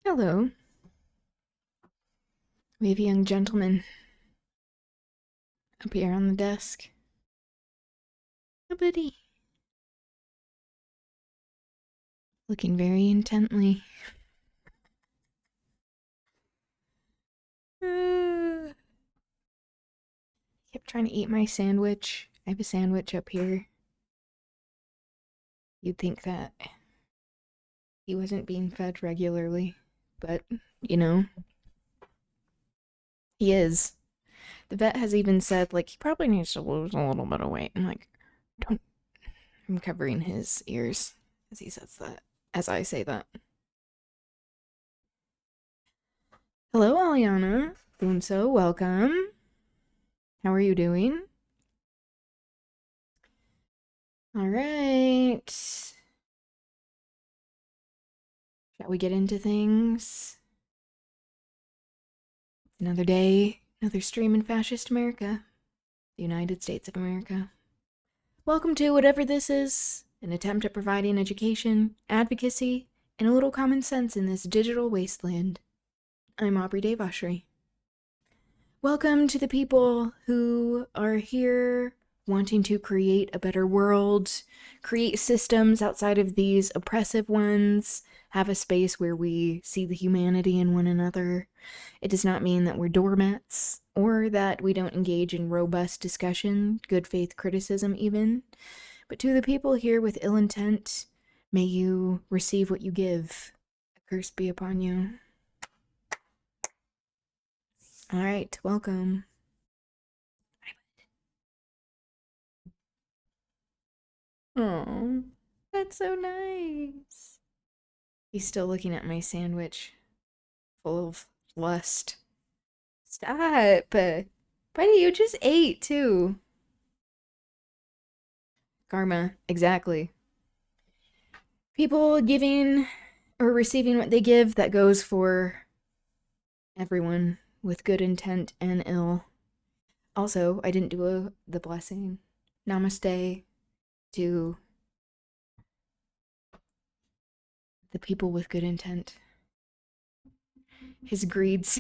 Hello. We have a young gentleman up here on the desk. A buddy. Looking very intently. Kept trying to eat my sandwich. I have a sandwich up here. You'd think that he wasn't being fed regularly, but, you know, he is. The vet has even said, like, he probably needs to lose a little bit of weight. I'm like, don't. I'm covering his ears as he says that, as I say that. Hello, Aliana. Bunso, welcome. How are you doing? All right. Shall we get into things? Another day, another stream in fascist America, the United States of America. Welcome to whatever this is, an attempt at providing education, advocacy, and a little common sense in this digital wasteland. I'm Aubri Devashrayee. Welcome to the people who are here wanting to create a better world, create systems outside of these oppressive ones, have a space where we see the humanity in one another. It does not mean that we're doormats, or that we don't engage in robust discussion, good faith criticism even. But to the people here with ill intent, may you receive what you give. A curse be upon you. All right, welcome. Oh, that's so nice. He's still looking at my sandwich, full of lust. Stop. Buddy, you just ate too. Karma, exactly. People giving or receiving what they give, that goes for everyone with good intent and ill. Also, I didn't do the blessing. Namaste to the people with good intent. His greeds.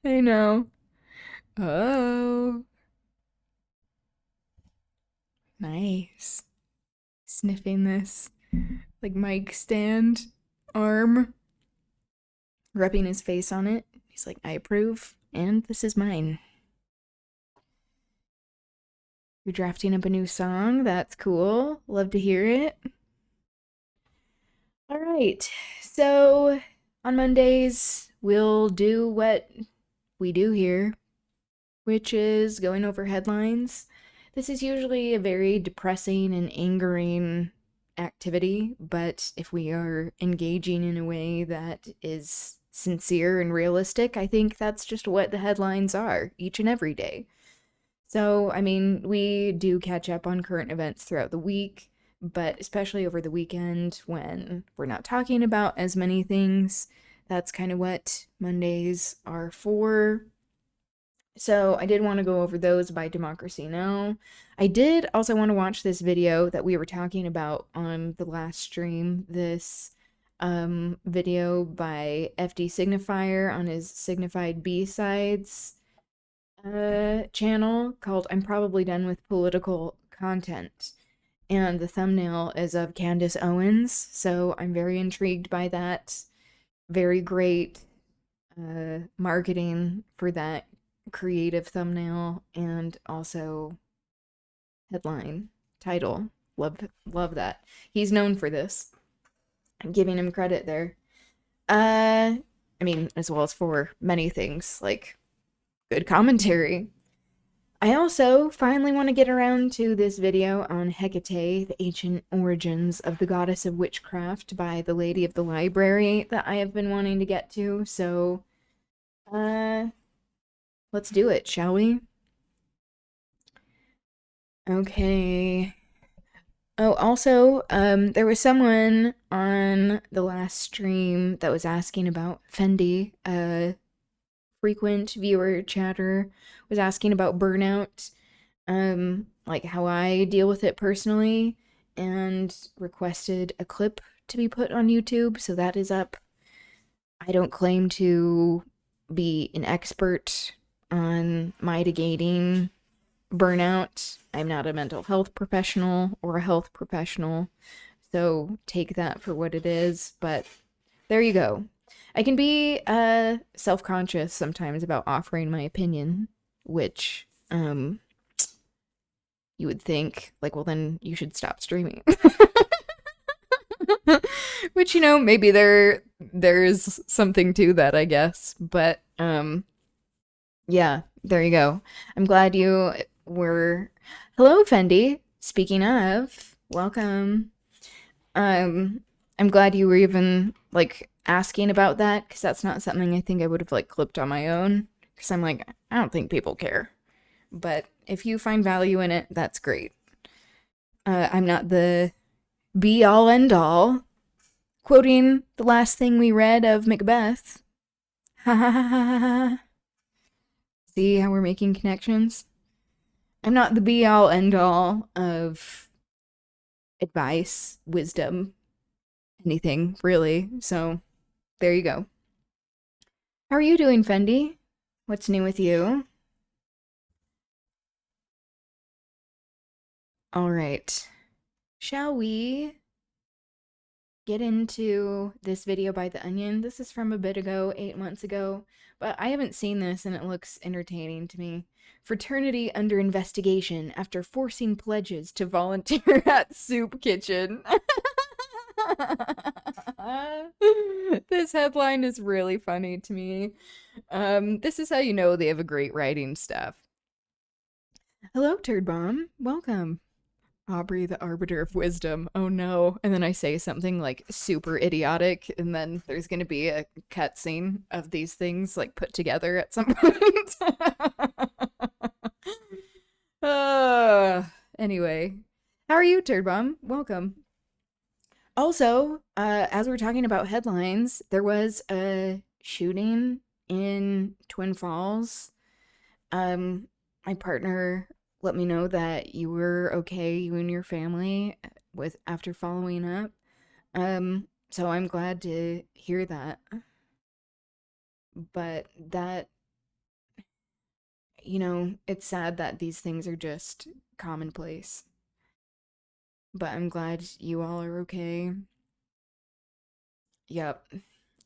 I know. Oh. Nice. Sniffing this, like, mic stand arm, rubbing his face on it. He's like, I approve, and this is mine. You're drafting up a new song? That's cool. Love to hear it. All right. So, on Mondays, we'll do what we do here, which is going over headlines. This is usually a very depressing and angering activity, but if we are engaging in a way that is sincere and realistic, I think that's just what the headlines are each and every day. So, I mean, we do catch up on current events throughout the week, but especially over the weekend when we're not talking about as many things, that's kind of what Mondays are for. So I did want to go over those by Democracy Now! I did also want to watch this video that we were talking about on the last stream, this video by FD Signifier on his Signified B-Sides channel called I'm Probably Done with Political Content. And the thumbnail is of Candace Owens, so I'm very intrigued by that. Very great marketing for that creative thumbnail and also headline title. Love that. He's known for this. I'm giving him credit there. I mean, as well as for many things like good commentary. I also finally want to get around to this video on Hecate, the ancient origins of the goddess of witchcraft by the Lady of the Library that I have been wanting to get to. So, let's do it, shall we? Okay. Oh, also, there was someone on the last stream that was asking about Fendi. A frequent viewer chatter was asking about burnout, like how I deal with it personally, and requested a clip to be put on YouTube, so that is up. I don't claim to be an expert on mitigating burnout. I'm not a mental health professional or a health professional, so take that for what it is. But there you go. I can be self-conscious sometimes about offering my opinion, which you would think like, well, then you should stop streaming. Which, maybe there's something to that, I guess. But yeah, there you go. I'm glad you were. Hello, Fendi. Speaking of, welcome. I'm glad you were even like asking about that, because that's not something I think I would have like clipped on my own. Because I'm like, I don't think people care. But if you find value in it, that's great. I'm not the be all end all. Quoting the last thing we read of Macbeth. Ha ha ha ha ha. See how we're making connections? I'm not the be all end all of advice, wisdom, anything, really. So, there you go. How are you doing, Fendi? What's new with you? All right. Shall we get into this video by The Onion? This is from a bit ago, 8 months ago, but I haven't seen this and it looks entertaining to me. Fraternity under investigation after forcing pledges to volunteer at soup kitchen. This headline is really funny to me. This is how you know they have a great writing staff. Hello, Turd Bomb. Welcome. Aubri, the arbiter of wisdom. Oh no. And then I say something like super idiotic, and then there's gonna be a cutscene of these things like put together at some point. Anyway. How are you, Turd Bomb? Welcome. Also, as we're talking about headlines, there was a shooting in Twin Falls. My partner let me know that you were okay, you and your family, with after following up. So I'm glad to hear that. But that, it's sad that these things are just commonplace. But I'm glad you all are okay. Yep.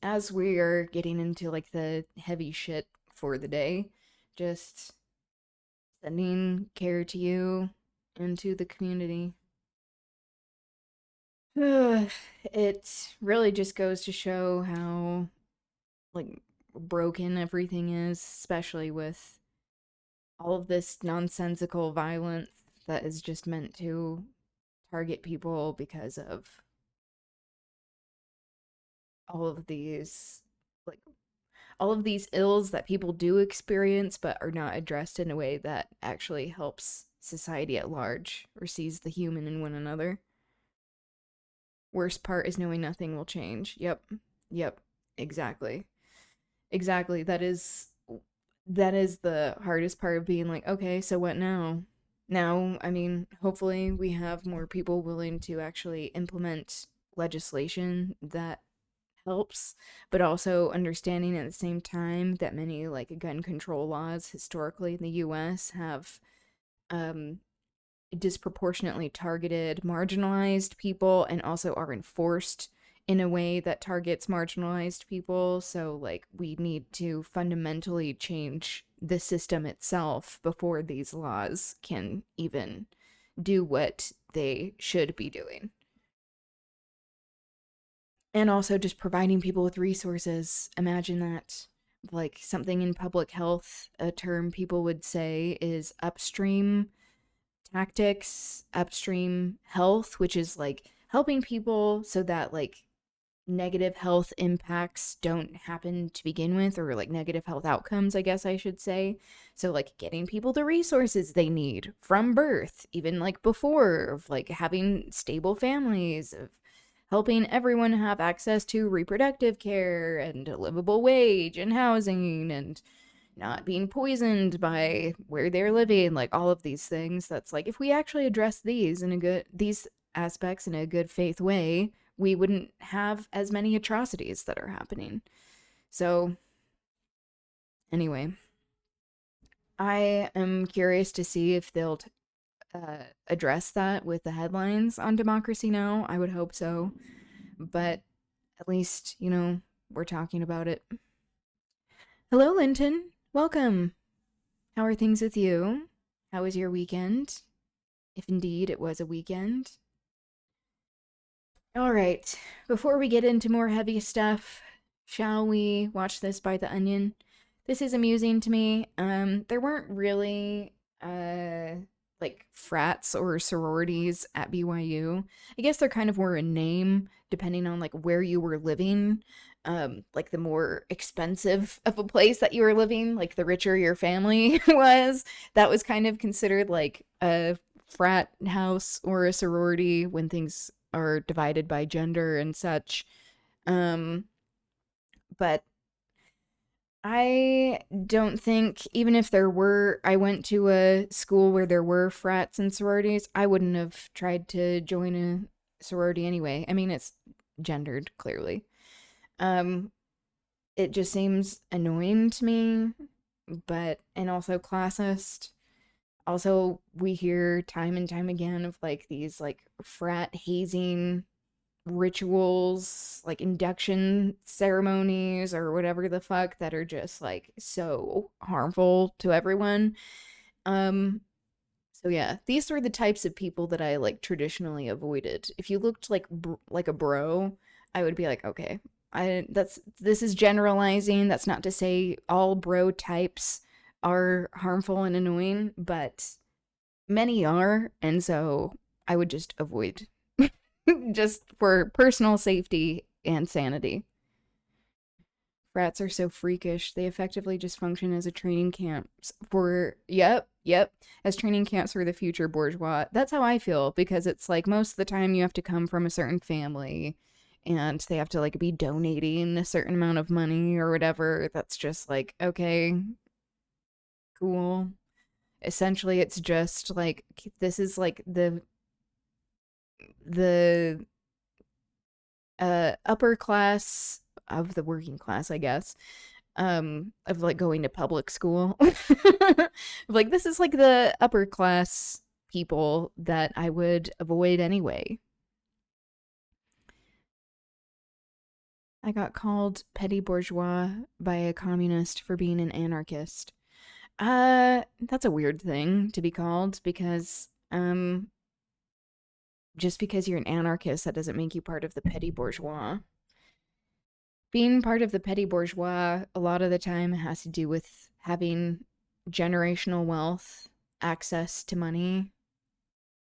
As we are getting into like the heavy shit for the day, just sending care to you and to the community. It really just goes to show how like broken everything is, especially with all of this nonsensical violence that is just meant to target people because of all of these like all of these ills that people do experience but are not addressed in a way that actually helps society at large or sees the human in one another. Worst part is knowing nothing will change. Yep. Exactly. Exactly. That is the hardest part of being like, okay, so what now? Now, I mean, hopefully we have more people willing to actually implement legislation that helps, but also understanding at the same time that many like gun control laws historically in the US have um disproportionately targeted marginalized people and also are enforced in a way that targets marginalized people. So, like, we need to fundamentally change the system itself before these laws can even do what they should be doing. And also just providing people with resources. Imagine that. Like something in public health, a term people would say is upstream tactics, upstream health, which is like helping people so that like negative health impacts don't happen to begin with, or like negative health outcomes, I guess I should say. So like getting people the resources they need from birth, even like before, of like having stable families, of helping everyone have access to reproductive care and a livable wage and housing and not being poisoned by where they're living, like all of these things. That's like if we actually address these aspects in a good faith way, we wouldn't have as many atrocities that are happening. So, anyway, I am curious to see if they'll address that with the headlines on Democracy Now! I would hope so. But at least, we're talking about it. Hello, Linton. Welcome. How are things with you? How was your weekend? If indeed it was a weekend. All right, before we get into more heavy stuff, shall we watch this by the Onion? This is amusing to me. There weren't really like frats or sororities at BYU. I guess there kind of were in name, depending on like where you were living. Like the more expensive of a place that you were living, like the richer your family was, that was kind of considered like a frat house or a sorority when things are divided by gender and such. Um, but I don't think, even if I went to a school where there were frats and sororities, I wouldn't have tried to join a sorority anyway. I mean, it's gendered, clearly. Um, it just seems annoying to me, and also classist. Also, we hear time and time again of like these like frat hazing rituals, like induction ceremonies or whatever the fuck, that are just like so harmful to everyone. Um so yeah, these were the types of people that I like traditionally avoided. If you looked like a bro, I would be like, okay, this is generalizing. That's not to say all bro types are harmful and annoying, but many are, and so I would just avoid just for personal safety and sanity. Frats are so freakish. They effectively just function as a training camps for, yep, as training camps for the future bourgeois. That's how I feel, because it's like most of the time you have to come from a certain family and they have to like be donating a certain amount of money or whatever. That's just like, okay, cool. Essentially, it's just like this is like the upper class of the working class, I guess, of like going to public school. Like this is like the upper class people that I would avoid anyway. I got called petty bourgeois by a communist for being an anarchist. That's a weird thing to be called, because just because you're an anarchist, that doesn't make you part of the petty bourgeois. Being part of the petty bourgeois a lot of the time has to do with having generational wealth, access to money.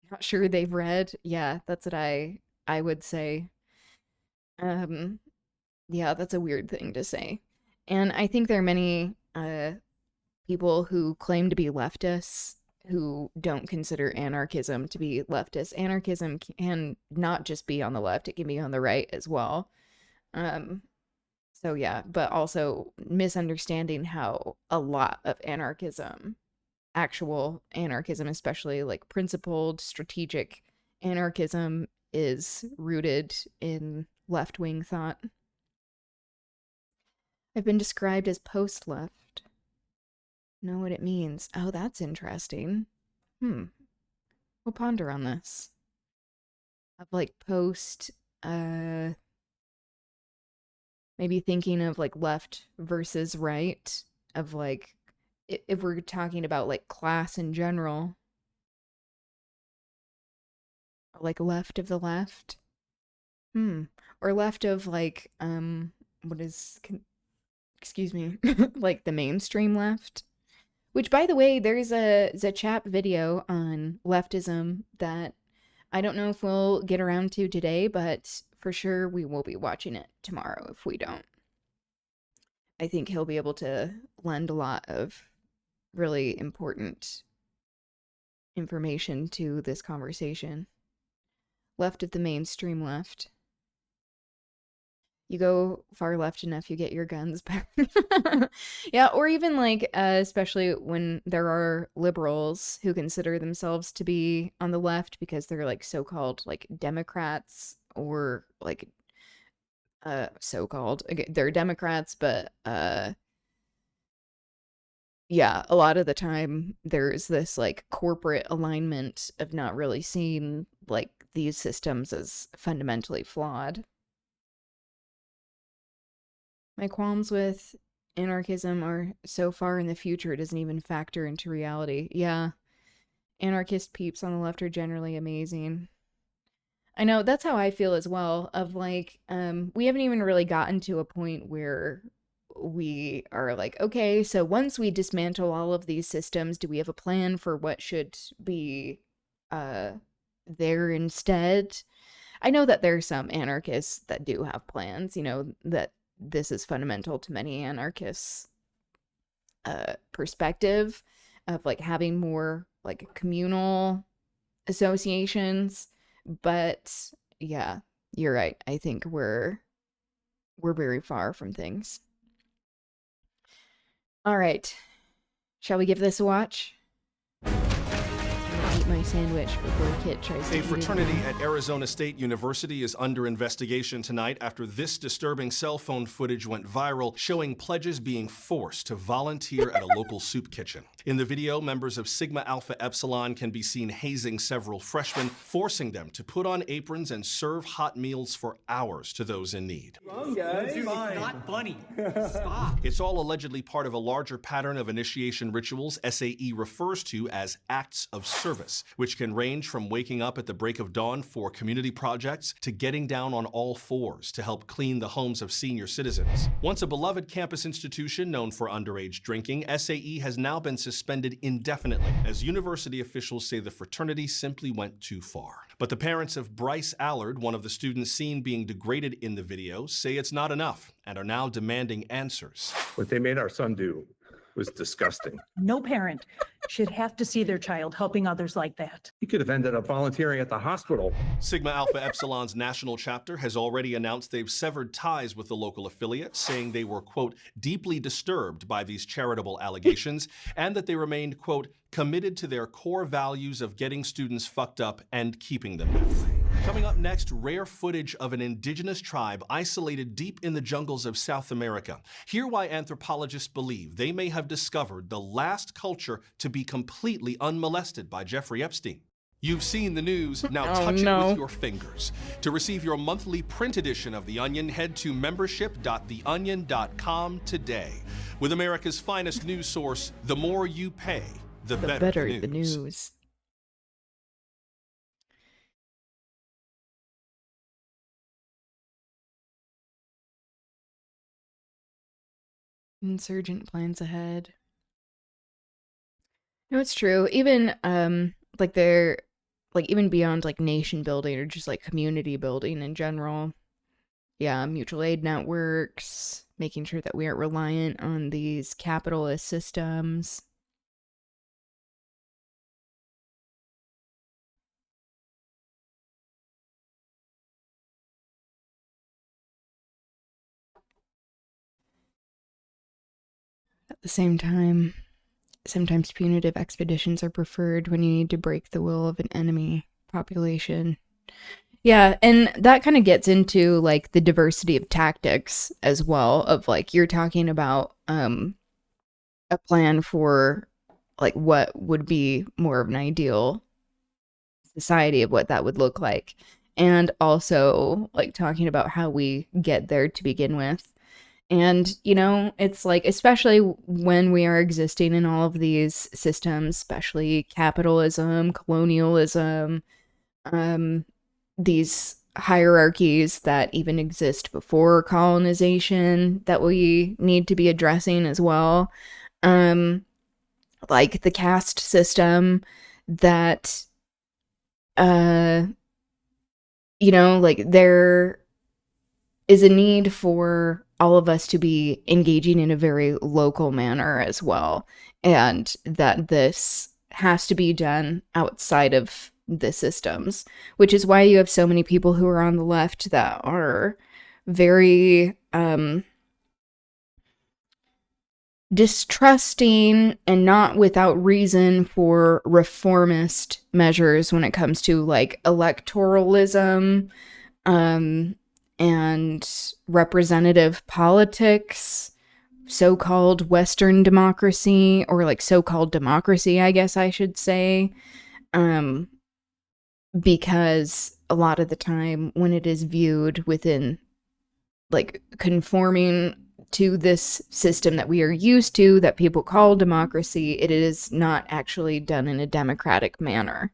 Not sure they've read. Yeah, that's what I would say. Um yeah, that's a weird thing to say. And I think there are many people who claim to be leftists who don't consider anarchism to be leftist. Anarchism can not just be on the left, it can be on the right as well. Um, so yeah, but also misunderstanding how a lot of anarchism, actual anarchism, especially like principled, strategic anarchism, is rooted in left wing thought. I've been described as post left. Know what it means. Oh, that's interesting. We'll ponder on this. Of like post, maybe thinking of like left versus right, of like if we're talking about like class in general, like left of the left. Or left of like what is excuse me, like the mainstream left. Which, by the way, there's a chap video on leftism that I don't know if we'll get around to today, but for sure we will be watching it tomorrow if we don't. I think he'll be able to lend a lot of really important information to this conversation. Left of the mainstream left. You go far left enough, you get your guns back. Yeah, or even like, especially when there are liberals who consider themselves to be on the left because they're like so-called like Democrats or like so-called, they're Democrats, but yeah, a lot of the time there's this like corporate alignment of not really seeing like these systems as fundamentally flawed. My qualms with anarchism are so far in the future it doesn't even factor into reality. Yeah, anarchist peeps on the left are generally amazing. I know that's how I feel as well, of like we haven't even really gotten to a point where we are like, okay, so once we dismantle all of these systems, do we have a plan for what should be uh there instead? I know that there's some anarchists that do have plans, that this is fundamental to many anarchists perspective of like having more like communal associations, but yeah, you're right. I think we're very far from things. All right. Shall we give this a watch? I'm gonna eat my sandwich before Kit tries to A eat it fraternity again. at Arizona State University is under investigation tonight after this disturbing cell phone footage went viral, showing pledges being forced to volunteer at a local soup kitchen. In the video, members of Sigma Alpha Epsilon can be seen hazing several freshmen, forcing them to put on aprons and serve hot meals for hours to those in need. Dude, it's not funny. Stop. It's all allegedly part of a larger pattern of initiation rituals SAE refers to as acts of service, which can range from waking up at the break of dawn for community projects to getting down on all fours to help clean the homes of senior citizens. Once a beloved campus institution known for underage drinking, SAE has now been suspended indefinitely, as university officials say the fraternity simply went too far. But the parents of Bryce Allard, one of the students seen being degraded in the video, say it's not enough and are now demanding answers. What they made our son do was disgusting. No parent should have to see their child helping others like that. He could have ended up volunteering at the hospital. Sigma Alpha Epsilon's national chapter has already announced they've severed ties with the local affiliate, saying they were, quote, deeply disturbed by these charitable allegations, and that they remained, quote, committed to their core values of getting students fucked up and keeping them that way. Coming up next, rare footage of an indigenous tribe isolated deep in the jungles of South America. Hear why anthropologists believe they may have discovered the last culture to be completely unmolested by Jeffrey Epstein. You've seen the news, now touch it with your fingers. To receive your monthly print edition of The Onion, head to membership.theonion.com today. With America's finest news source, the more you pay, the better the news. Insurgent plans ahead. No, it's true. Even like they're like even beyond like nation building or just like community building in general. Yeah, mutual aid networks, making sure that we aren't reliant on these capitalist systems. At the same time, sometimes punitive expeditions are preferred when you need to break the will of an enemy population. Yeah, and that kind of gets into like the diversity of tactics as well, of like you're talking about a plan for like what would be more of an ideal society of what that would look like, and also like talking about how we get there to begin with. And, it's like, especially when we are existing in all of these systems, especially capitalism, colonialism, these hierarchies that even exist before colonization that we need to be addressing as well. Like the caste system that, like there is a need for all of us to be engaging in a very local manner as well, and that this has to be done outside of the systems, which is why you have so many people who are on the left that are very distrusting and not without reason for reformist measures when it comes to like electoralism, and representative politics, so-called Western democracy, or like so-called democracy, I guess I should say, because a lot of the time when it is viewed within like conforming to this system that we are used to, that people call democracy, it is not actually done in a democratic manner.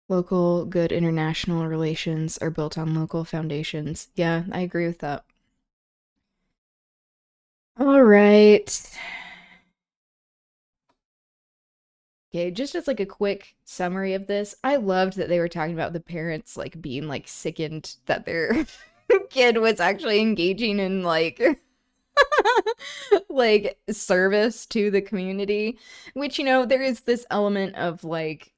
Local good international relations are built on local foundations. Yeah, I agree with that. All right. Okay, just as like a quick summary of this, I loved that they were talking about the parents like being like sickened that their kid was actually engaging in like like service to the community, which, you know, there is this element of like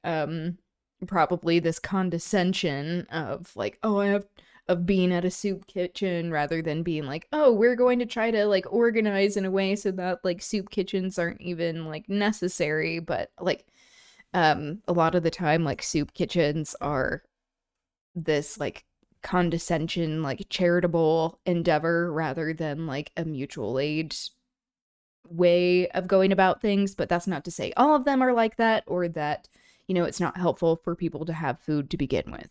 probably this condescension of like, oh, I have of being at a soup kitchen, rather than being like, oh, we're going to try to like organize in a way so that like soup kitchens aren't even like necessary. But like a lot of the time like soup kitchens are this like condescension, like charitable endeavor, rather than like a mutual aid way of going about things. But that's not to say all of them are like that, or that, you know, it's not helpful for people to have food to begin with.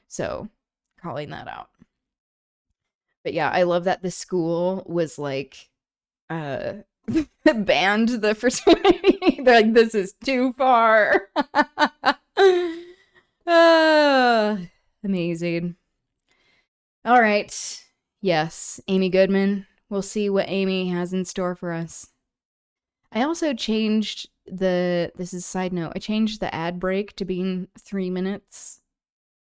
So calling that out. But yeah, I love that the school was like banned the fraternity. They're like, this is too far. Amazing. All right. Yes, Amy Goodman. We'll see what Amy has in store for us. I also changed this is a side note, I changed the ad break to being 3 minutes.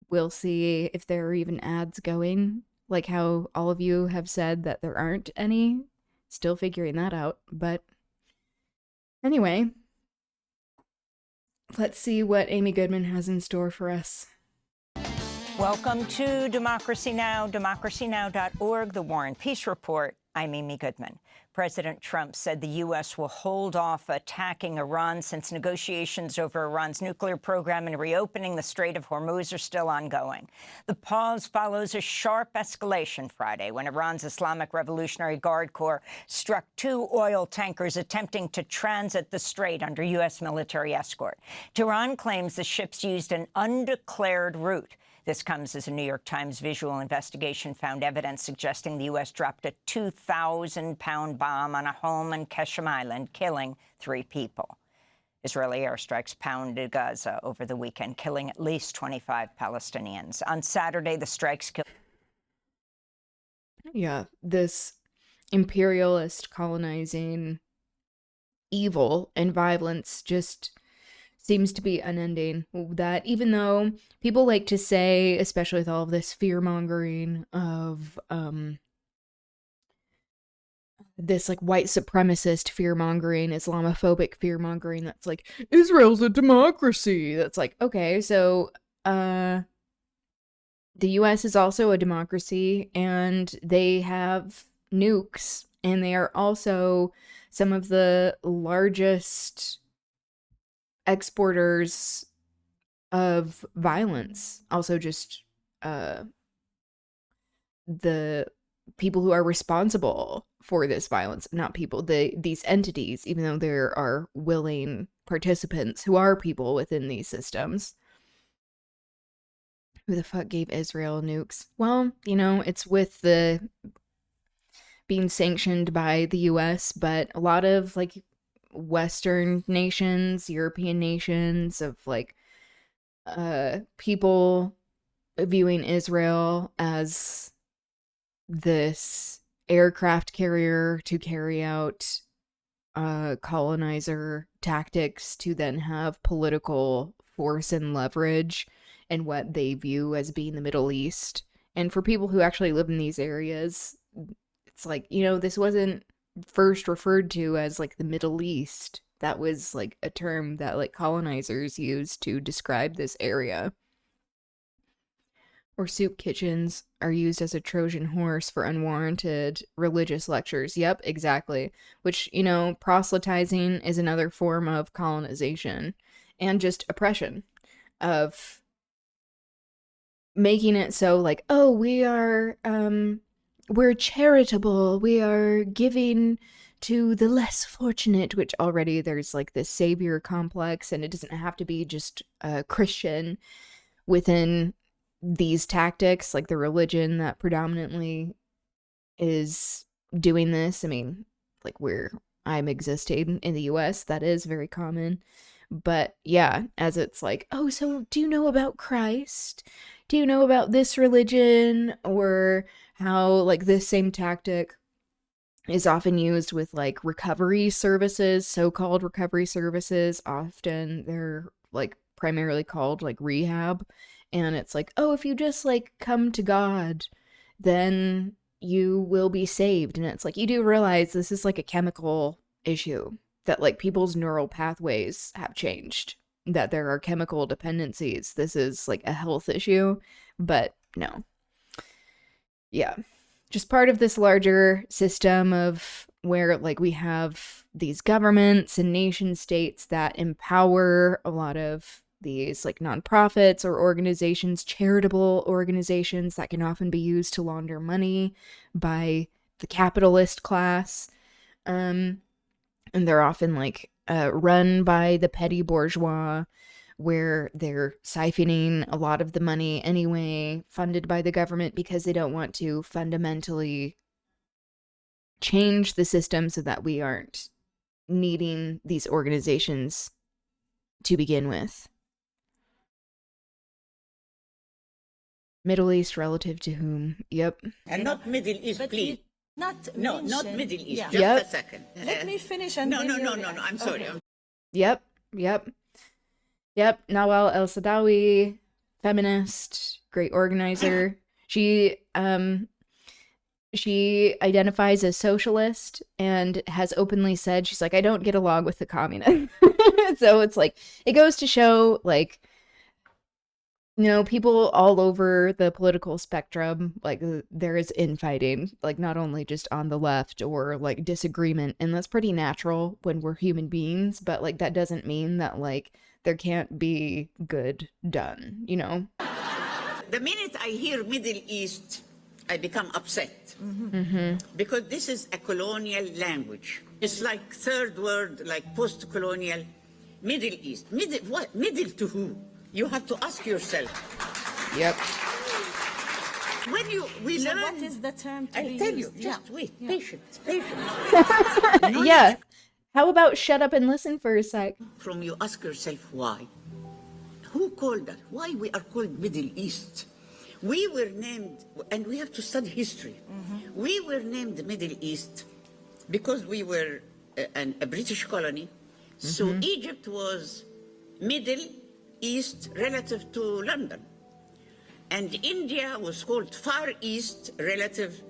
We'll see if there are even ads going, like how all of you have said that there aren't any. Still figuring that out, but anyway, let's see what Amy Goodman has in store for us. Welcome to Democracy Now!, democracynow.org, The War and Peace Report. I'm Amy Goodman. President Trump said the U.S. will hold off attacking Iran since negotiations over Iran's nuclear program and reopening the Strait of Hormuz are still ongoing. The pause follows a sharp escalation Friday when Iran's Islamic Revolutionary Guard Corps struck 2 oil tankers attempting to transit the strait under U.S. military escort. Tehran claims the ships used an undeclared route. This comes as a New York Times visual investigation found evidence suggesting the U.S. dropped a 2,000-pound bomb on a home on Keshem Island, killing 3 people. Israeli airstrikes pounded Gaza over the weekend, killing at least 25 Palestinians. On Saturday, the strikes killed... Yeah, this imperialist colonizing evil and violence just seems to be unending. That even though people like to say, especially with all of this fear-mongering of this like white supremacist fear-mongering, Islamophobic fear-mongering, that's like, Israel's a democracy. That's like, okay, so the US is also a democracy, and they have nukes, and they are also some of the largest exporters of violence. Also just the people who are responsible for this violence, not people, these entities, even though there are willing participants who are people within these systems. Who the fuck gave Israel nukes? Well, you know, it's with the being sanctioned by the US, but a lot of like Western nations, European nations, of like people viewing Israel as this aircraft carrier to carry out colonizer tactics, to then have political force and leverage in what they view as being the Middle East. And for people who actually live in these areas, it's like, you know, this wasn't first referred to as like the Middle East. That was like a term that like colonizers used to describe this area. Or soup kitchens are used as a Trojan horse for unwarranted religious lectures. Yep, exactly. Which, you know, proselytizing is another form of colonization and just oppression. of making it so like, oh, we're charitable, we are giving to the less fortunate, which already there's like this savior complex, and it doesn't have to be just Christian within these tactics, like the religion that predominantly is doing this. I mean, like where I'm existing in the US, that is very common. But yeah, as it's like, oh, so do you know about Christ? Do you know about this religion? Or how like this same tactic is often used with like recovery services, so-called recovery services. Often they're like primarily called like rehab. And it's like, oh, if you just like come to God, then you will be saved. And it's like, you do realize this is like a chemical issue, that like people's neural pathways have changed, that there are chemical dependencies. This is like a health issue, but no. Yeah. Just part of this larger system of where like we have these governments and nation states that empower a lot of these like nonprofits or organizations, charitable organizations that can often be used to launder money by the capitalist class. And they're often like run by the petty bourgeois, where they're siphoning a lot of the money anyway, funded by the government, because they don't want to fundamentally change the system so that we aren't needing these organizations to begin with. Middle East relative to whom? Yep. And not Middle East, But please. it not No, not mentioned. Middle East. Yeah. Just Yep. a second. Let me finish and No, then no, you no, no, react. no. I'm sorry. Okay. Yep. Nawal El-Saadawi, feminist, great organizer. She identifies as socialist and has openly said, she's like, I don't get along with the communists. So it's like, it goes to show like, you know, people all over the political spectrum, like there is infighting, like not only just on the left or like disagreement, and that's pretty natural when we're human beings, but like that doesn't mean that like there can't be good done, you know? The minute I hear Middle East, I become upset. Because this is a colonial language. It's like third world, like post-colonial. Middle East. Middle, what? Middle to who? You have to ask yourself. Yep. When we So learn... what is the term to I'll be tell used? you. Just Yeah. wait. Yeah. Patience. Patience. Yeah. How about shut up and listen for a sec? From you ask yourself why. Who called that? Why we are called Middle East? We were named, and we have to study history. We were named Middle East because we were a British colony. So Egypt was Middle East relative to London. And India was called Far East relative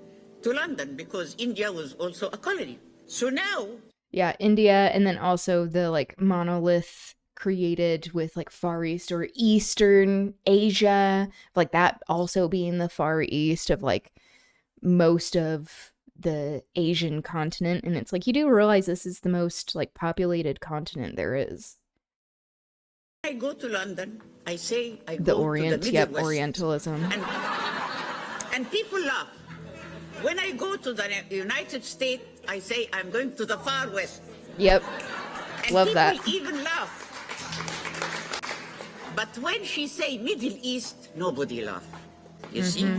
to London because India was also a colony. So now... Yeah, India, and then also the like monolith created with like Far East or Eastern Asia, like that also being the Far East of like most of the Asian continent. And it's like, you do realize this is the most like populated continent there is. I go to London, I say I The go Orient, to the yep, Middle West. Orientalism. And people laugh. When I go to the United States, I say I'm going to the Far West. Yep, And love people that. even laugh. But when she say Middle East, nobody laugh. You see?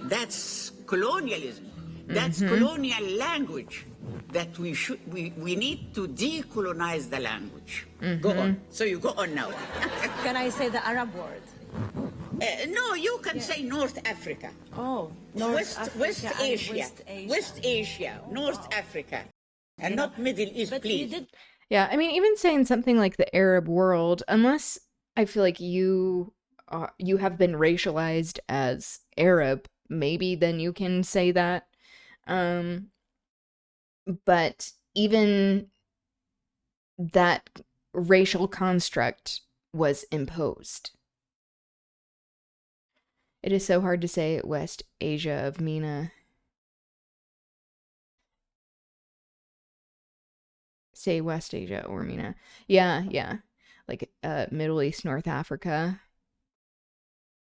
That's colonialism. That's colonial language that we need to decolonize the language. Go on. So you go on now. Can I say the Arab word? No, you can say North Africa. Oh, West and Asia. West Asia, North Africa. And not Middle East, But please. you did. Yeah, I mean, even saying something like the Arab world, unless I feel like you have been racialized as Arab, maybe then you can say that. But even that racial construct was imposed. It is so hard to say West Asia of Mina. Say West Asia or Mina. Yeah. like Middle East, North Africa.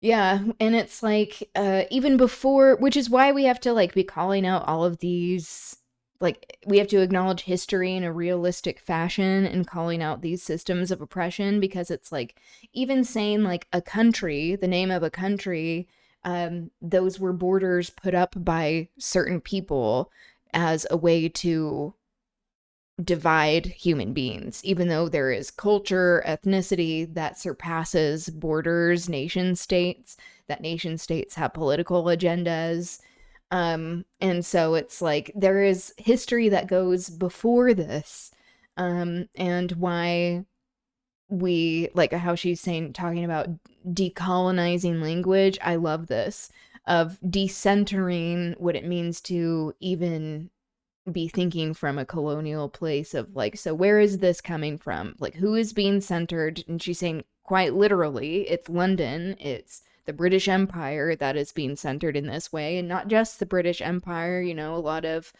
Yeah, and it's like even before, which is why we have to like be calling out all of these, like we have to acknowledge history in a realistic fashion and calling out these systems of oppression, because it's like even saying like a country, the name of a country, those were borders put up by certain people as a way to divide human beings, even though there is culture, ethnicity that surpasses borders, nation states, that nation states have political agendas. And so it's like there is history that goes before this, and why we, like how she's saying, talking about decolonizing language. I love this, of decentering what it means to even be thinking from a colonial place of like, so where is this coming from? Like, who is being centered? And she's saying quite literally, it's London, it's the British Empire that is being centered in this way, and not just the British Empire, you know, a lot of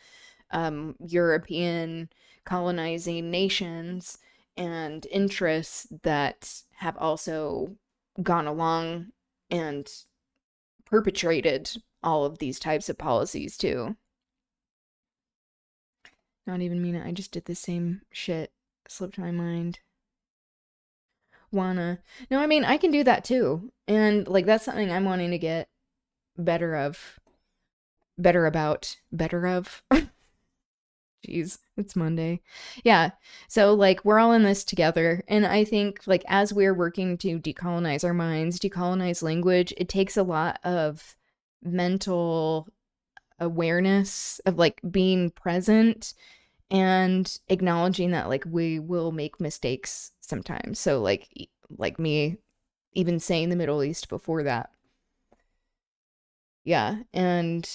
European colonizing nations and interests that have also gone along and perpetrated all of these types of policies too. Not even mean it. I just did the same shit. Slipped my mind. Wanna. No, I mean, I can do that too. And, like, that's something I'm wanting to get better of. Better about. Better of. Jeez, it's Monday. Yeah. So, like, we're all in this together. And I think, like, as we're working to decolonize our minds, decolonize language, it takes a lot of mental awareness of, like, being present and acknowledging that like we will make mistakes sometimes. So like me even saying the Middle East before that. Yeah, and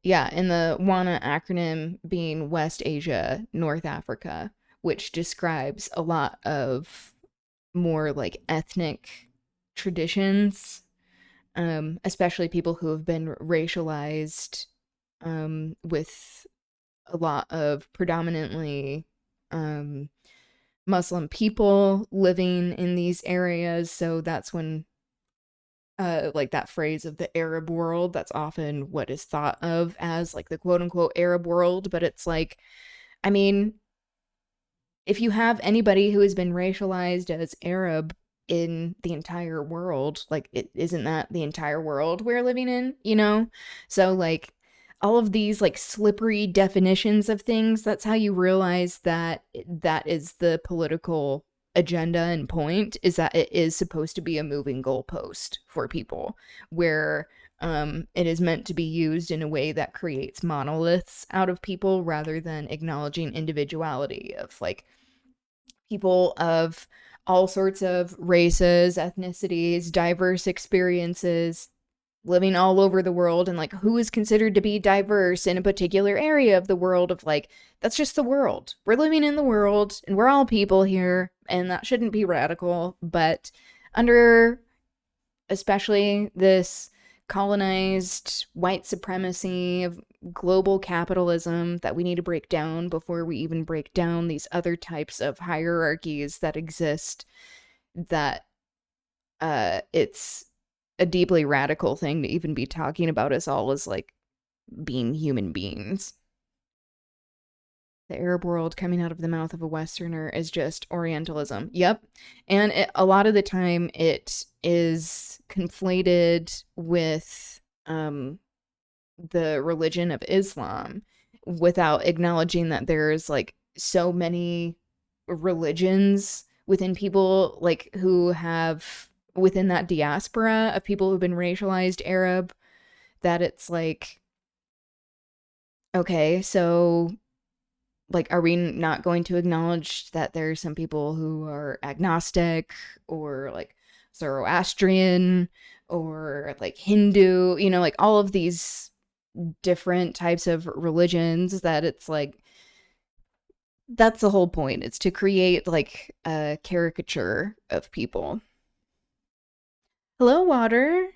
yeah, and the WANA acronym being West Asia, North Africa, which describes a lot of more like ethnic traditions, especially people who have been racialized, with a lot of predominantly Muslim people living in these areas. So that's when like that phrase of the Arab world, that's often what is thought of as like the quote unquote Arab world. But it's like, I mean, if you have anybody who has been racialized as Arab in the entire world, like it isn't that the entire world we're living in, you know? So like all of these like slippery definitions of things, that's how you realize that that is the political agenda and point, is that it is supposed to be a moving goalpost for people, where it is meant to be used in a way that creates monoliths out of people rather than acknowledging individuality of like people of all sorts of races, ethnicities, diverse experiences, living all over the world, and like who is considered to be diverse in a particular area of the world, of like, that's just the world. We're living in the world and we're all people here, and that shouldn't be radical. But under especially this colonized white supremacy of global capitalism that we need to break down before we even break down these other types of hierarchies that exist, that it's a deeply radical thing to even be talking about us all as like being human beings. The Arab world coming out of the mouth of a Westerner is just Orientalism. Yep. And a lot of the time it is conflated with the religion of Islam, without acknowledging that there's like so many religions within people like who have within that diaspora of people who've been racialized Arab, that it's like, okay, so like, are we not going to acknowledge that there's some people who are agnostic or like Zoroastrian or like Hindu, you know, like all of these different types of religions, that it's like, that's the whole point. It's to create like a caricature of people. Hello, water.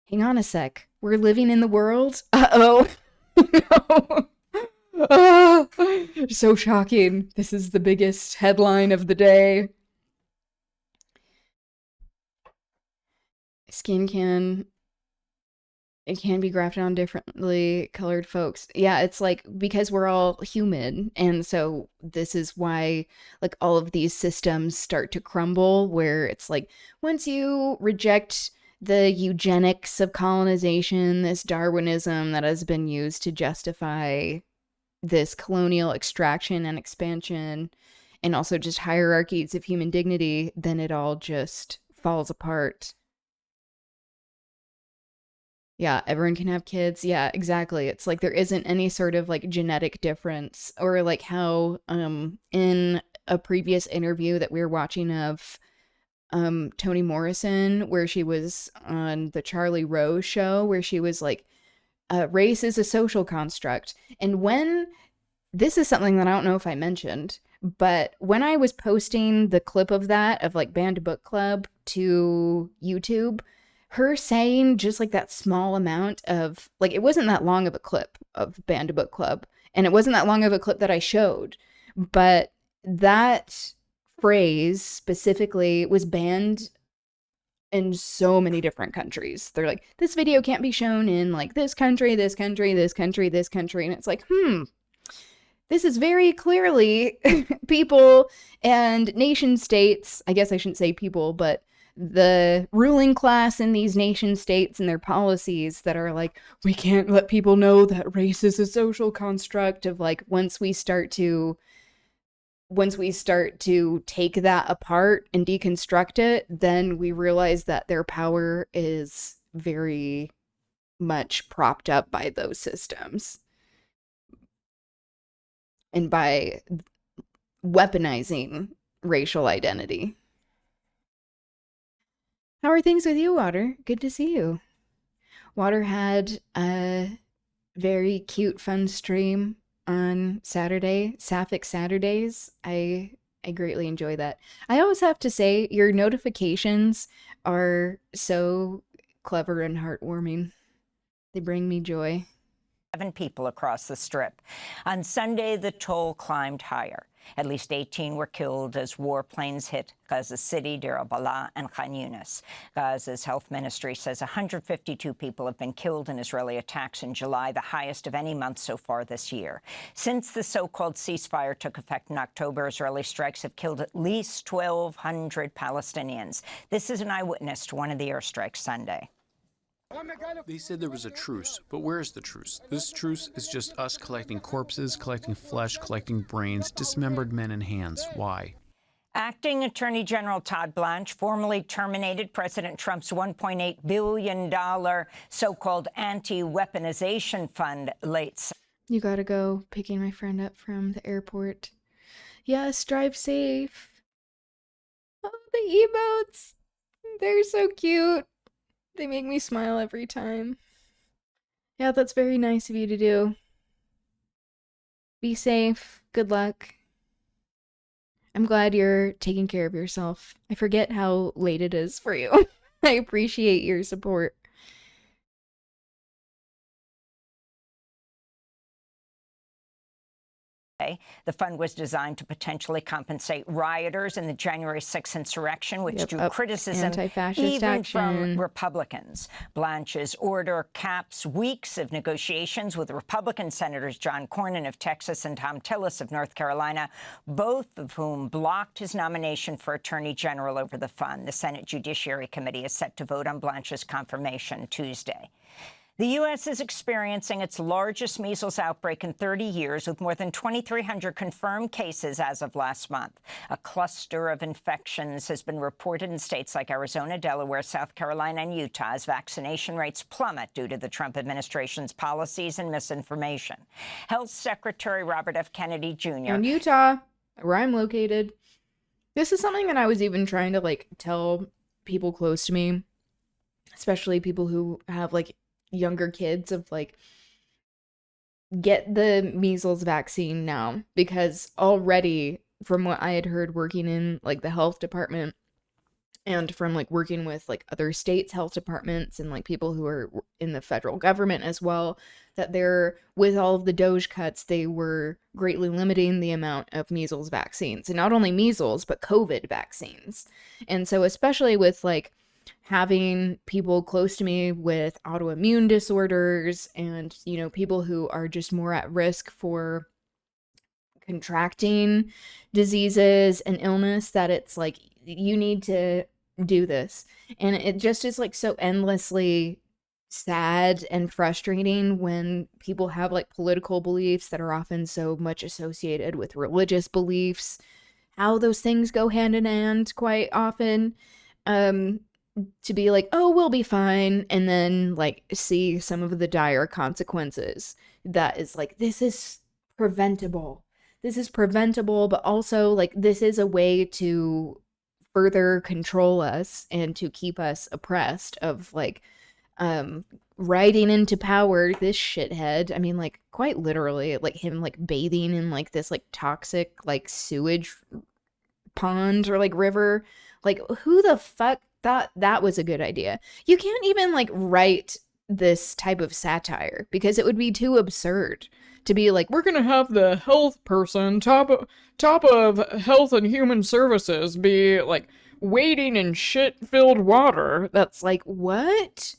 Hang on a sec. We're living in the world? Uh-oh. Ah, so shocking. This is the biggest headline of the day. It can be grafted on differently colored folks. Yeah, it's like because we're all human, and so this is why like all of these systems start to crumble, where it's like once you reject the eugenics of colonization, this Darwinism that has been used to justify this colonial extraction and expansion, and also just hierarchies of human dignity, then it all just falls apart. Yeah, everyone can have kids. Yeah, exactly. It's like there isn't any sort of like genetic difference, or like how in a previous interview that we were watching of Toni Morrison, where she was on the Charlie Rose show, where she was like race is a social construct. And when this is something that I don't know if I mentioned, but when I was posting the clip of that, of like Banned Book Club to YouTube, her saying just like that small amount of, like, it wasn't that long of a clip of Banned Book Club, and it wasn't that long of a clip that I showed, but that phrase specifically was banned in so many different countries. They're like, this video can't be shown in like this country, this country, this country, this country. And it's like, this is very clearly people and nation states. I guess I shouldn't say people, but the ruling class in these nation states and their policies that are like, we can't let people know that race is a social construct. Of like, once we start to take that apart and deconstruct it, then we realize that their power is very much propped up by those systems and by weaponizing racial identity. How are things with you, Water? Good to see you. Water had a very cute, fun stream on Saturday, Sapphic Saturdays. I greatly enjoy that. I always have to say, your notifications are so clever and heartwarming. They bring me joy. 7 people across the Strip. On Sunday, the toll climbed higher. At least 18 were killed as warplanes hit Gaza City, Deir al-Balah, and Khan Yunis. Gaza's health ministry says 152 people have been killed in Israeli attacks in July, the highest of any month so far this year. Since the so-called ceasefire took effect in October, Israeli strikes have killed at least 1,200 Palestinians. This is an eyewitness to one of the airstrikes Sunday. They said there was a truce, but where is the truce? This truce is just us collecting corpses, collecting flesh, collecting brains, dismembered men and hands. Why? Acting Attorney General Todd Blanche formally terminated President Trump's $1.8 billion so-called anti-weaponization fund late. You gotta go, picking my friend up from the airport. Yes, drive safe. Oh, the emotes. They're so cute. They make me smile every time. Yeah, that's very nice of you to do. Be safe. Good luck. I'm glad you're taking care of yourself. I forget how late it is for you. I appreciate your support. The fund was designed to potentially compensate rioters in the January 6th insurrection, which drew criticism anti-fascist even action from Republicans. Blanche's order caps weeks of negotiations with Republican Senators John Cornyn of Texas and Thom Tillis of North Carolina, both of whom blocked his nomination for Attorney General over the fund. The Senate Judiciary Committee is set to vote on Blanche's confirmation Tuesday. The U.S. is experiencing its largest measles outbreak in 30 years, with more than 2,300 confirmed cases as of last month. A cluster of infections has been reported in states like Arizona, Delaware, South Carolina, and Utah as vaccination rates plummet due to the Trump administration's policies and misinformation. Health Secretary Robert F. Kennedy Jr. in Utah, where I'm located. This is something that I was even trying to like tell people close to me, especially people who have like younger kids, of like, get the measles vaccine now, because already from what I had heard working in like the health department, and from like working with like other states' health departments and like people who are in the federal government as well, that they're, with all of the Doge cuts, they were greatly limiting the amount of measles vaccines, and not only measles but COVID vaccines. And so especially with like having people close to me with autoimmune disorders and, you know, people who are just more at risk for contracting diseases and illness, that it's like you need to do this. And it just is like so endlessly sad and frustrating when people have like political beliefs that are often so much associated with religious beliefs, how those things go hand in hand quite often. To be like, oh, we'll be fine, and then like see some of the dire consequences. That is like, this is preventable. This is preventable, but also like this is a way to further control us and to keep us oppressed of like riding into power this shithead. I mean, like quite literally, like him like bathing in like this like toxic like sewage pond or like river. Like, who the fuck thought that was a good idea? You can't even like write this type of satire because it would be too absurd to be like, we're gonna have the health person top of health and human services be like wading in shit-filled water. That's like, what?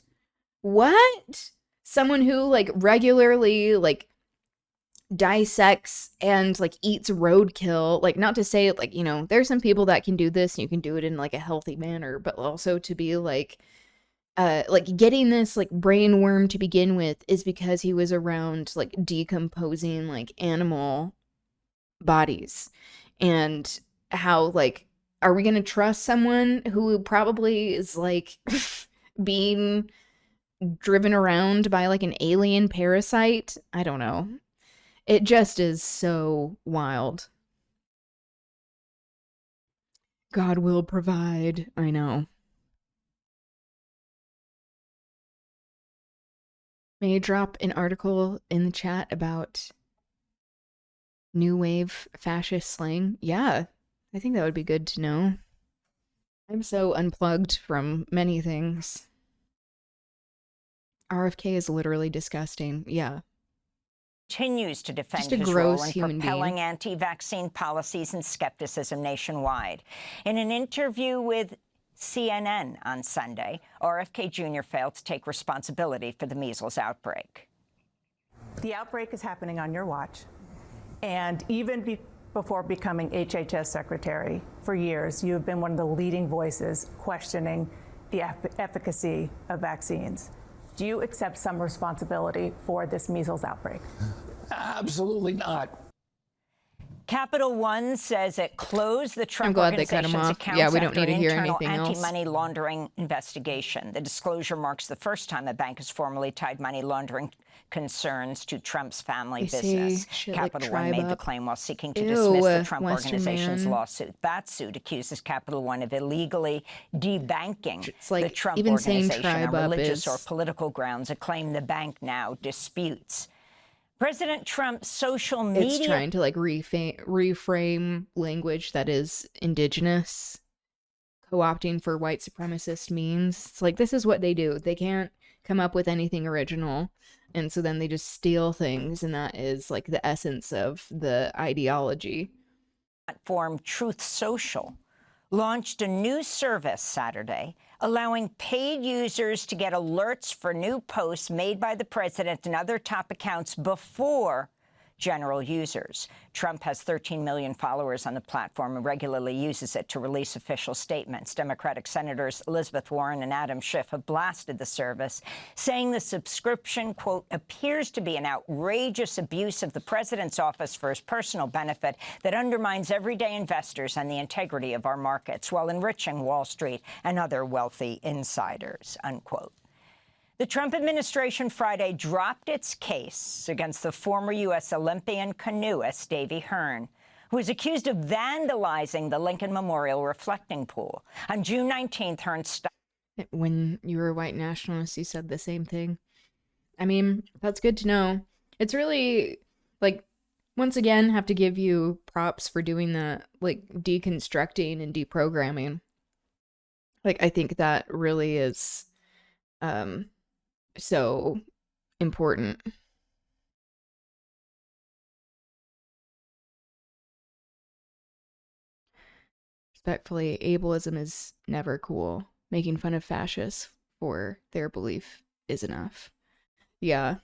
Someone who like regularly like dissects and like eats roadkill, like, not to say like, you know, there's some people that can do this and you can do it in like a healthy manner, but also to be like getting this like brain worm to begin with is because he was around like decomposing like animal bodies. And how like, are we gonna trust someone who probably is like being driven around by like an alien parasite? I don't know. It just is so wild. God will provide. I know. May I drop an article in the chat about new wave fascist slang? Yeah, I think that would be good to know. I'm so unplugged from many things. RFK is literally disgusting. Yeah. Continues to defend Just a his gross role in human propelling being. anti-vaccine policies and skepticism nationwide. In an interview with CNN on Sunday, RFK Jr. failed to take responsibility for the measles outbreak. The outbreak is happening on your watch. And even before becoming HHS secretary, for years, you have been one of the leading voices questioning the efficacy of vaccines. Do you accept some responsibility for this measles outbreak? Absolutely not. Capital One says it closed the Trump I'm glad they cut him organization's off. accounts Yeah, we don't after need to an hear internal anything else. anti-money laundering investigation. The disclosure marks the first time a bank has formally tied money laundering concerns to Trump's family They business. say shit Capital like One Tribe made the Up. claim while seeking to Ew, dismiss the Trump Western organization's man. lawsuit. That suit accuses Capital One of illegally debanking It's like, the Trump even saying organization on Tribe Up religious or is... political grounds, a claim the bank now disputes. President Trump's social media... It's trying to like reframe language that is indigenous, co-opting for white supremacist means. It's like, this is what they do. They can't come up with anything original, and so then they just steal things, and that is like the essence of the ideology. Platform Truth Social launched a new service Saturday, allowing paid users to get alerts for new posts made by the president and other top accounts before general users. Trump has 13 million followers on the platform and regularly uses it to release official statements. Democratic Senators Elizabeth Warren and Adam Schiff have blasted the service, saying the subscription, quote, appears to be an outrageous abuse of the president's office for his personal benefit that undermines everyday investors and the integrity of our markets while enriching Wall Street and other wealthy insiders, unquote. The Trump administration Friday dropped its case against the former U.S. Olympian canoeist Davy Hearn, who is accused of vandalizing the Lincoln Memorial reflecting pool. On June 19th, Hearn stopped. When you were a white nationalist, you said the same thing. I mean, that's good to know. It's really, like, once again, have to give you props for doing that, like, deconstructing and deprogramming. Like, I think that really is so important. Respectfully, ableism is never cool. Making fun of fascists for their belief is enough. Yeah.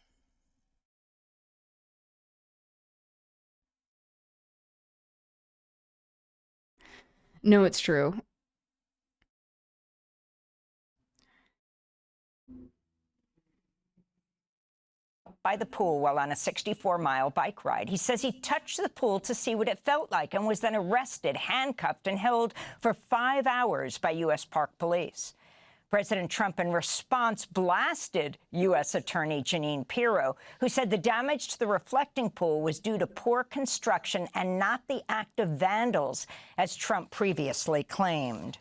No, it's true. By the pool while on a 64-mile bike ride. He says he touched the pool to see what it felt like and was then arrested, handcuffed, and held for 5 hours by U.S. Park Police. President Trump, in response, blasted U.S. Attorney Jeanine Pirro, who said the damage to the reflecting pool was due to poor construction and not the act of vandals, as Trump previously claimed.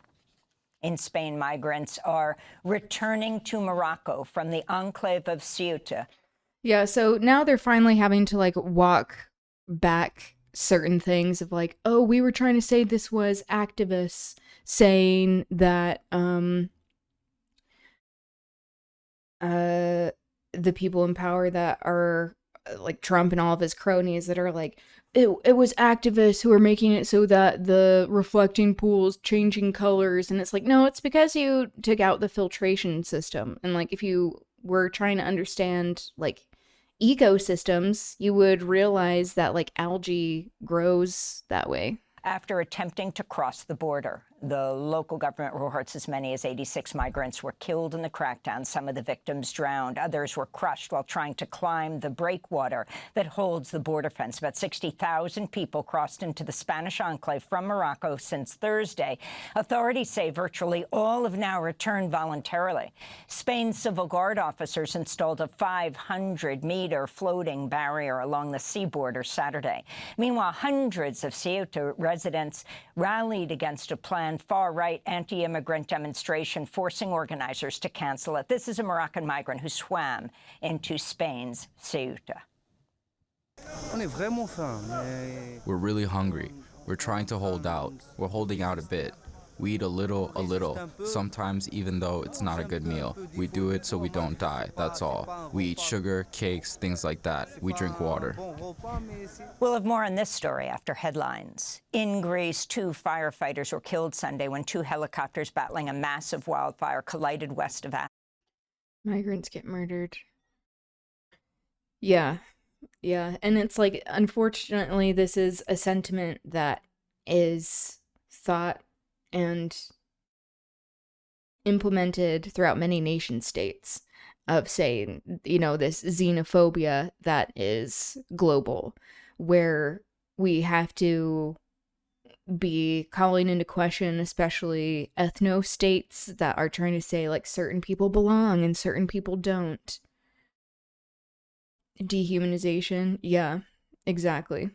In Spain, migrants are returning to Morocco from the enclave of Ceuta. Yeah, so now they're finally having to like walk back certain things of like, oh, we were trying to say this was activists saying that the people in power that are like Trump and all of his cronies that are like, it was activists who are making it so that the reflecting pool's changing colors. And it's like, no, it's because you took out the filtration system. And like, if you were trying to understand like ecosystems, you would realize that like algae grows that way. After attempting to cross the border, the local government reports as many as 86 migrants were killed in the crackdown. Some of the victims drowned. Others were crushed while trying to climb the breakwater that holds the border fence. About 60,000 people crossed into the Spanish enclave from Morocco since Thursday. Authorities say virtually all have now returned voluntarily. Spain's Civil Guard officers installed a 500-meter floating barrier along the sea border Saturday. Meanwhile, hundreds of Ceuta residents rallied against a planned far-right anti-immigrant demonstration, forcing organizers to cancel it. This is a Moroccan migrant who swam into Spain's Ceuta. We're really hungry. We're trying to hold out. We're holding out a bit. We eat a little, sometimes even though it's not a good meal. We do it so we don't die, that's all. We eat sugar, cakes, things like that. We drink water. We'll have more on this story after headlines. In Greece, 2 firefighters were killed Sunday when 2 helicopters battling a massive wildfire collided west of Athens. Migrants get murdered. Yeah. And it's like, unfortunately, this is a sentiment that is thought and implemented throughout many nation states of saying, you know, this xenophobia that is global, where we have to be calling into question, especially ethno-states that are trying to say, like, certain people belong and certain people don't. Dehumanization. Yeah, exactly.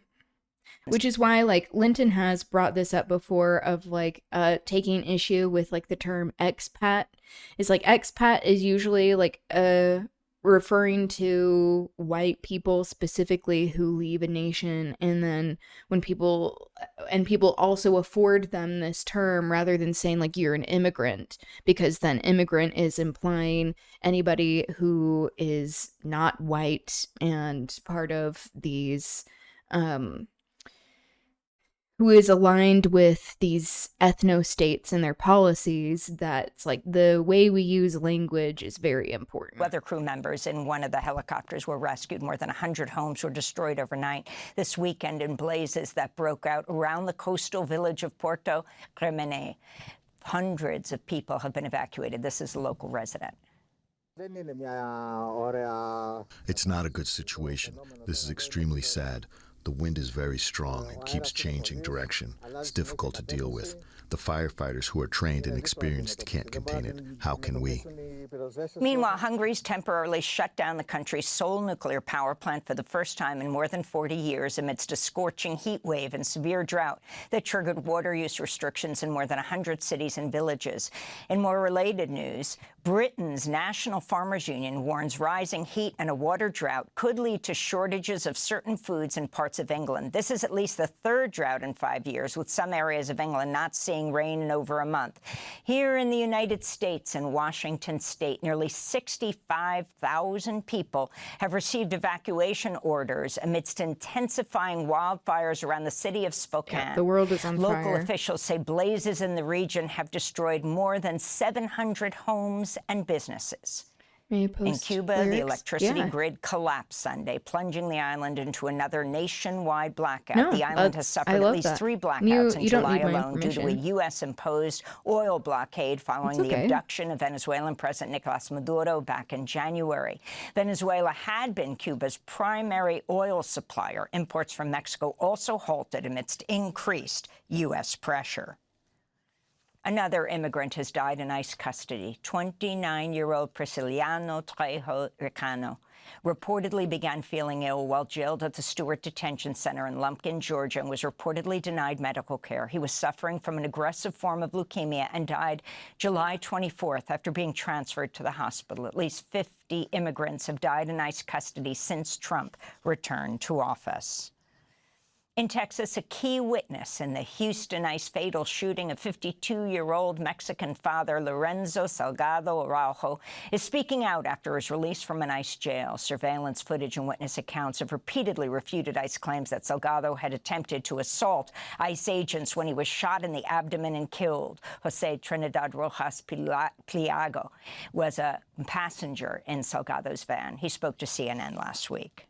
Which is why, like, Linton has brought this up before of, like, taking issue with, like, the term expat. It's like, expat is usually, like, referring to white people specifically who leave a nation, and then when people also afford them this term rather than saying, like, you're an immigrant, because then immigrant is implying anybody who is not white and part of these, who is aligned with these ethno-states and their policies, that's like the way we use language is very important. Weather crew members in one of the helicopters were rescued. More than 100 homes were destroyed overnight this weekend in blazes that broke out around the coastal village of Porto Cremene. Hundreds of people have been evacuated. This is a local resident. It's not a good situation. This is extremely sad. The wind is very strong and keeps changing direction. It's difficult to deal with. The firefighters who are trained and experienced can't contain it. How can we? Meanwhile, Hungary's temporarily shut down the country's sole nuclear power plant for the first time in more than 40 years amidst a scorching heat wave and severe drought that triggered water use restrictions in more than 100 cities and villages. In more related news, Britain's National Farmers Union warns rising heat and a water drought could lead to shortages of certain foods in parts of England. This is at least the third drought in 5 years, with some areas of England not seeing rain in over a month. Here in the United States and Washington State, nearly 65,000 people have received evacuation orders amidst intensifying wildfires around the city of Spokane. Yeah, the world is on fire. Local officials say blazes in the region have destroyed more than 700 homes and businesses. In Cuba, the electricity grid collapsed Sunday, plunging the island into another nationwide blackout. No, the island has suffered at least 3 blackouts in July alone due to a U.S.-imposed oil blockade following the abduction of Venezuelan President Nicolas Maduro back in January. Venezuela had been Cuba's primary oil supplier. Imports from Mexico also halted amidst increased U.S. pressure. Another immigrant has died in ICE custody. 29-year-old Prisciliano Trejo Ricano reportedly began feeling ill while jailed at the Stewart Detention Center in Lumpkin, Georgia, and was reportedly denied medical care. He was suffering from an aggressive form of leukemia and died July 24th after being transferred to the hospital. At least 50 immigrants have died in ICE custody since Trump returned to office. In Texas, a key witness in the Houston ICE fatal shooting of 52-year-old Mexican father Lorenzo Salgado Araujo is speaking out after his release from an ICE jail. Surveillance footage and witness accounts have repeatedly refuted ICE claims that Salgado had attempted to assault ICE agents when he was shot in the abdomen and killed. Jose Trinidad Rojas Pliego was a passenger in Salgado's van. He spoke to CNN last week.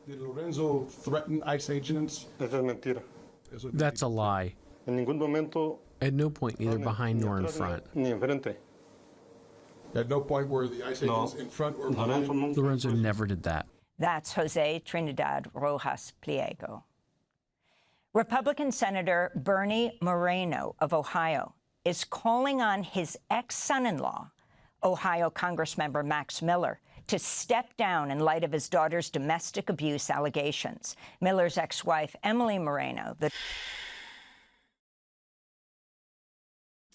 Did Lorenzo threaten ICE agents? That's a lie. At no point, either behind nor in front. At no point were the ICE agents in front or behind? Lorenzo never did that. That's Jose Trinidad Rojas Pliego. Republican Senator Bernie Moreno of Ohio is calling on his ex-son-in-law, Ohio Congressmember Max Miller, to step down in light of his daughter's domestic abuse allegations. Miller's ex-wife, Emily Moreno,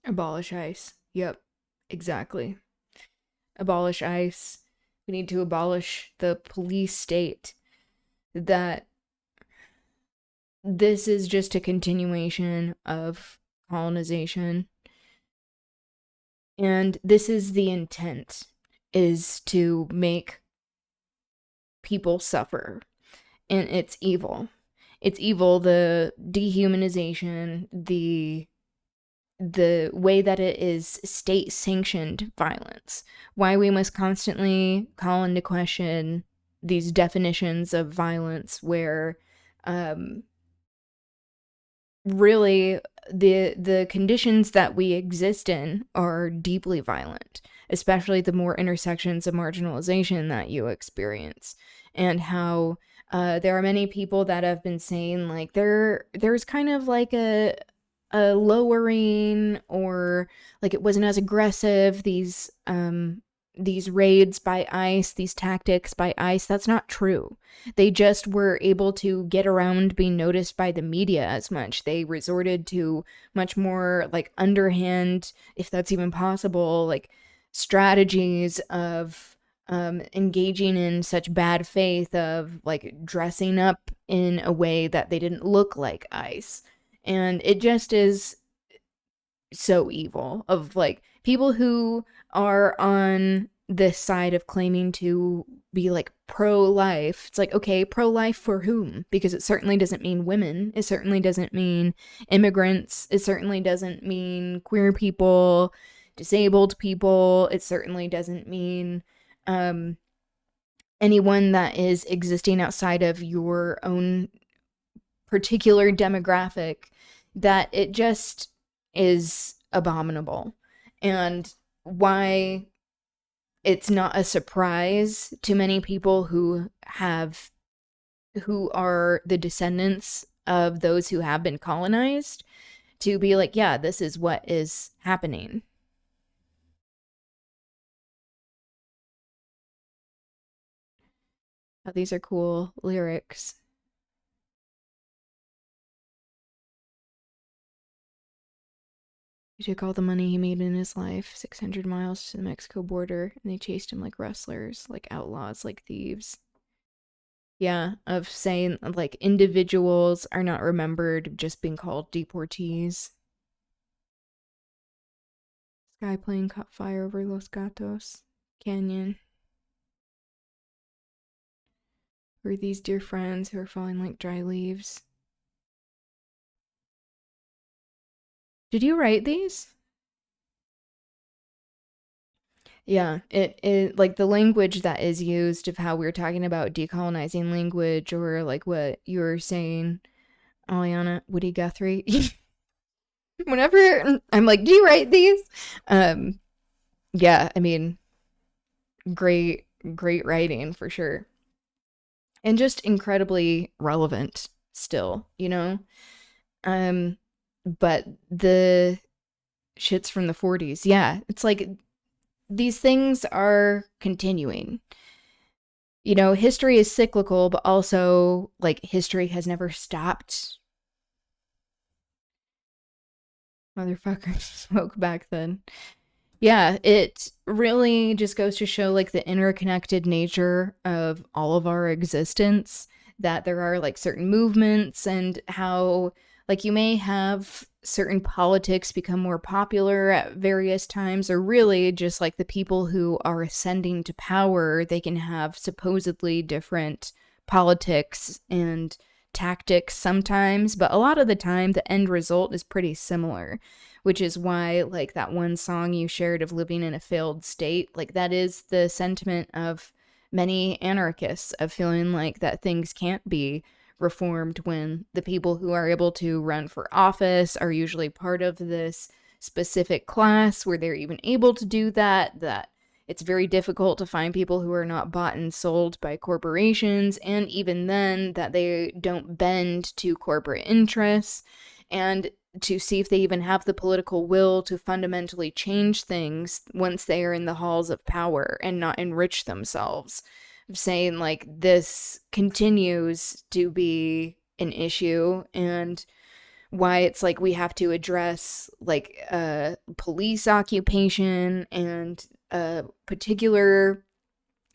Abolish ICE. Yep, exactly. Abolish ICE. We need to abolish the police state. That this is just a continuation of colonization. And this is the intent, is to make people suffer. And it's evil. It's evil, the dehumanization, the way that it is state-sanctioned violence. Why we must constantly call into question these definitions of violence where really the conditions that we exist in are deeply violent, especially the more intersections of marginalization that you experience, and how there are many people that have been saying like there's kind of like a lowering, or like it wasn't as aggressive, these raids by ICE, these tactics by ICE. That's not true. They just were able to get around being noticed by the media as much. They resorted to much more like underhand, if that's even possible, like strategies of engaging in such bad faith, of like dressing up in a way that they didn't look like ICE. And it just is so evil, of like people who are on this side of claiming to be like pro-life. It's like, okay, pro-life for whom? Because it certainly doesn't mean women. It certainly doesn't mean immigrants. It certainly doesn't mean queer people, disabled people. It certainly doesn't mean anyone that is existing outside of your own particular demographic. That it just is abominable. And why it's not a surprise to many people who are the descendants of those who have been colonized to be like, yeah, this is what is happening. Oh, these are cool lyrics. He took all the money he made in his life, 600 miles to the Mexico border, and they chased him like rustlers, like outlaws, like thieves. Yeah, of saying like individuals are not remembered, just being called deportees. Sky plane caught fire over Los Gatos Canyon. Who are these dear friends who are falling like dry leaves? Did you write these? Yeah, it like the language that is used of how we were talking about decolonizing language, or like what you were saying, Aliana, Woody Guthrie. Whenever I'm like, do you write these? Yeah, I mean, great writing for sure. And just incredibly relevant still, you know? But the shits from the 40s, yeah, it's like these things are continuing. You know, history is cyclical, but also like history has never stopped. Motherfuckers spoke back then. Yeah, it really just goes to show like the interconnected nature of all of our existence, that there are like certain movements and how like you may have certain politics become more popular at various times, or really just like the people who are ascending to power, they can have supposedly different politics and tactics sometimes, but a lot of the time the end result is pretty similar, which is why like that one song you shared of living in a failed state, like that is the sentiment of many anarchists, of feeling like that things can't be reformed when the people who are able to run for office are usually part of this specific class where they're even able to do that, that it's very difficult to find people who are not bought and sold by corporations, and even then that they don't bend to corporate interests, and to see if they even have the political will to fundamentally change things once they are in the halls of power and not enrich themselves. Saying like this continues to be an issue, and why it's like we have to address like police occupation and a particular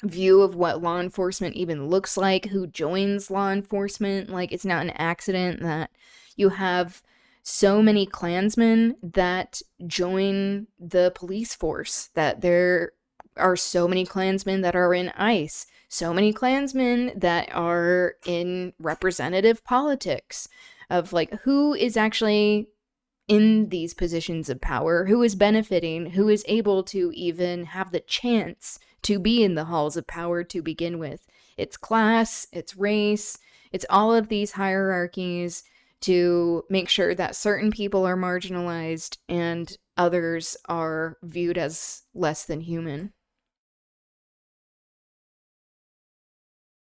view of what law enforcement even looks like, who joins law enforcement. Like it's not an accident that you have so many Klansmen that join the police force, that there are so many Klansmen that are in ICE, so many Klansmen that are in representative politics, of like who is actually in these positions of power, who is benefiting, who is able to even have the chance to be in the halls of power to begin with. It's class, it's race, it's all of these hierarchies to make sure that certain people are marginalized and others are viewed as less than human.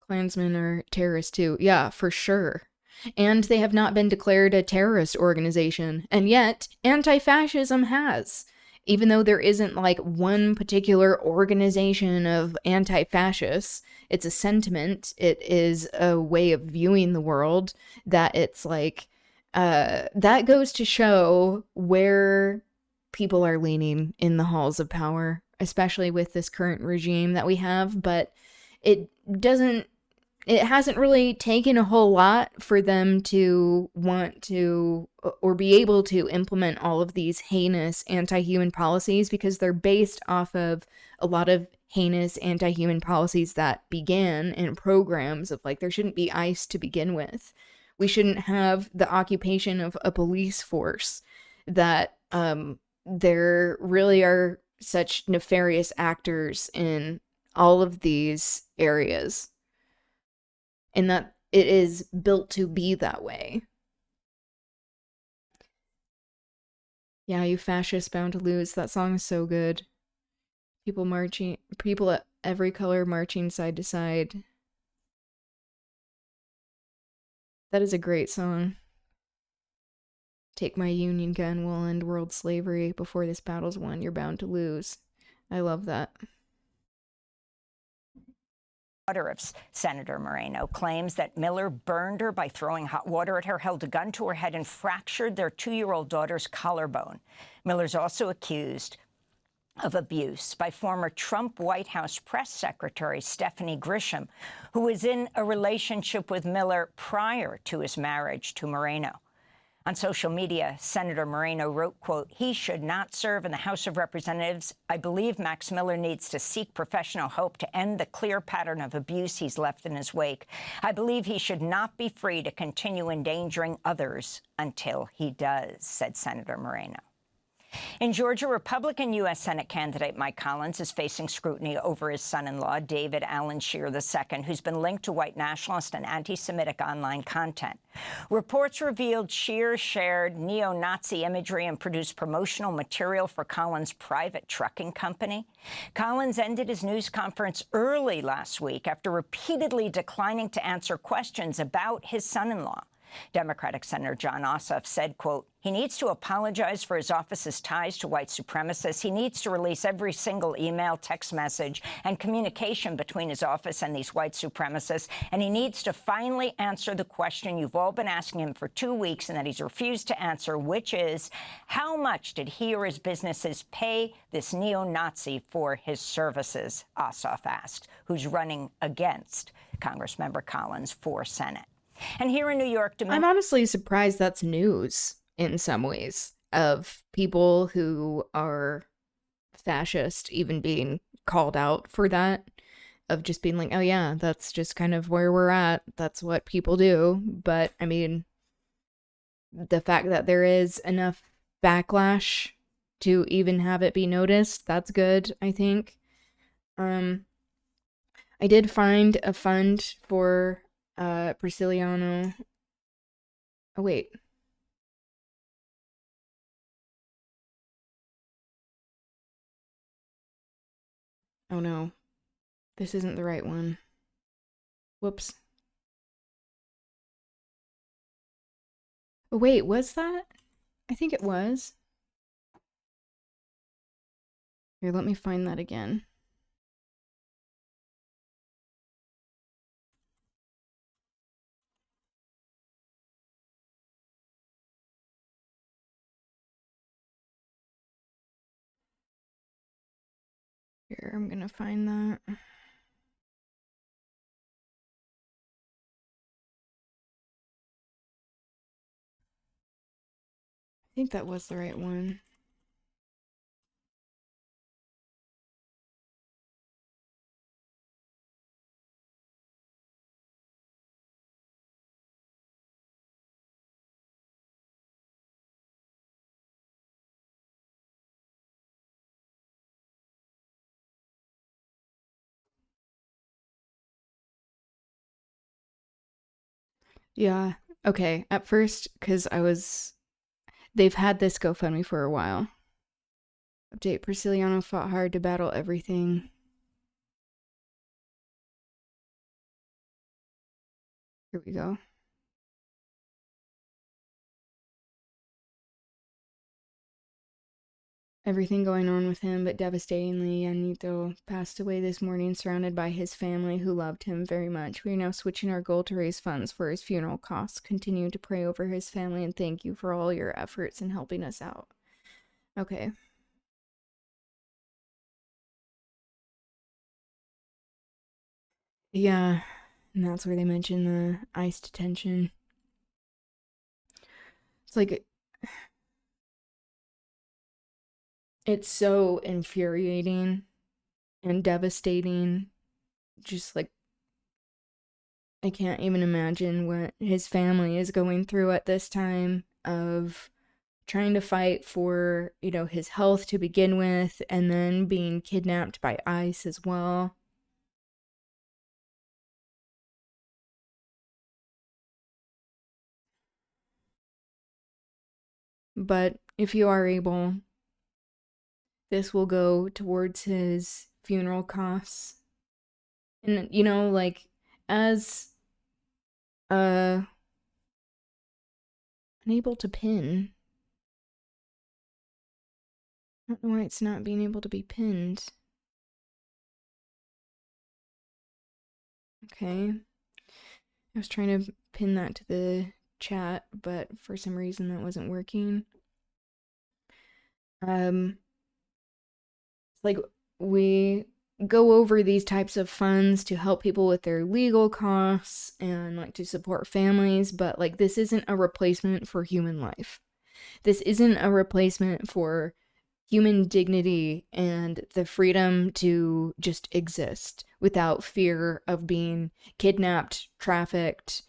Klansmen are terrorists too. Yeah, for sure. And they have not been declared a terrorist organization. And yet, anti-fascism has. Even though there isn't like one particular organization of anti-fascists, it's a sentiment. It is a way of viewing the world, that it's like, that goes to show where people are leaning in the halls of power, especially with this current regime that we have. But it doesn't, it hasn't really taken a whole lot for them to want to or be able to implement all of these heinous anti-human policies, because they're based off of a lot of heinous anti-human policies that began in programs of like, there shouldn't be ICE to begin with. We shouldn't have the occupation of a police force, that there really are such nefarious actors in all of these areas, and that it is built to be that way. Yeah, you fascists bound to lose. That song is so good. People marching, people at every color marching side to side. That is a great song. Take my Union gun, we'll end world slavery. Before this battle's won, you're bound to lose. I love that. daughter of Senator Moreno, claims that Miller burned her by throwing hot water at her, held a gun to her head, and fractured their 2-year-old daughter's collarbone. Miller's also accused of abuse by former Trump White House press secretary Stephanie Grisham, who was in a relationship with Miller prior to his marriage to Moreno. On social media, Senator Moreno wrote, quote, "He should not serve in the House of Representatives. I believe Max Miller needs to seek professional help to end the clear pattern of abuse he's left in his wake. I believe he should not be free to continue endangering others until he does," said Senator Moreno. In Georgia, Republican U.S. Senate candidate Mike Collins is facing scrutiny over his son-in-law, David Allen Scheer II, who's been linked to white nationalist and anti-Semitic online content. Reports revealed Scheer shared neo-Nazi imagery and produced promotional material for Collins' private trucking company. Collins ended his news conference early last week after repeatedly declining to answer questions about his son-in-law. Democratic Senator John Ossoff said, quote, "He needs to apologize for his office's ties to white supremacists. He needs to release every single email, text message, and communication between his office and these white supremacists. And he needs to finally answer the question you've all been asking him for 2 weeks and that he's refused to answer, which is, how much did he or his businesses pay this neo-Nazi for his services?" Ossoff asked, who's running against Congressmember Collins for Senate. And here in New York, I'm honestly surprised that's news in some ways, of people who are fascist even being called out for that, of just being like, oh yeah, that's just kind of where we're at. That's what people do. But I mean, the fact that there is enough backlash to even have it be noticed, that's good, I think. I did find a fund for Prisciliano. Oh, wait. Oh, no. This isn't the right one. Whoops. Oh, wait, was that? I think it was. Here, let me find that again. Here, I'm gonna find that. I think that was the right one. Yeah, okay. At first, because they've had this GoFundMe for a while. Update, Prisciliano fought hard to battle everything. Here we go. Everything going on with him, but devastatingly, Anito passed away this morning surrounded by his family who loved him very much. We are now switching our goal to raise funds for his funeral costs. Continue to pray over his family and thank you for all your efforts in helping us out. Okay. Yeah, and that's where they mention the ICE detention. It's like, it's so infuriating and devastating. Just like, I can't even imagine what his family is going through at this time of trying to fight for, his health to begin with, and then being kidnapped by ICE as well. But if you are able, this will go towards his funeral costs. And, as unable to pin. I don't know why it's not being able to be pinned. Okay. I was trying to pin that to the chat, but for some reason that wasn't working. Like, we go over these types of funds to help people with their legal costs and like to support families, but like this isn't a replacement for human life. This isn't a replacement for human dignity and the freedom to just exist without fear of being kidnapped, trafficked,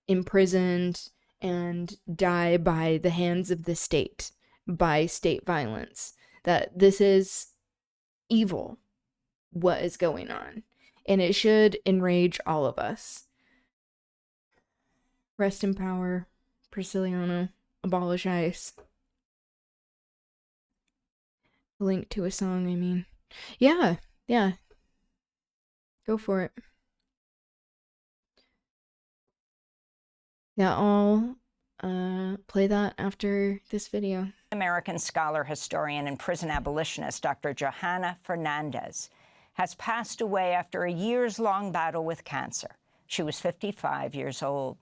imprisoned, and die by the hands of the state, by state violence. That this is evil, what is going on, and it should enrage all of us. Rest in power, Priscilliano. Abolish ICE. Link to a song, I mean. Yeah. Go for it. Yeah, I'll play that after this video. American scholar, historian, and prison abolitionist Dr. Johanna Fernandez has passed away after a years-long battle with cancer. She was 55 years old.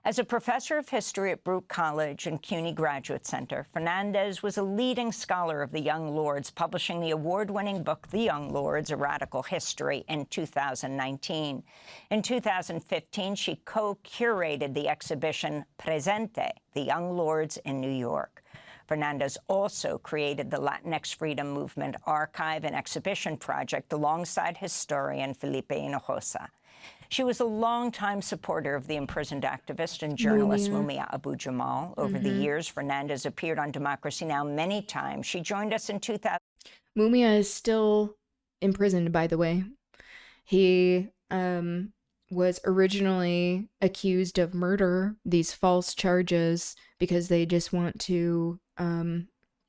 As a professor of history at Brooke College and CUNY Graduate Center, Fernandez was a leading scholar of the Young Lords, publishing the award-winning book, The Young Lords, A Radical History, in 2019. In 2015, she co-curated the exhibition Presente, The Young Lords in New York. Fernandez also created the Latinx Freedom Movement Archive and Exhibition Project alongside historian Felipe Hinojosa. She was a longtime supporter of the imprisoned activist and journalist Mumia Abu-Jamal. Over the years, Fernandez appeared on Democracy Now! Many times. She joined us in 2000. Mumia is still imprisoned, by the way. He was originally accused of murder, these false charges, because they just want to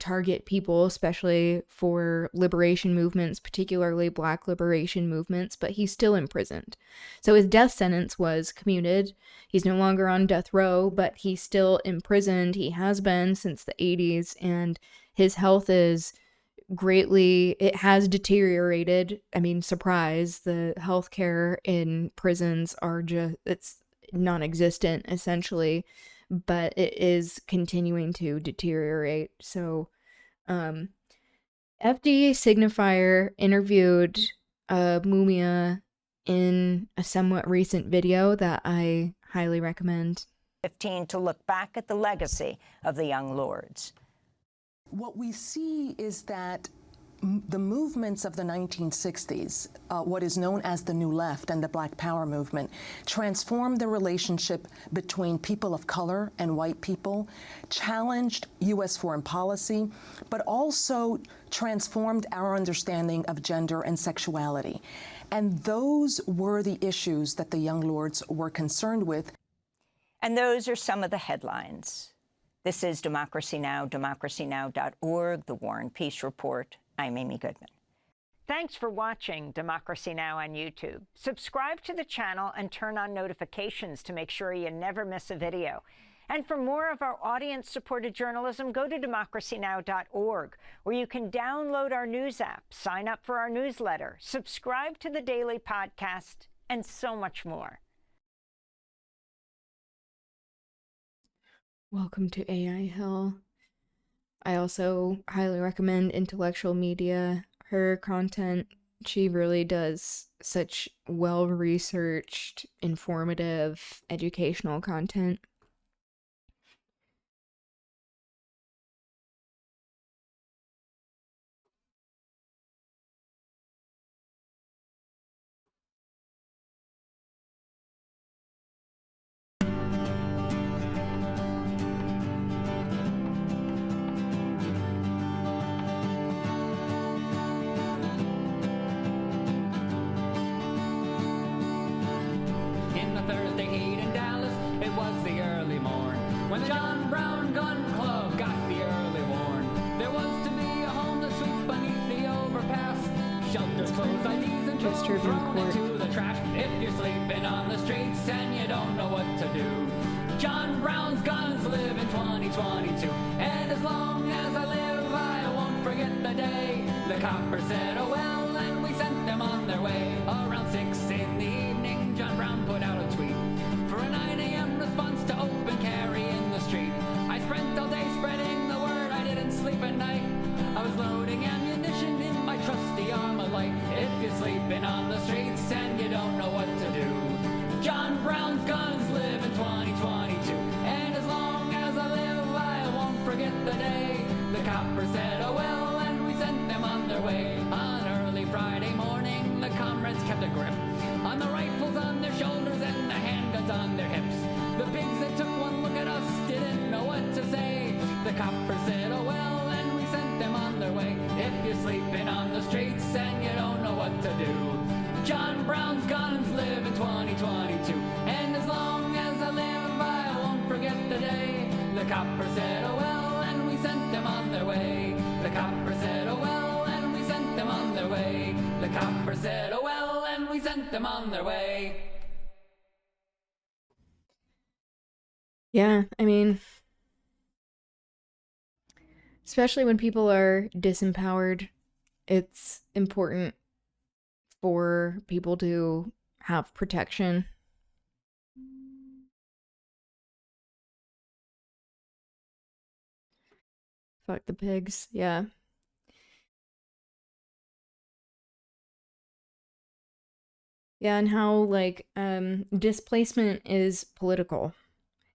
target people, especially for liberation movements, particularly Black liberation movements, but he's still imprisoned. So his death sentence was commuted. He's no longer on death row, but he's still imprisoned. He has been since the 80s, and his health is it has deteriorated. I mean, surprise, the healthcare in prisons it's non-existent, essentially, but it is continuing to deteriorate. So FD Signifier interviewed Mumia in a somewhat recent video that I highly recommend. 15 to look back at the legacy of the Young Lords. What we see is that the movements of the 1960s, what is known as the New Left and the Black Power movement, transformed the relationship between people of color and white people, challenged U.S. foreign policy, but also transformed our understanding of gender and sexuality. And those were the issues that the Young Lords were concerned with. And those are some of the headlines. This is Democracy Now!, democracynow.org, The War and Peace Report. I'm Amy Goodman. Thanks for watching Democracy Now! On YouTube. Subscribe to the channel and turn on notifications to make sure you never miss a video. And for more of our audience-supported journalism, go to democracynow.org, where you can download our news app, sign up for our newsletter, subscribe to the daily podcast, and so much more. Welcome to AI Hell. I also highly recommend Intellectual Media. Her content, she really does such well-researched, informative, educational content. When the John Brown Gun Club got the early warn, there was to be a homeless sweep beneath the overpass. Shelters closed, IDs and tools thrown into the trash. If you're sleeping on the streets and you don't know what to do, John Brown's guns live in 2022. And as long as I live, I won't forget the day the coppers said, oh well, and we sent them on their way. Around 6 in the evening, copper said, oh well, and we sent them on their way. On early Friday morning, the comrades kept a grip on the rifles on their shoulders and the handguns on their hips. The pigs that took one look at us didn't know what to say. The copper said, oh well, and we sent them on their way. If you're sleeping on the streets and you don't know what to do, John Brown's guns live in 2022. And as long as I live, I won't forget the day. The copper said, oh well, and we sent them on their way. The copper said, oh well, and we sent them on their way. The copper said, oh well, and we sent them on their way. Yeah, I mean, especially when people are disempowered, it's important for people to have protection. Fuck the pigs, yeah. Yeah, and how, like, displacement is political.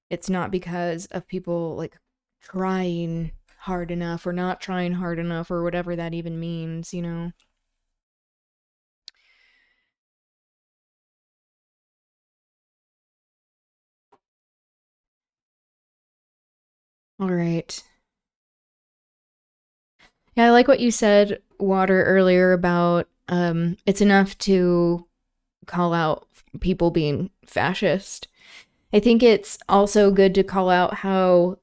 It's not because of people, like, trying hard enough or not trying hard enough or whatever that even means, you know? All right. Yeah, I like what you said, Water, earlier about it's enough to call out people being fascist. I think it's also good to call out how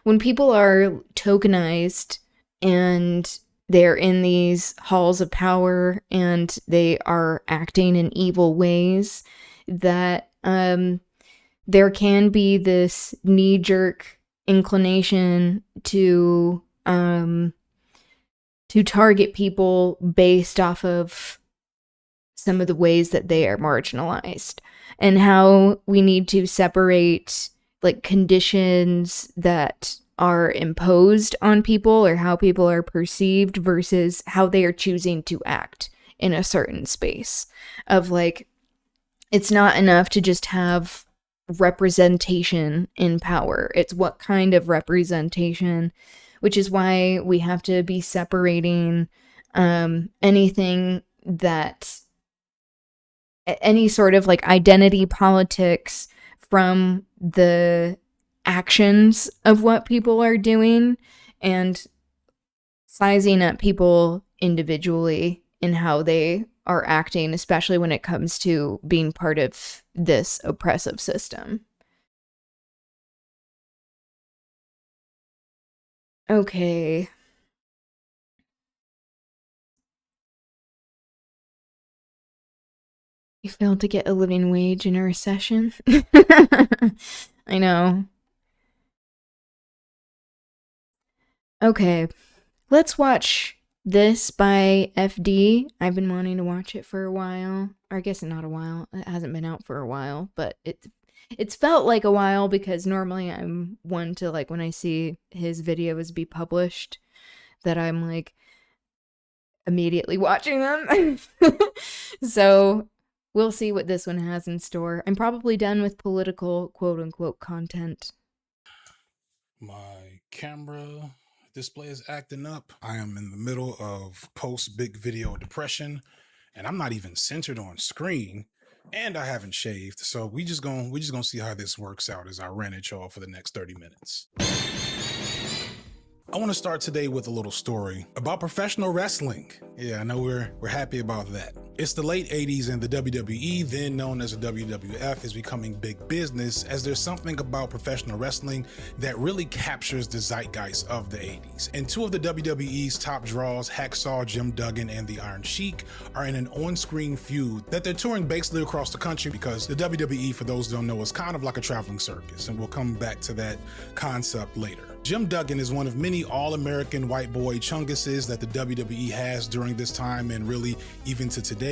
when people are tokenized and they're in these halls of power and they are acting in evil ways, that there can be this knee-jerk inclination to target people based off of some of the ways that they are marginalized, and how we need to separate like conditions that are imposed on people or how people are perceived versus how they are choosing to act in a certain space. Of like, it's not enough to just have representation in power. It's what kind of representation, which is why we have to be separating anything that any sort of like identity politics from the actions of what people are doing, and sizing up people individually in how they are acting, especially when it comes to being part of this oppressive system. Okay. You failed to get a living wage in a recession? I know. Okay. Let's watch this by FD. I've been wanting to watch it for a while. Or I guess not a while. It hasn't been out for a while, but it's felt like a while because normally I'm one to, like, when I see his videos be published, that I'm like immediately watching them. So we'll see what this one has in store. I'm probably done with political quote unquote content. My camera display is acting up. I am in the middle of post big video depression, and I'm not even centered on screen, and I haven't shaved. So we just gonna see how this works out as I rant at y'all for the next 30 minutes. I want to start today with a little story about professional wrestling. Yeah, I know we're happy about that. It's the late 80s and the WWE, then known as the WWF, is becoming big business, as there's something about professional wrestling that really captures the zeitgeist of the 80s. And two of the WWE's top draws, Hacksaw Jim Duggan and the Iron Sheik, are in an on-screen feud that they're touring basically across the country, because the WWE, for those who don't know, is kind of like a traveling circus, and we'll come back to that concept later. Jim Duggan is one of many all-American white boy chunguses that the WWE has during this time, and really even to today.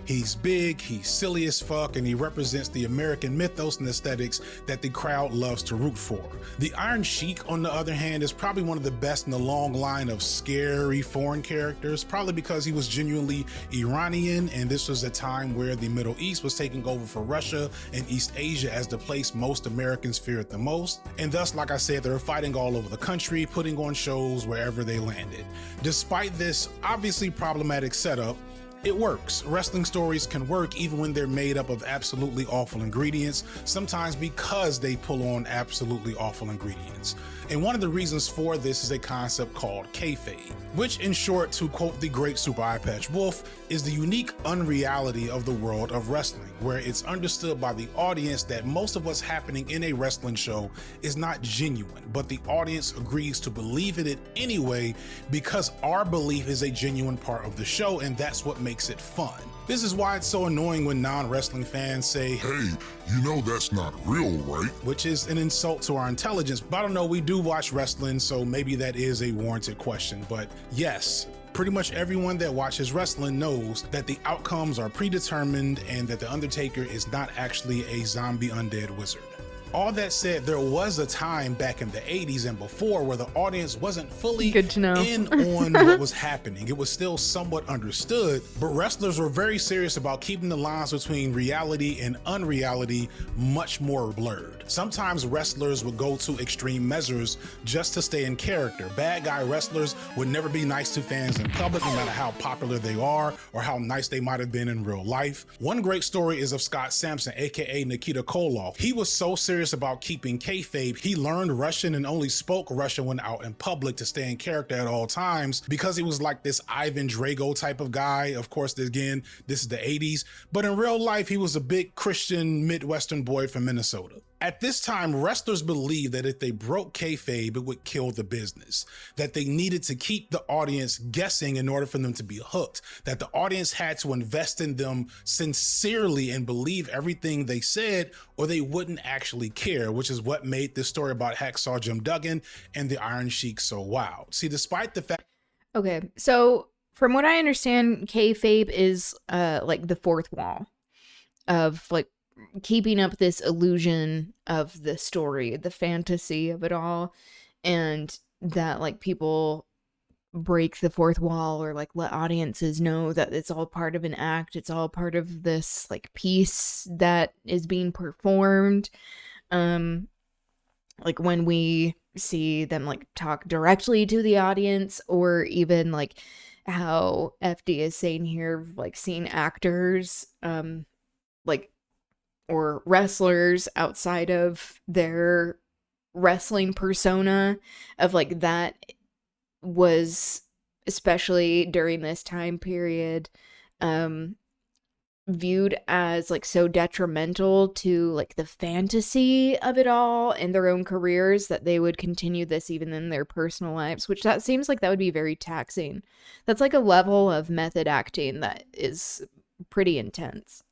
He's big, he's silly as fuck, and he represents the American mythos and aesthetics that the crowd loves to root for. The Iron Sheik, on the other hand, is probably one of the best in the long line of scary foreign characters, probably because he was genuinely Iranian, and this was a time where the Middle East was taking over for Russia and East Asia as the place most Americans feared the most. And thus, like I said, they were fighting all over over the country, putting on shows wherever they landed. Despite this obviously problematic setup, it works. Wrestling stories can work even when they're made up of absolutely awful ingredients, sometimes because they pull on absolutely awful ingredients. And one of the reasons for this is a concept called kayfabe, which in short, to quote the great Super Eye Patch Wolf, is the unique unreality of the world of wrestling, where it's understood by the audience that most of what's happening in a wrestling show is not genuine, but the audience agrees to believe in it anyway because our belief is a genuine part of the show, and that's what makes it fun. This is why it's so annoying when non-wrestling fans say, "Hey, you know that's not real, right?" Which is an insult to our intelligence. But I don't know, we do watch wrestling, so maybe that is a warranted question. But yes, pretty much everyone that watches wrestling knows that the outcomes are predetermined and that The Undertaker is not actually a zombie undead wizard. All that said, there was a time back in the 80s and before where the audience wasn't fully in on what was happening. It was still somewhat understood, but wrestlers were very serious about keeping the lines between reality and unreality much more blurred. Sometimes wrestlers would go to extreme measures just to stay in character. Bad guy wrestlers would never be nice to fans in public, no matter how popular they are or how nice they might have been in real life. One great story is of Scott Sampson, aka Nikita Koloff. He was so serious about keeping kayfabe, he learned Russian and only spoke Russian when out in public to stay in character at all times because he was like this Ivan Drago type of guy. Of course, again, this is the 80s, but in real life, he was a big Christian Midwestern boy from Minnesota. At this time, wrestlers believed that if they broke kayfabe, it would kill the business, that they needed to keep the audience guessing in order for them to be hooked, that the audience had to invest in them sincerely and believe everything they said, or they wouldn't actually care, which is what made this story about Hacksaw Jim Duggan and the Iron Sheik so wild. See, despite the fact... Okay, so from what I understand, kayfabe is like the fourth wall of like keeping up this illusion of the story, the fantasy of it all, and that like people break the fourth wall or like let audiences know that it's all part of an act, it's all part of this like piece that is being performed. Like when we see them like talk directly to the audience, or even like how FD is saying here, like seeing actors like or wrestlers outside of their wrestling persona, of like that was, especially during this time period, viewed as like so detrimental to like the fantasy of it all and their own careers that they would continue this even in their personal lives, which that seems like that would be very taxing. That's like a level of method acting that is pretty intense.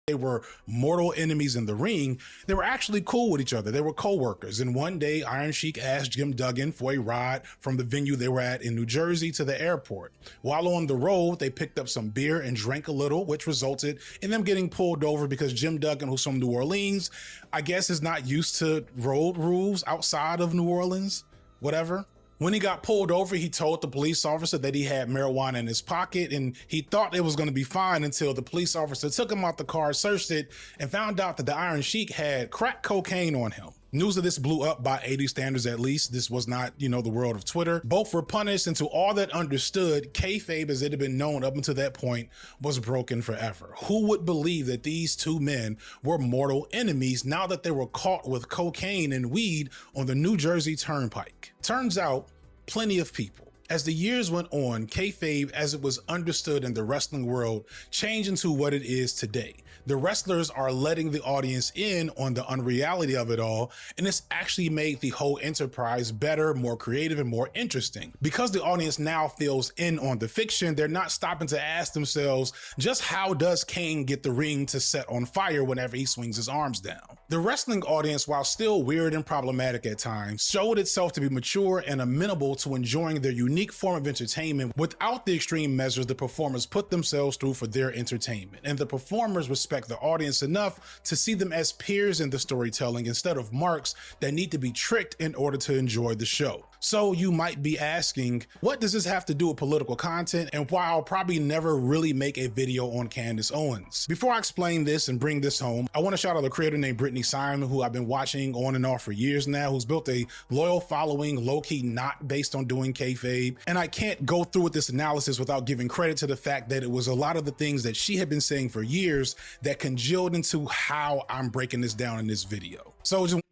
They were mortal enemies in the ring. They were actually cool with each other. They were co-workers. And one day, Iron Sheik asked Jim Duggan for a ride from the venue they were at in New Jersey to the airport. While on the road, they picked up some beer and drank a little, which resulted in them getting pulled over because Jim Duggan, who's from New Orleans, I guess is not used to road rules outside of New Orleans, whatever. When he got pulled over, he told the police officer that he had marijuana in his pocket, and he thought it was going to be fine until the police officer took him out the car, searched it, and found out that the Iron Sheik had crack cocaine on him. News of this blew up by 80 standards at least. This was not, the world of Twitter. Both were punished, and to all that understood, kayfabe as it had been known up until that point was broken forever. Who would believe that these two men were mortal enemies now that they were caught with cocaine and weed on the New Jersey Turnpike? Turns out, plenty of people. As the years went on, kayfabe, as it was understood in the wrestling world, changed into what it is today. The wrestlers are letting the audience in on the unreality of it all, and it's actually made the whole enterprise better, more creative, and more interesting. Because the audience now feels in on the fiction, they're not stopping to ask themselves, just how does Kane get the ring to set on fire whenever he swings his arms down? The wrestling audience, while still weird and problematic at times, showed itself to be mature and amenable to enjoying their unique form of entertainment without the extreme measures the performers put themselves through for their entertainment. And the performers respect the audience enough to see them as peers in the storytelling instead of marks that need to be tricked in order to enjoy the show. So you might be asking, what does this have to do with political content and why I'll probably never really make a video on Candace Owens? Before I explain this and bring this home, I want to shout out a creator named Brittany Simon, who I've been watching on and off for years now, who's built a loyal following, low-key not based on doing kayfabe. And I can't go through with this analysis without giving credit to the fact that it was a lot of the things that she had been saying for years that congealed into how I'm breaking this down in this video. So just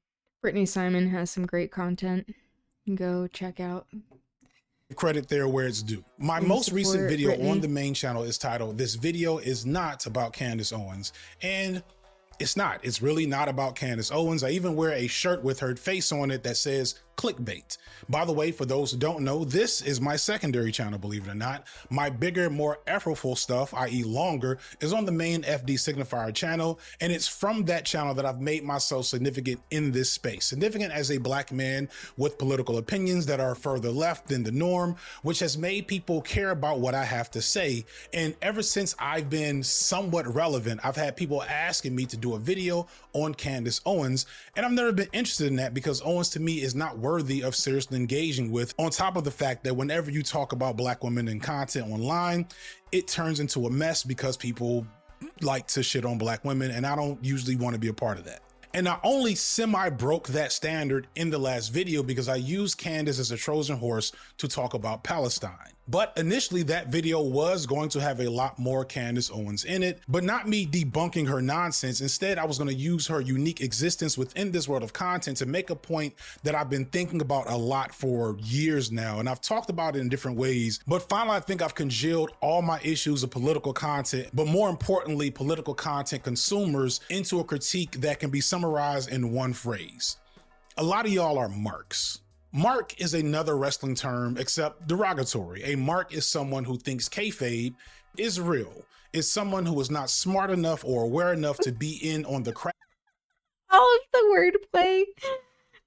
Brittany Simon has some great content. Go check out. Credit there where it's due. My And most recent support video Brittany. on the main channel is titled, "This video is not about Candace Owens." And it's not. It's really not about Candace Owens. I even wear a shirt with her face on it that says clickbait. By the way, for those who don't know, this is my secondary channel, believe it or not. My bigger, more effortful stuff, i.e. longer, is on the main FD Signifier channel, and it's from that channel that I've made myself significant in this space. Significant as a black man with political opinions that are further left than the norm, which has made people care about what I have to say. And ever since I've been somewhat relevant, I've had people asking me to do a video on Candace Owens, and I've never been interested in that because Owens to me is not worthy of seriously engaging with, on top of the fact that whenever you talk about black women in content online, it turns into a mess because people like to shit on black women, and I don't usually want to be a part of that. And I only semi broke that standard in the last video because I used Candace as a Trojan horse to talk about Palestine. But initially that video was going to have a lot more Candace Owens in it, but not me debunking her nonsense. Instead, I was going to use her unique existence within this world of content to make a point that I've been thinking about a lot for years now. And I've talked about it in different ways, but finally, I think I've congealed all my issues of political content, but more importantly, political content consumers into a critique that can be summarized in one phrase. A lot of y'all are marks. Mark is another wrestling term, except derogatory. A mark is someone who thinks kayfabe is real. It's someone who is not smart enough or aware enough to be in on the craft. All of the wordplay.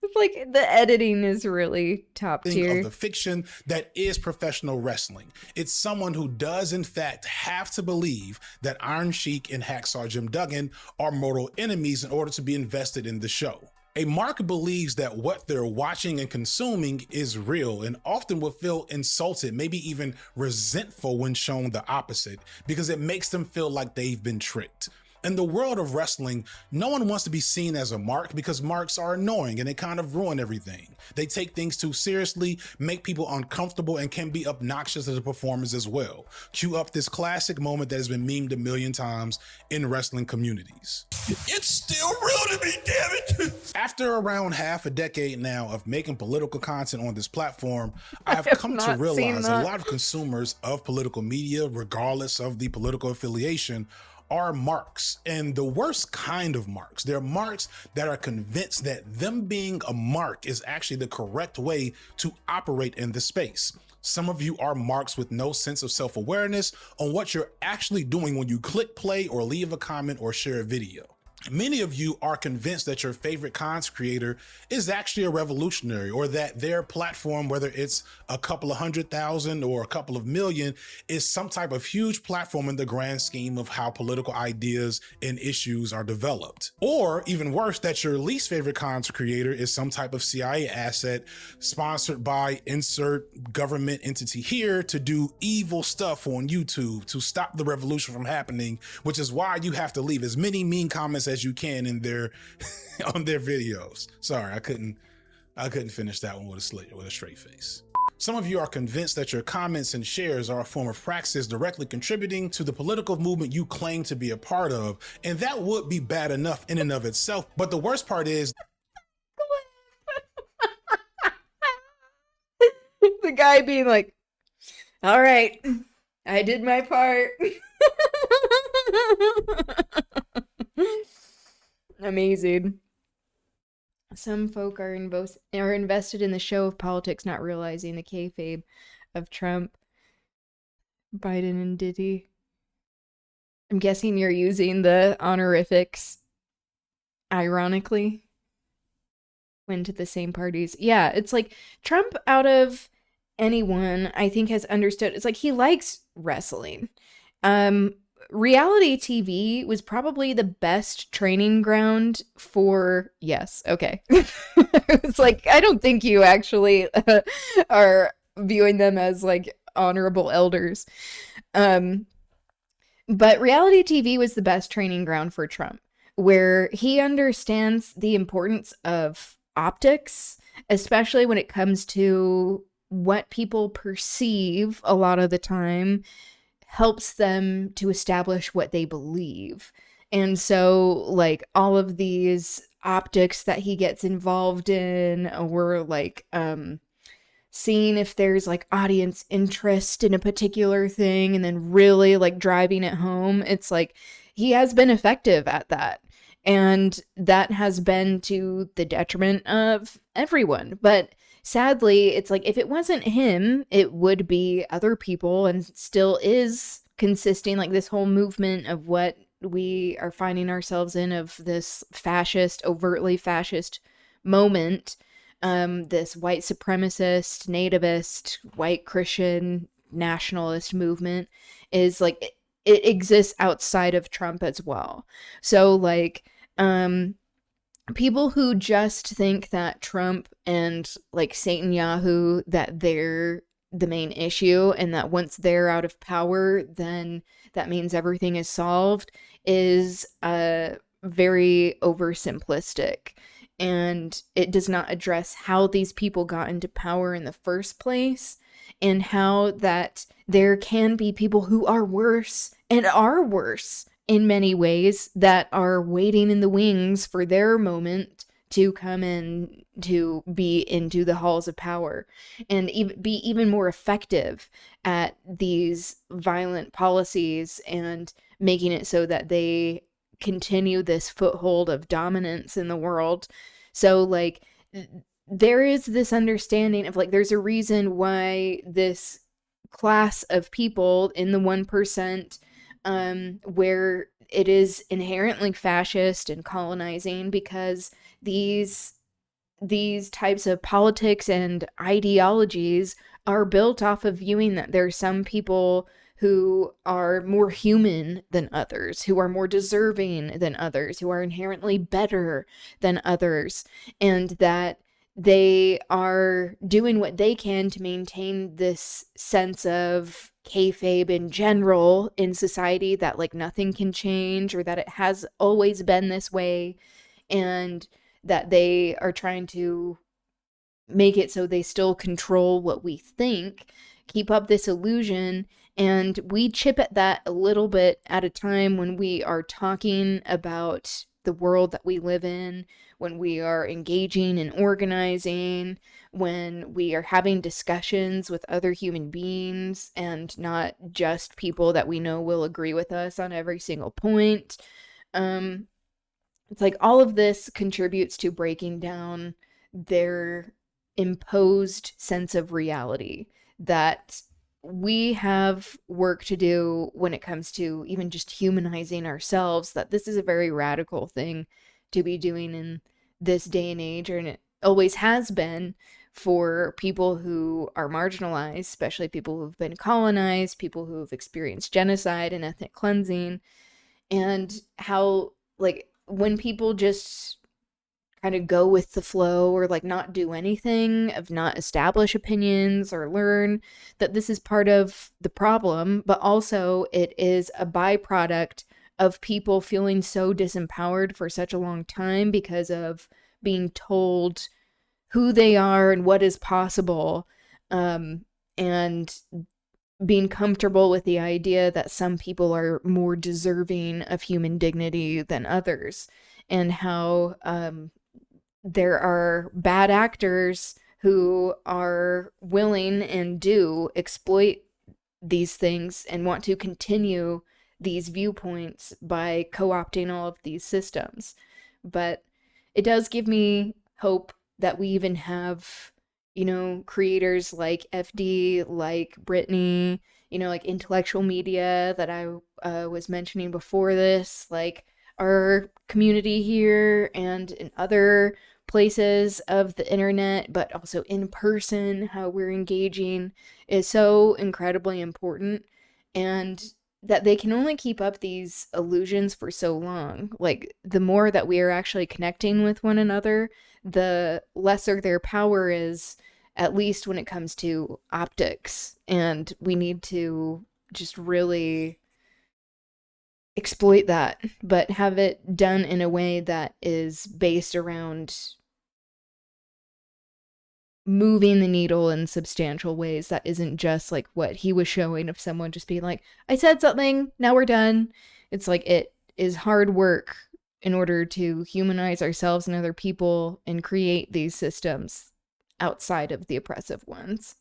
It's like the editing is really top tier. Of the fiction that is professional wrestling. It's someone who does in fact have to believe that Iron Sheik and Hacksaw Jim Duggan are mortal enemies in order to be invested in the show. A mark believes that what they're watching and consuming is real and often will feel insulted, maybe even resentful when shown the opposite, because it makes them feel like they've been tricked. In the world of wrestling, no one wants to be seen as a mark because marks are annoying and they kind of ruin everything. They take things too seriously, make people uncomfortable, and can be obnoxious as a performers as well. Cue up this classic moment that has been memed a million times in wrestling communities. It's still real to me, damn it! After around half a decade now of making political content on this platform, I have come to realize a lot of consumers of political media, regardless of the political affiliation, are marks, and the worst kind of marks. They're marks that are convinced that them being a mark is actually the correct way to operate in the space. Some of you are marks with no sense of self-awareness on what you're actually doing when you click play or leave a comment or share a video. Many of you are convinced that your favorite content creator is actually a revolutionary, or that their platform, whether it's a couple of 100,000 or a couple of million, is some type of huge platform in the grand scheme of how political ideas and issues are developed. Or even worse, that your least favorite content creator is some type of CIA asset sponsored by insert government entity here to do evil stuff on YouTube to stop the revolution from happening, which is why you have to leave as many mean comments as you can in their on their videos. Sorry, I couldn't finish that one with a straight face. Some of you are convinced that your comments and shares are a form of praxis directly contributing to the political movement you claim to be a part of, and that would be bad enough in and of itself. But the worst part is the guy being like, all right, I did my part. Amazing. Some folk are invested in the show of politics, not realizing the kayfabe of Trump, Biden, and Diddy. I'm guessing you're using the honorifics ironically. Went to the same parties. Yeah, it's like Trump, out of anyone, I think, has understood. It's like he likes wrestling. reality TV was probably the best training ground for, yes, okay. It's like, I don't think you actually are viewing them as like honorable elders. But reality TV was the best training ground for Trump, where he understands the importance of optics, especially when it comes to what people perceive a lot of the time, helps them to establish what they believe. And so, like, all of these optics that he gets involved in, or like, seeing if there's like audience interest in a particular thing and then really like driving it home. It's like he has been effective at that. And that has been to the detriment of everyone. But sadly, it's like if it wasn't him, it would be other people, and still is consisting like this whole movement of what we are finding ourselves in, of this fascist, overtly fascist moment, this white supremacist, nativist, white Christian nationalist movement, is like it exists outside of Trump as well. So like people who just think that Trump and like Satan Yahoo, that they're the main issue, and that once they're out of power, then that means everything is solved, is very oversimplistic. And it does not address how these people got into power in the first place, and how that there can be people who are worse, and are worse in many ways, that are waiting in the wings for their moment to come in to be into the halls of power and be even more effective at these violent policies, and making it so that they continue this foothold of dominance in the world. So like there is this understanding of like there's a reason why this class of people in the 1%, where it is inherently fascist and colonizing, because these types of politics and ideologies are built off of viewing that there are some people who are more human than others, who are more deserving than others, who are inherently better than others, and that they are doing what they can to maintain this sense of kayfabe in general in society, that like nothing can change, or that it has always been this way, and that they are trying to make it so they still control what we think, keep up this illusion. And we chip at that a little bit at a time when we are talking about the world that we live in, when we are engaging in organizing, when we are having discussions with other human beings and not just people that we know will agree with us on every single point. It's like all of this contributes to breaking down their imposed sense of reality, that we have work to do when it comes to even just humanizing ourselves, that this is a very radical thing to be doing in this day and age, and it always has been for people who are marginalized, especially people who've been colonized, people who've experienced genocide and ethnic cleansing. And how like when people just kind of go with the flow, or like not do anything, of not establish opinions or learn, that this is part of the problem, but also it is a byproduct of people feeling so disempowered for such a long time because of being told who they are and what is possible, and being comfortable with the idea that some people are more deserving of human dignity than others, and how there are bad actors who are willing and do exploit these things and want to continue these viewpoints by co-opting all of these systems. But it does give me hope that we even have, you know, creators like FD, like Brittany, you know, like intellectual media that I was mentioning before this, like our community here and in other places of the internet, but also in person, how we're engaging is so incredibly important. And that they can only keep up these illusions for so long. Like, the more that we are actually connecting with one another, the lesser their power is, at least when it comes to optics. And we need to just really exploit that, but have it done in a way that is based around moving the needle in substantial ways that isn't just like what he was showing of someone just being like, I said something, now we're done. It's like, it is hard work in order to humanize ourselves and other people and create these systems outside of the oppressive ones.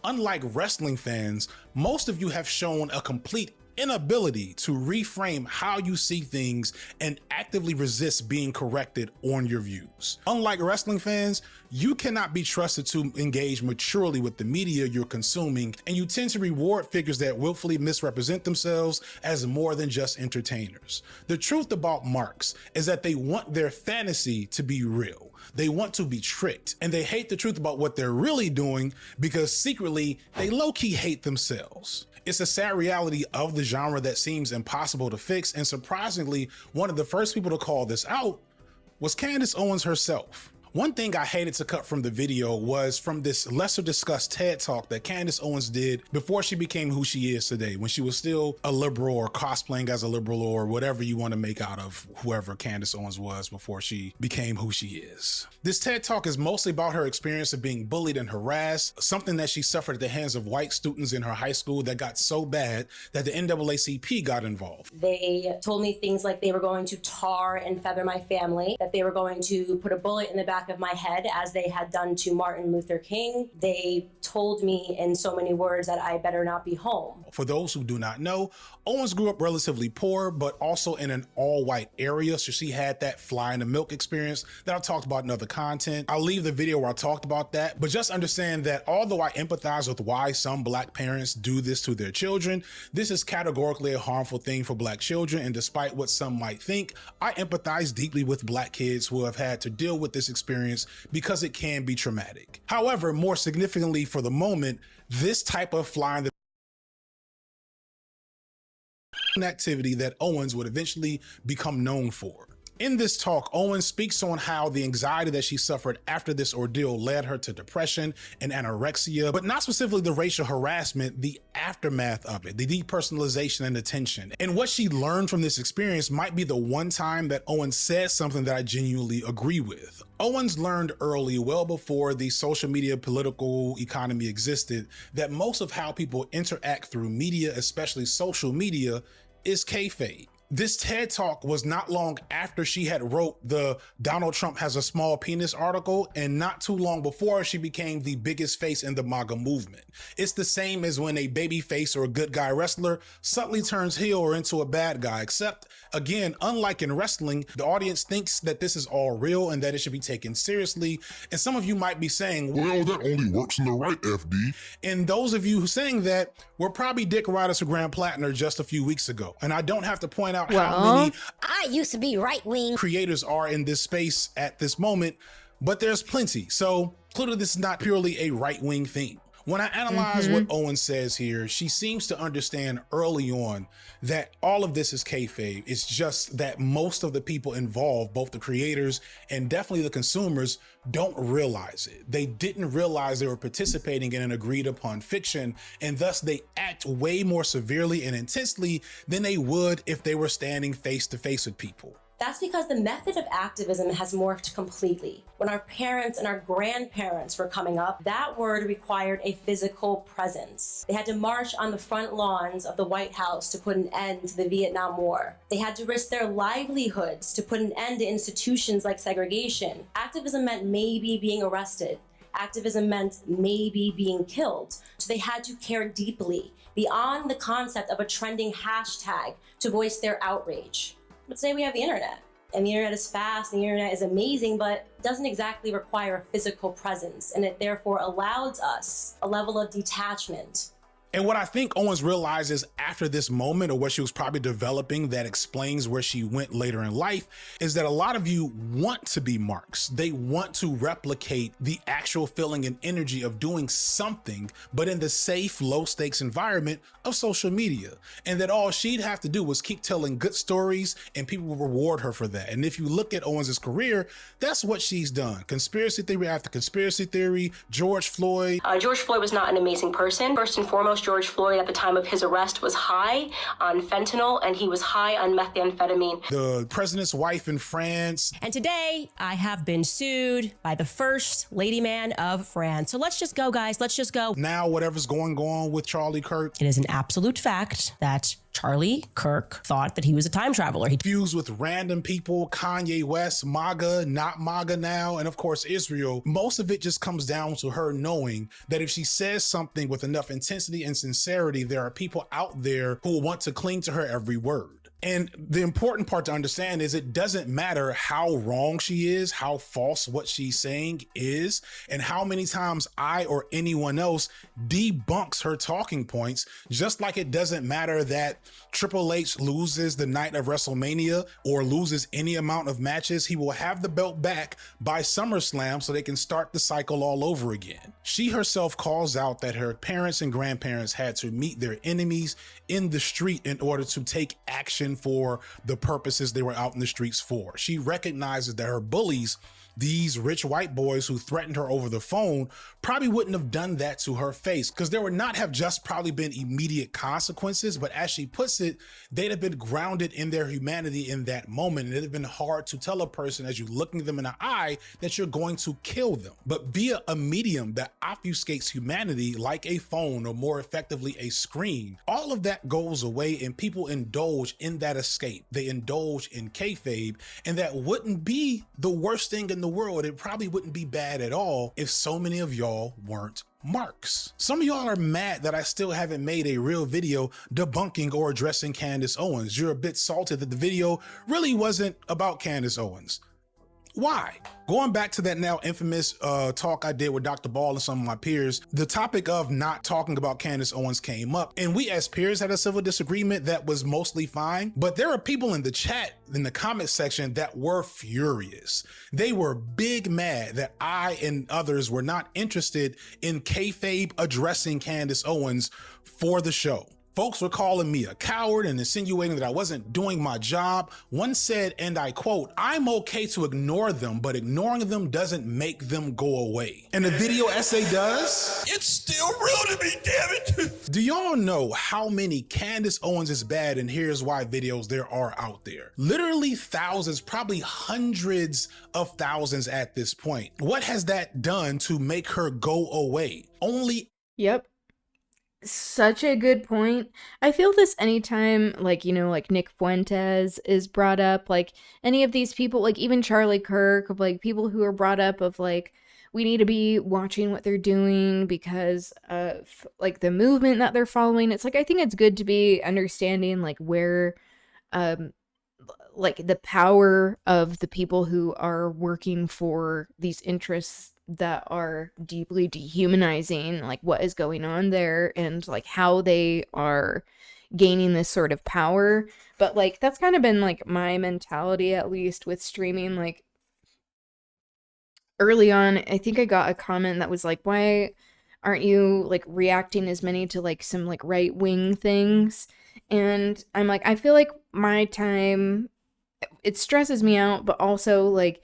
Unlike wrestling fans, most of you have shown a complete inability to reframe how you see things and actively resist being corrected on your views. Unlike wrestling fans, you cannot be trusted to engage maturely with the media you're consuming, and you tend to reward figures that willfully misrepresent themselves as more than just entertainers. The truth about marks is that they want their fantasy to be real. They want to be tricked, and they hate the truth about what they're really doing because secretly they low-key hate themselves. It's a sad reality of the genre that seems impossible to fix, and surprisingly, one of the first people to call this out was Candace Owens herself. One thing I hated to cut from the video was from this lesser discussed TED Talk that Candace Owens did before she became who she is today, when she was still a liberal or cosplaying as a liberal or whatever you want to make out of whoever Candace Owens was before she became who she is. This TED Talk is mostly about her experience of being bullied and harassed, something that she suffered at the hands of white students in her high school that got so bad that the NAACP got involved. They told me things like they were going to tar and feather my family, that they were going to put a bullet in the back of my head as they had done to Martin Luther King. They told me in so many words that I better not be home. For those who do not know, Owens grew up relatively poor, but also in an all-white area, so she had that fly in the milk experience that I talked about in other content. I'll leave the video where I talked about that, but just understand that although I empathize with why some Black parents do this to their children, this is categorically a harmful thing for Black children, and despite what some might think, I empathize deeply with Black kids who have had to deal with this experience because it can be traumatic. However, more significantly for the moment, this type of fly in the activity that Owens would eventually become known for. In this talk, Owens speaks on how the anxiety that she suffered after this ordeal led her to depression and anorexia, but not specifically the racial harassment, the aftermath of it, the depersonalization and attention. And what she learned from this experience might be the one time that Owens said something that I genuinely agree with. Owens learned early, well before the social media political economy existed, that most of how people interact through media, especially social media, is kayfabe. This TED Talk was not long after she had wrote the Donald Trump has a small penis article, and not too long before she became the biggest face in the MAGA movement. It's the same as when a baby face or a good guy wrestler subtly turns heel or into a bad guy, except again, unlike in wrestling, the audience thinks that this is all real and that it should be taken seriously. And some of you might be saying, well, that only works in the right, FD. And those of you who saying that were probably dick riders for Graham Plattner just a few weeks ago. And I don't have to point out how many I used to be right-wing creators are in this space at this moment, but there's plenty. So clearly this is not purely a right-wing thing. When I analyze what Owen says here, she seems to understand early on that all of this is kayfabe. It's just that most of the people involved, both the creators and definitely the consumers, don't realize it. They didn't realize they were participating in an agreed upon fiction, and thus they act way more severely and intensely than they would if they were standing face to face with people. That's because the method of activism has morphed completely. When our parents and our grandparents were coming up, that word required a physical presence. They had to march on the front lawns of the White House to put an end to the Vietnam War. They had to risk their livelihoods to put an end to institutions like segregation. Activism meant maybe being arrested. Activism meant maybe being killed. So they had to care deeply, beyond the concept of a trending hashtag, to voice their outrage. But today we have the internet, and the internet is fast, and the internet is amazing, but doesn't exactly require a physical presence, and it therefore allows us a level of detachment. And what I think Owens realizes after this moment, or what she was probably developing that explains where she went later in life, is that a lot of you want to be marks. They want to replicate the actual feeling and energy of doing something, but in the safe, low stakes environment of social media. And that all she'd have to do was keep telling good stories and people will reward her for that. And if you look at Owens's career, that's what she's done. Conspiracy theory after conspiracy theory, George Floyd. George Floyd was not an amazing person. First and foremost, George Floyd at the time of his arrest was high on fentanyl and he was high on methamphetamine. The president's wife in France. And today I have been sued by the first lady man of France. So let's just go, guys. Let's just go. Now whatever's going on with Charlie Kirk. It is an absolute fact that Charlie Kirk thought that he was a time traveler. He fused with random people, Kanye West, MAGA, not MAGA now, and of course Israel. Most of it just comes down to her knowing that if she says something with enough intensity and sincerity, there are people out there who will want to cling to her every word. And the important part to understand is it doesn't matter how wrong she is, how false what she's saying is, and how many times I or anyone else debunks her talking points, just like it doesn't matter that Triple H loses the night of WrestleMania or loses any amount of matches. He will have the belt back by SummerSlam so they can start the cycle all over again. She herself calls out that her parents and grandparents had to meet their enemies in the street in order to take action for the purposes they were out in the streets for. She recognizes that her bullies, these rich white boys who threatened her over the phone, probably wouldn't have done that to her face, because there would not have just probably been immediate consequences, but as she puts it, they'd have been grounded in their humanity in that moment. And it'd have been hard to tell a person as you're looking them in the eye that you're going to kill them. But via a medium that obfuscates humanity, like a phone or more effectively a screen, all of that goes away and people indulge in that escape. They indulge in kayfabe, and that wouldn't be the worst thing in the world. It probably wouldn't be bad at all if so many of y'all weren't marks. Some of y'all are mad that I still haven't made a real video debunking or addressing Candace Owens. You're a bit salted that the video really wasn't about Candace Owens. Why? Going back to that now infamous talk I did with Dr. Ball and some of my peers, the topic of not talking about Candace Owens came up, and we as peers had a civil disagreement that was mostly fine, but there are people in the chat, in the comment section, that were furious. They were big mad that I and others were not interested in kayfabe addressing Candace Owens for the show. Folks were calling me a coward and insinuating that I wasn't doing my job. One said, and I quote, "I'm okay to ignore them, but ignoring them doesn't make them go away." And the video essay does? It's still real to me, damn it! Do y'all know how many Candace Owens is bad and here's why videos there are out there? Literally thousands, probably hundreds of thousands at this point. What has that done to make her go away? Only. Yep. Such a good point. I feel this anytime, like, you know, like Nick Fuentes is brought up, like any of these people, like even Charlie Kirk, of like people who are brought up of like, we need to be watching what they're doing because of like the movement that they're following. It's like, I think it's good to be understanding like where, like the power of the people who are working for these interests that are deeply dehumanizing, like what is going on there and like how they are gaining this sort of power. But like that's kind of been like my mentality, at least with streaming. Like early on, I think I got a comment that was like, why aren't you like reacting as many to like some like right-wing things? And I'm like, I feel like my time, it stresses me out, but also like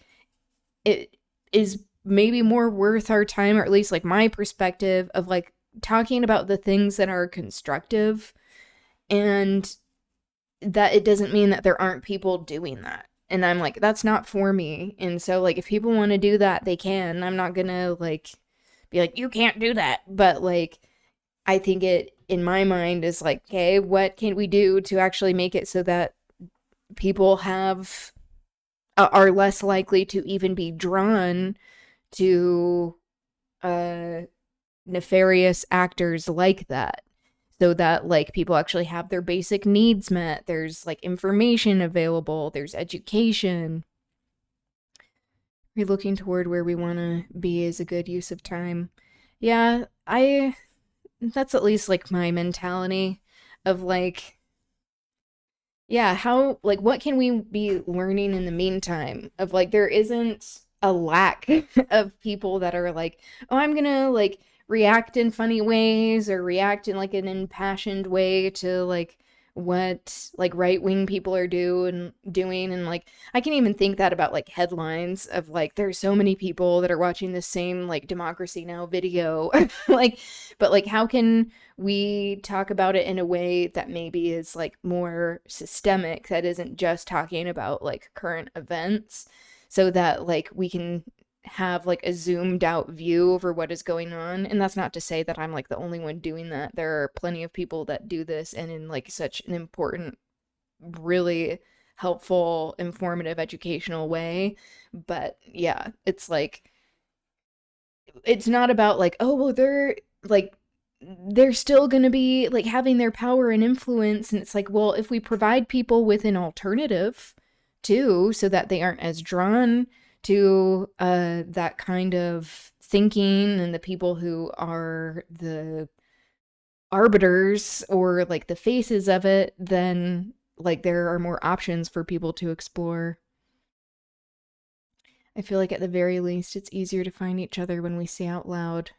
it is maybe more worth our time, or at least like my perspective of like talking about the things that are constructive, and that it doesn't mean that there aren't people doing that. And I'm like, that's not for me. And so like if people want to do that, they can. I'm not gonna like be like, you can't do that. But like I think it in my mind is like, okay, what can we do to actually make it so that people have are less likely to even be drawn to nefarious actors like that, so that like people actually have their basic needs met. There's like information available, there's education. We're looking toward where we want to be is a good use of time. Yeah, that's at least like my mentality of like, yeah, how, like, what can we be learning in the meantime of like, there isn't a lack of people that are like, oh, I'm gonna like react in funny ways or react in like an impassioned way to like what like right-wing people are doing. And like, I can even think that about like headlines of like, there's so many people that are watching the same like Democracy Now video. Like, but like, how can we talk about it in a way that maybe is like more systemic, that isn't just talking about like current events, so that like we can have like a zoomed out view over what is going on. And that's not to say that I'm like the only one doing that. There are plenty of people that do this, and in like such an important, really helpful, informative, educational way. But yeah, it's like, it's not about like, oh, well, they're still going to be like having their power and influence. And it's like, well, if we provide people with an alternative too, so that they aren't as drawn to that kind of thinking, and the people who are the arbiters or like the faces of it, then like there are more options for people to explore. I feel like at the very least, it's easier to find each other when we say out loud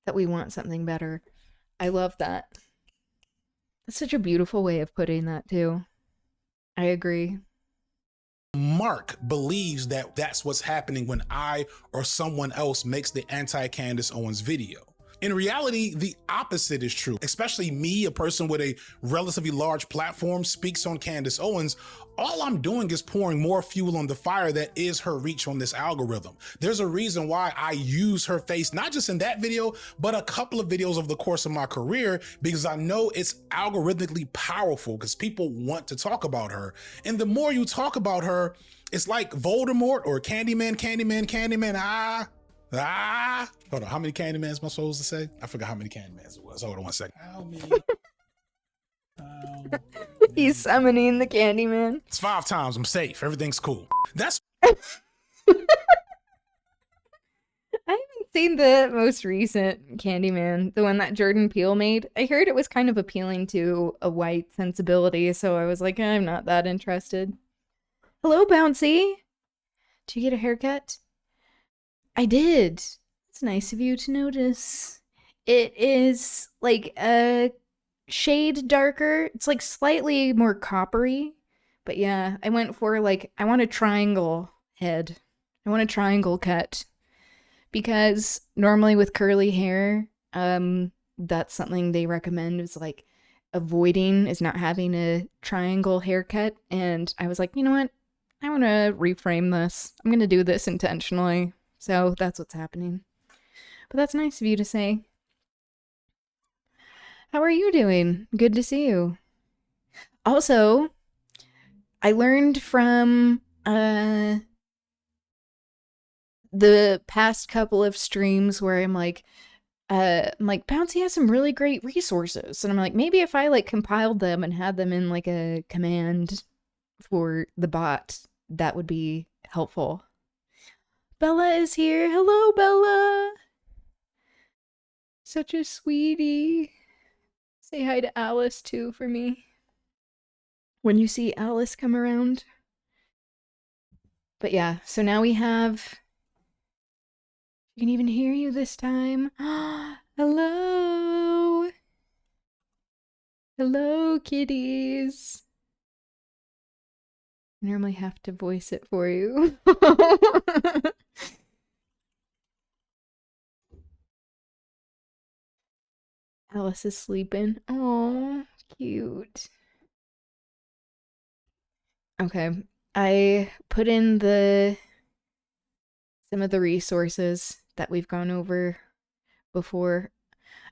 that we want something better. I love that. That's such a beautiful way of putting that too. I agree. Mark believes that that's what's happening when I or someone else makes the anti-Candace Owens video. In reality, the opposite is true. Especially me, a person with a relatively large platform, speaks on Candace Owens. All I'm doing is pouring more fuel on the fire that is her reach on this algorithm. There's a reason why I use her face, not just in that video, but a couple of videos over the course of my career, because I know it's algorithmically powerful because people want to talk about her. And the more you talk about her, it's like Voldemort or Candyman, hold on, how many Candymans am I supposed to say? I forgot how many Candymans it was. Hold on 1 second. He's summoning the Candyman. It's 5 times. I'm safe. Everything's cool. That's I haven't seen the most recent Candyman, the one that Jordan Peele made. I heard it was kind of appealing to a white sensibility, so I was like, I'm not that interested. Hello, Bouncy. Did you get a haircut? I did. It's nice of you to notice. It is like a shade darker. It's like slightly more coppery. But yeah, I went for like, I want a triangle head. I want a triangle cut. Because normally with curly hair, that's something they recommend is like avoiding, is not having a triangle haircut. And I was like, you know what? I want to reframe this. I'm going to do this intentionally. So that's what's happening. But that's nice of you to say. How are you doing? Good to see you. Also, I learned from the past couple of streams where I'm like, Bouncy has some really great resources. And I'm like, maybe if I like compiled them and had them in like a command for the bot, that would be helpful. Bella is here. Hello, Bella. Such a sweetie. Say hi to Alice, too, for me. When you see Alice come around. But yeah, so now we have... I can even hear you this time. Hello. Hello, kitties. I normally have to voice it for you. Alice is sleeping. Oh, cute. Okay, I put in some of the resources that we've gone over before.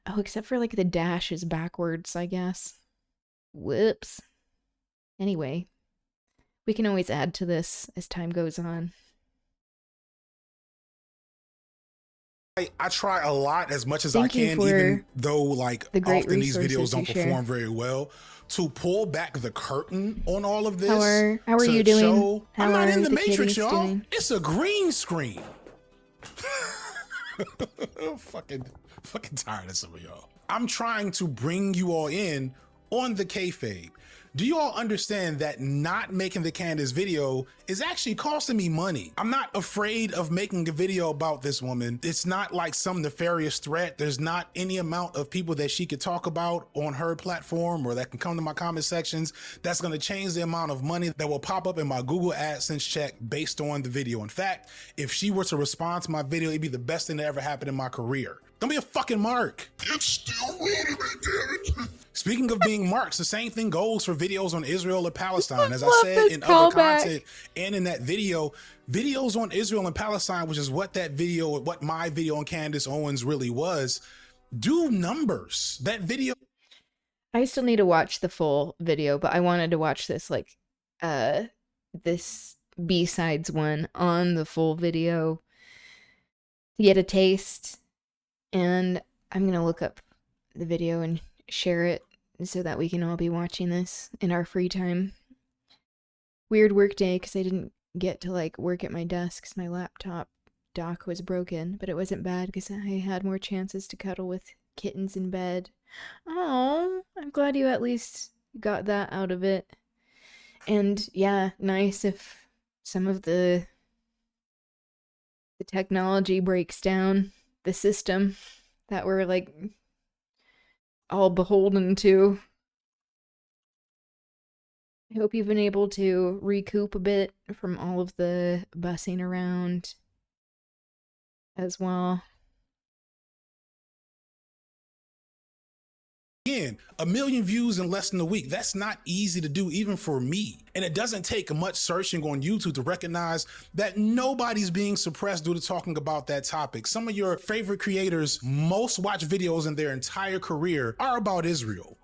Oh, except for like the dash is backwards, I guess. Whoops. Anyway, we can always add to this as time goes on. I try a lot as much as Thank I you can, for even though like the great often these resources videos don't you share. perform very well, to pull back the curtain on all of this. How are you doing? Show, How I'm not are in the the Matrix, kitties y'all. doing? It's a green screen. fucking tired of some of y'all. I'm trying to bring you all in on the kayfabe. Do you all understand that not making the Candace video is actually costing me money? I'm not afraid of making a video about this woman. It's not like some nefarious threat. There's not any amount of people that she could talk about on her platform or that can come to my comment sections that's gonna change the amount of money that will pop up in my Google AdSense check based on the video. In fact, if she were to respond to my video, it'd be the best thing that ever happened in my career. Don't be a fucking mark. It's still rude to me, damn it. Speaking of being marks, the same thing goes for videos on Israel or Palestine. As I said in other content and in that video, videos on Israel and Palestine, which is what that video, what my video on Candace Owens really was, do numbers. That video. I still need to watch the full video, but I wanted to watch this this B-sides one on the full video to get a taste. And I'm gonna look up the video and share it so that we can all be watching this in our free time. Weird work day because I didn't get to like work at my desk because my laptop dock was broken, but it wasn't bad because I had more chances to cuddle with kittens in bed. Oh, I'm glad you at least got that out of it. And yeah, nice if some of the technology breaks down, the system that we're like all beholden to. I hope you've been able to recoup a bit from all of the bussing around as well. Again, 1 million views in less than a week. That's not easy to do even for me. And it doesn't take much searching on YouTube to recognize that nobody's being suppressed due to talking about that topic. Some of your favorite creators' most watched videos in their entire career are about Israel.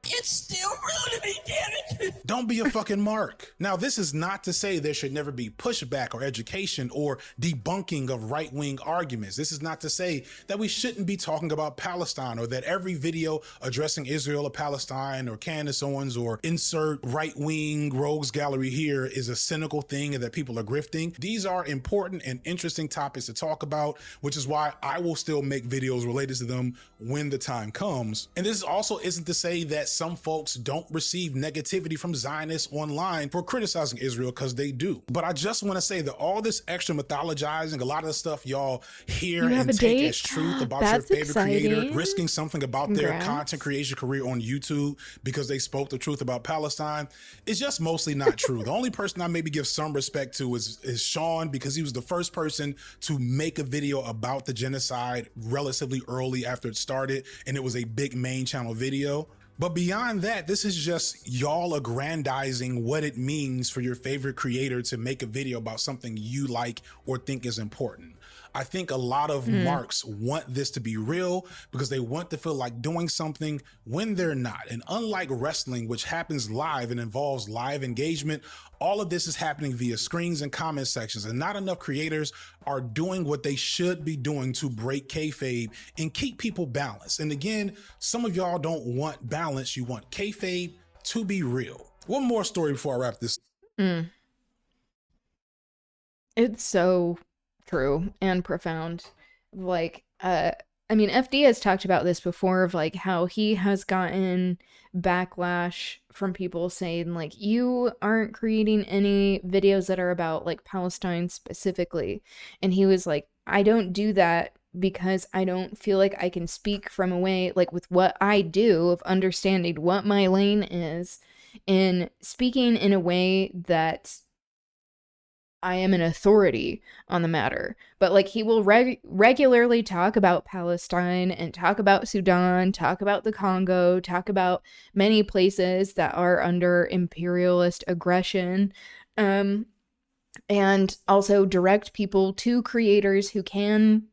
It's still rude to me, damn it. Don't be a fucking mark. Now, this is not to say there should never be pushback or education or debunking of right-wing arguments. This is not to say that we shouldn't be talking about Palestine or that every video addressing Israel or Palestine or Candace Owens or insert right-wing rogues gallery here is a cynical thing and that people are grifting. These are important and interesting topics to talk about, which is why I will still make videos related to them when the time comes. And this also isn't to say that some folks don't receive negativity from Zionists online for criticizing Israel, because they do. But I just want to say that all this extra mythologizing, a lot of the stuff y'all hear and take as truth about your favorite creator, risking something about their content creation career on YouTube because they spoke the truth about Palestine, is just mostly not true. The only person I maybe give some respect to is Sean, because he was the first person to make a video about the genocide relatively early after it started, and it was a big main channel video. But beyond that, this is just y'all aggrandizing what it means for your favorite creator to make a video about something you like or think is important. I think a lot of marks want this to be real because they want to feel like doing something when they're not. And unlike wrestling, which happens live and involves live engagement, all of this is happening via screens and comment sections, and not enough creators are doing what they should be doing to break kayfabe and keep people balanced. And again, some of y'all don't want balance. You want kayfabe to be real. One more story before I wrap this. It's so true and profound. Like, I mean, FD has talked about this before of like how he has gotten backlash from people saying like, you aren't creating any videos that are about like Palestine specifically. And he was like, I don't do that because I don't feel like I can speak from a way like with what I do of understanding what my lane is and speaking in a way that I am an authority on the matter. But like he will regularly talk about Palestine and talk about Sudan, talk about the Congo, talk about many places that are under imperialist aggression, and also direct people to creators who can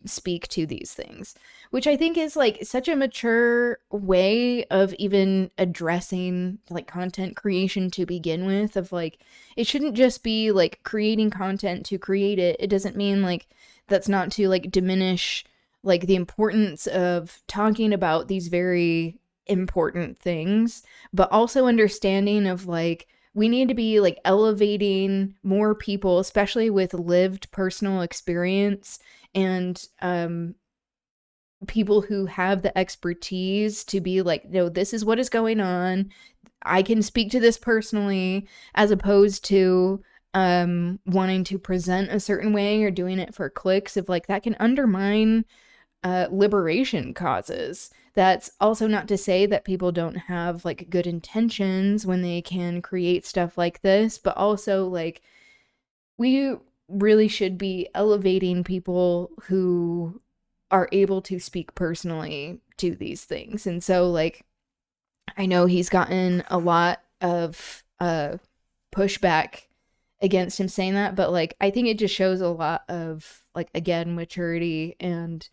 speak to these things, which I think is like such a mature way of even addressing like content creation to begin with. Of like, it shouldn't just be like creating content to create it. It doesn't mean like that's not to like diminish like the importance of talking about these very important things, but also understanding of like, we need to be like elevating more people, especially with lived personal experience and people who have the expertise to be like, no, this is what is going on. I can speak to this personally, as opposed to wanting to present a certain way or doing it for clicks. If like that can undermine liberation causes. That's also not to say that people don't have like good intentions when they can create stuff like this, but also like we really should be elevating people who are able to speak personally to these things. And so like I know he's gotten a lot of pushback against him saying that, but like I think it just shows a lot of like, again, maturity and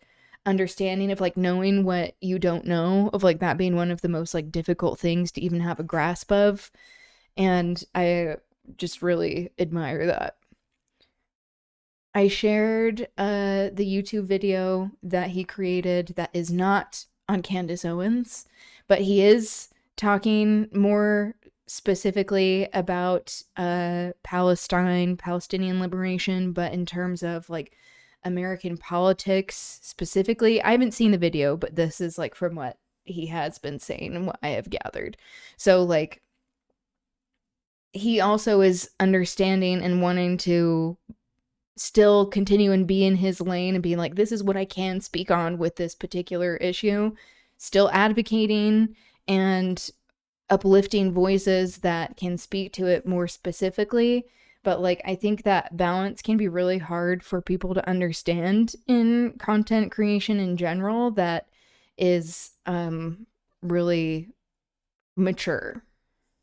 understanding of like knowing what you don't know, of like that being one of the most like difficult things to even have a grasp of. And I just really admire that. I shared the YouTube video that he created that is not on Candace Owens, but he is talking more specifically about Palestinian liberation, but in terms of like American politics specifically. I haven't seen the video, but this is like from what he has been saying and what I have gathered. So like he also is understanding and wanting to still continue and be in his lane and being like, this is what I can speak on with this particular issue, still advocating and uplifting voices that can speak to it more specifically. But like I think that balance can be really hard for people to understand in content creation in general that is really mature.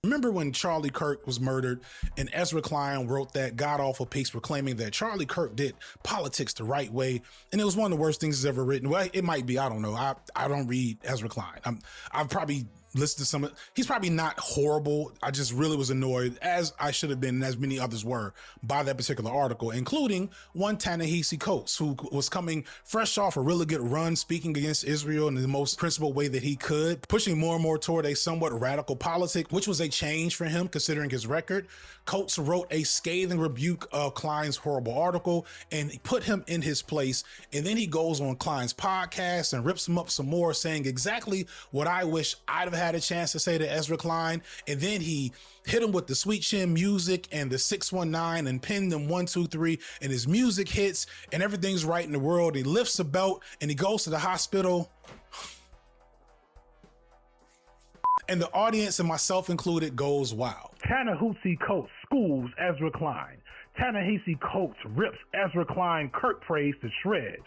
Remember when Charlie Kirk was murdered and Ezra Klein wrote that god-awful piece proclaiming that Charlie Kirk did politics the right way, and it was one of the worst things he's ever written? Well, it might be, I don't know. I don't read Ezra Klein. I've probably listened to some of, he's probably not horrible. I just really was annoyed, as I should have been and as many others were, by that particular article, including one Ta-Nehisi Coates, who was coming fresh off a really good run speaking against Israel in the most principled way that he could, pushing more and more toward a somewhat radical politic, which was a change for him considering his record. Coates wrote a scathing rebuke of Klein's horrible article and put him in his place. And then he goes on Klein's podcast and rips him up some more, saying exactly what I wish I'd have had a chance to say to Ezra Klein. And then he hit him with the Sweet Chin music and the 619 and pinned him 1, 2, 3, and his music hits and everything's right in the world. He lifts a belt and he goes to the hospital. And the audience, and myself included, goes wild. Ta-Nehisi Coates schools Ezra Klein. Ta-Nehisi Coates rips Ezra Klein Kirk praise to shreds.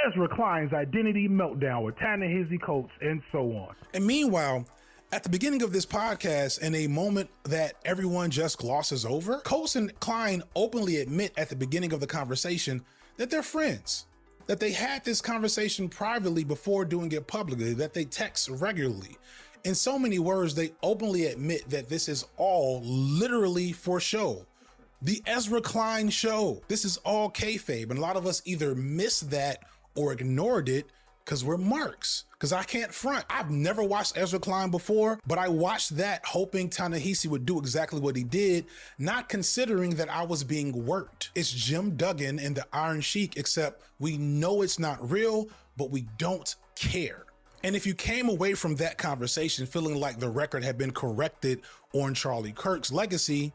Ezra Klein's identity meltdown with Ta-Nehisi Coates, and so on. And meanwhile, at the beginning of this podcast, in a moment that everyone just glosses over, Coates and Klein openly admit at the beginning of the conversation that they're friends, that they had this conversation privately before doing it publicly, that they text regularly. In so many words, they openly admit that this is all literally for show. The Ezra Klein show. This is all kayfabe. And a lot of us either missed that or ignored it because we're marks. Because I can't front. I've never watched Ezra Klein before, but I watched that hoping Ta-Nehisi would do exactly what he did, not considering that I was being worked. It's Jim Duggan and the Iron Sheik, except we know it's not real, but we don't care. And if you came away from that conversation feeling like the record had been corrected on Charlie Kirk's legacy,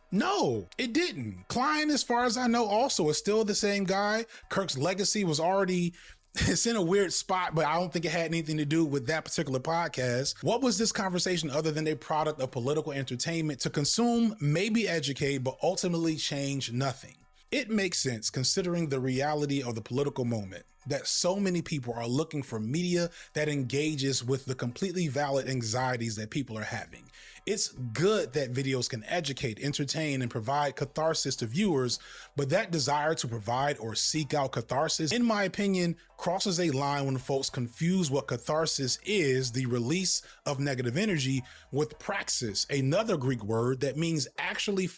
no, it didn't. Klein, as far as I know, also is still the same guy. Kirk's legacy was already, it's in a weird spot, but I don't think it had anything to do with that particular podcast. What was this conversation other than a product of political entertainment to consume, maybe educate, but ultimately change nothing? It makes sense considering the reality of the political moment that so many people are looking for media that engages with the completely valid anxieties that people are having. It's good that videos can educate, entertain, and provide catharsis to viewers, but that desire to provide or seek out catharsis, in my opinion, crosses a line when folks confuse what catharsis is, the release of negative energy, with praxis, another Greek word that means actually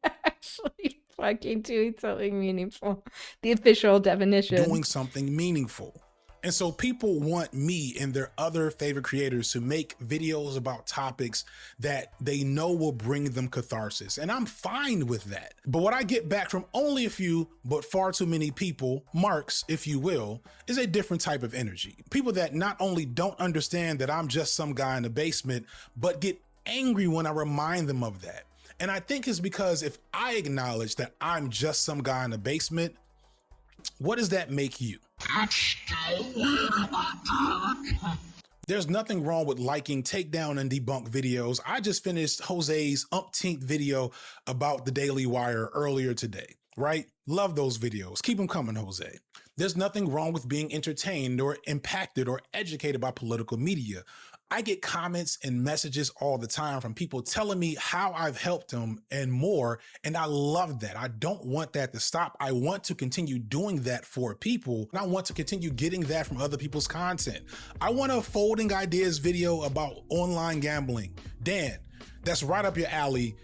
Actually fucking doing something meaningful. The official definition. Doing something meaningful. And so people want me and their other favorite creators to make videos about topics that they know will bring them catharsis. And I'm fine with that. But what I get back from only a few, but far too many people, marks, if you will, is a different type of energy. People that not only don't understand that I'm just some guy in the basement, but get angry when I remind them of that. And I think it's because if I acknowledge that I'm just some guy in the basement, what does that make you? There's nothing wrong with liking takedown and debunk videos. I just finished Jose's umpteenth video about the Daily Wire earlier today, right? Love those videos. Keep them coming, Jose. There's nothing wrong with being entertained or impacted or educated by political media. I get comments and messages all the time from people telling me how I've helped them and more, and I love that. I don't want that to stop. I want to continue doing that for people, and I want to continue getting that from other people's content. I want a folding ideas video about online gambling. Dan, that's right up your alley.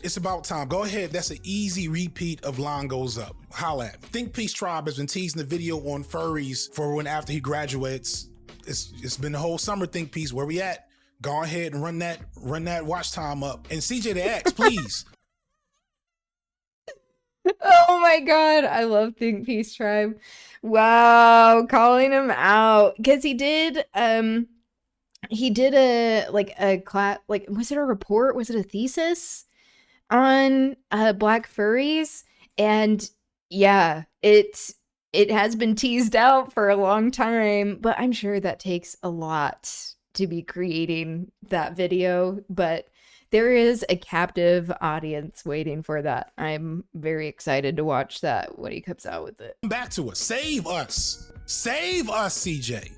It's about time. Go ahead. That's an easy repeat of Line Goes Up. Holla at me. Think Peace Tribe has been teasing the video on furries for when after he graduates. It's been the whole summer think piece. Where we at? Go ahead and run that watch time up. And CJ the X, please. Oh my god, I love Think Peace Tribe. Wow, calling him out. Because he did a class, like, was it a report? Was it a thesis on black furries? And yeah, it has been teased out for a long time, but I'm sure that takes a lot to be creating that video. But there is a captive audience waiting for that. I'm very excited to watch that when he comes out with it. Back to us. Save us. Save us, CJ.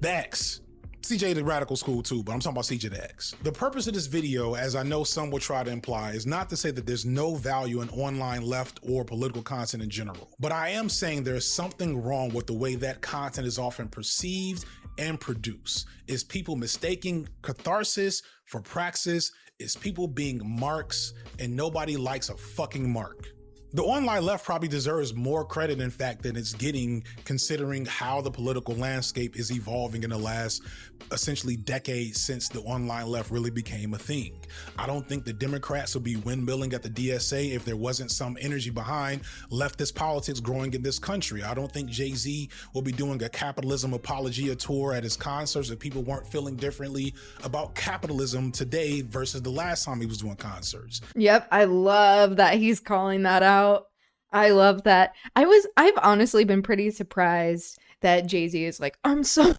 The X. CJ the Radical School too, but I'm talking about CJ the X. The purpose of this video, as I know some will try to imply, is not to say that there's no value in online left or political content in general. But I am saying there's something wrong with the way that content is often perceived and produced. Is people mistaking catharsis for praxis? Is people being marks, and nobody likes a fucking mark. The online left probably deserves more credit, in fact, than it's getting, considering how the political landscape is evolving in the last essentially decade since the online left really became a thing. I don't think the Democrats would be windmilling at the DSA if there wasn't some energy behind leftist politics growing in this country. I don't think Jay-Z will be doing a capitalism apologia tour at his concerts if people weren't feeling differently about capitalism today versus the last time he was doing concerts. Yep, I love that he's calling that out. I love that. I've honestly been pretty surprised that Jay-Z is like, I'm so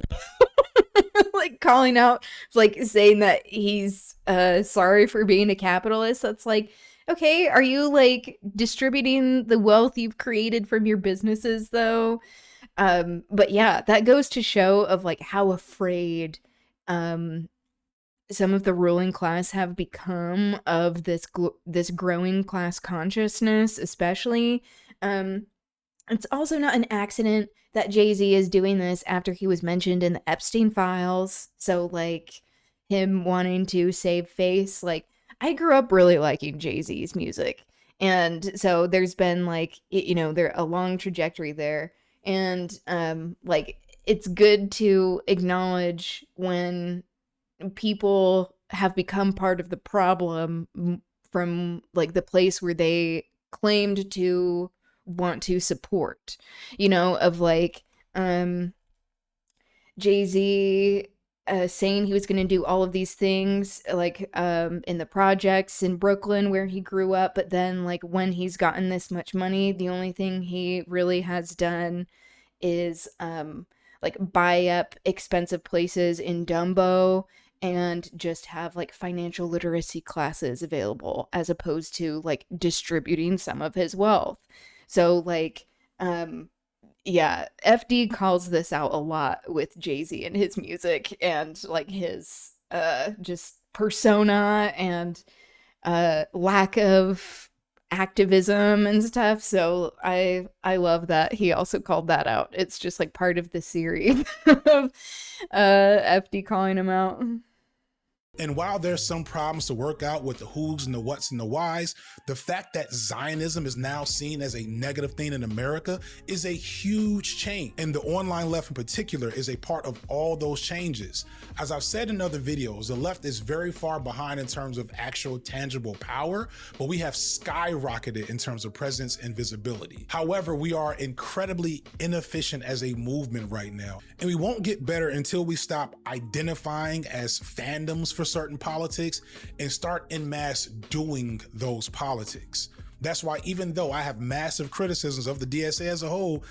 like calling out, like saying that he's sorry for being a capitalist. That's like, okay, are you like distributing the wealth you've created from your businesses though? But yeah, that goes to show of like how afraid some of the ruling class have become of this growing class consciousness, especially. It's also not an accident that Jay-Z is doing this after he was mentioned in the Epstein files. So like him wanting to save face. Like I grew up really liking Jay-Z's music. And so there's been like, there a long trajectory there. And like it's good to acknowledge when people have become part of the problem from like the place where they claimed to want to support, of like Jay-Z saying he was going to do all of these things like in the projects in Brooklyn where he grew up, but then like when he's gotten this much money, the only thing he really has done is like buy up expensive places in Dumbo and just have like financial literacy classes available as opposed to like distributing some of his wealth. So like yeah, FD calls this out a lot with Jay-Z and his music and like his just persona and lack of activism and stuff. So I love that he also called that out. It's just like part of the series of FD calling him out. And while there's some problems to work out with the who's and the what's and the whys, the fact that Zionism is now seen as a negative thing in America is a huge change. And the online left in particular is a part of all those changes. As I've said in other videos, the left is very far behind in terms of actual tangible power, but we have skyrocketed in terms of presence and visibility. However, we are incredibly inefficient as a movement right now. And we won't get better until we stop identifying as fandoms for certain politics and start en masse doing those politics. That's why even though I have massive criticisms of the DSA as a whole,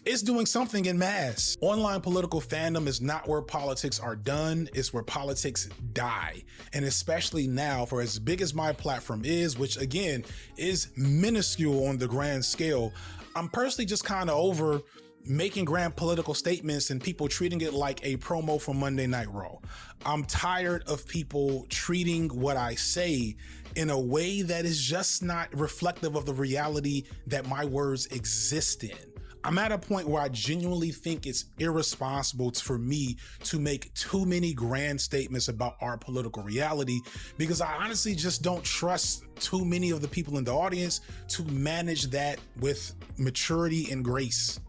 it's doing something en masse. Online political fandom is not where politics are done, it's where politics die. And especially now, for as big as my platform is, which again is minuscule on the grand scale, I'm personally just kind of over making grand political statements and people treating it like a promo for Monday Night Raw. I'm tired of people treating what I say in a way that is just not reflective of the reality that my words exist in. I'm at a point where I genuinely think it's irresponsible for me to make too many grand statements about our political reality, because I honestly just don't trust too many of the people in the audience to manage that with maturity and grace.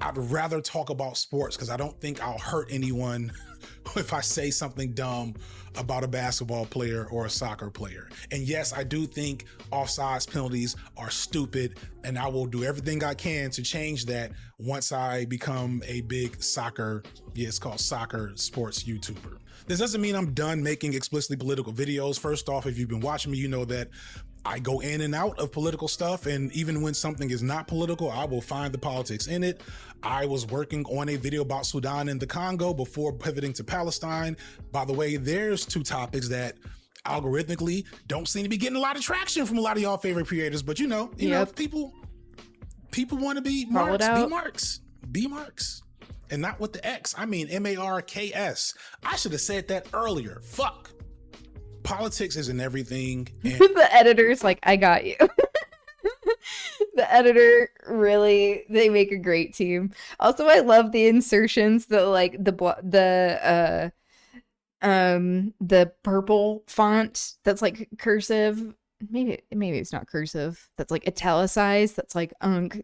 I'd rather talk about sports because I don't think I'll hurt anyone if I say something dumb about a basketball player or a soccer player. And yes, I do think offsides penalties are stupid, and I will do everything I can to change that once I become a big soccer, it's called soccer sports YouTuber. This doesn't mean I'm done making explicitly political videos. First off, if you've been watching me, you know that I go in and out of political stuff, and even when something is not political, I will find the politics in it. I was working on a video about Sudan and the Congo before pivoting to Palestine. By the way, there's two topics that algorithmically don't seem to be getting a lot of traction from a lot of y'all favorite creators, but you know, people want to be be marks, and not with the X. I mean MARKS. I should have said that earlier. Fuck. Politics isn't everything. The editor's like, I got you. The editor, really, they make a great team. Also, I love the insertions, the purple font that's like cursive. Maybe it's not cursive. That's like italicized. That's like,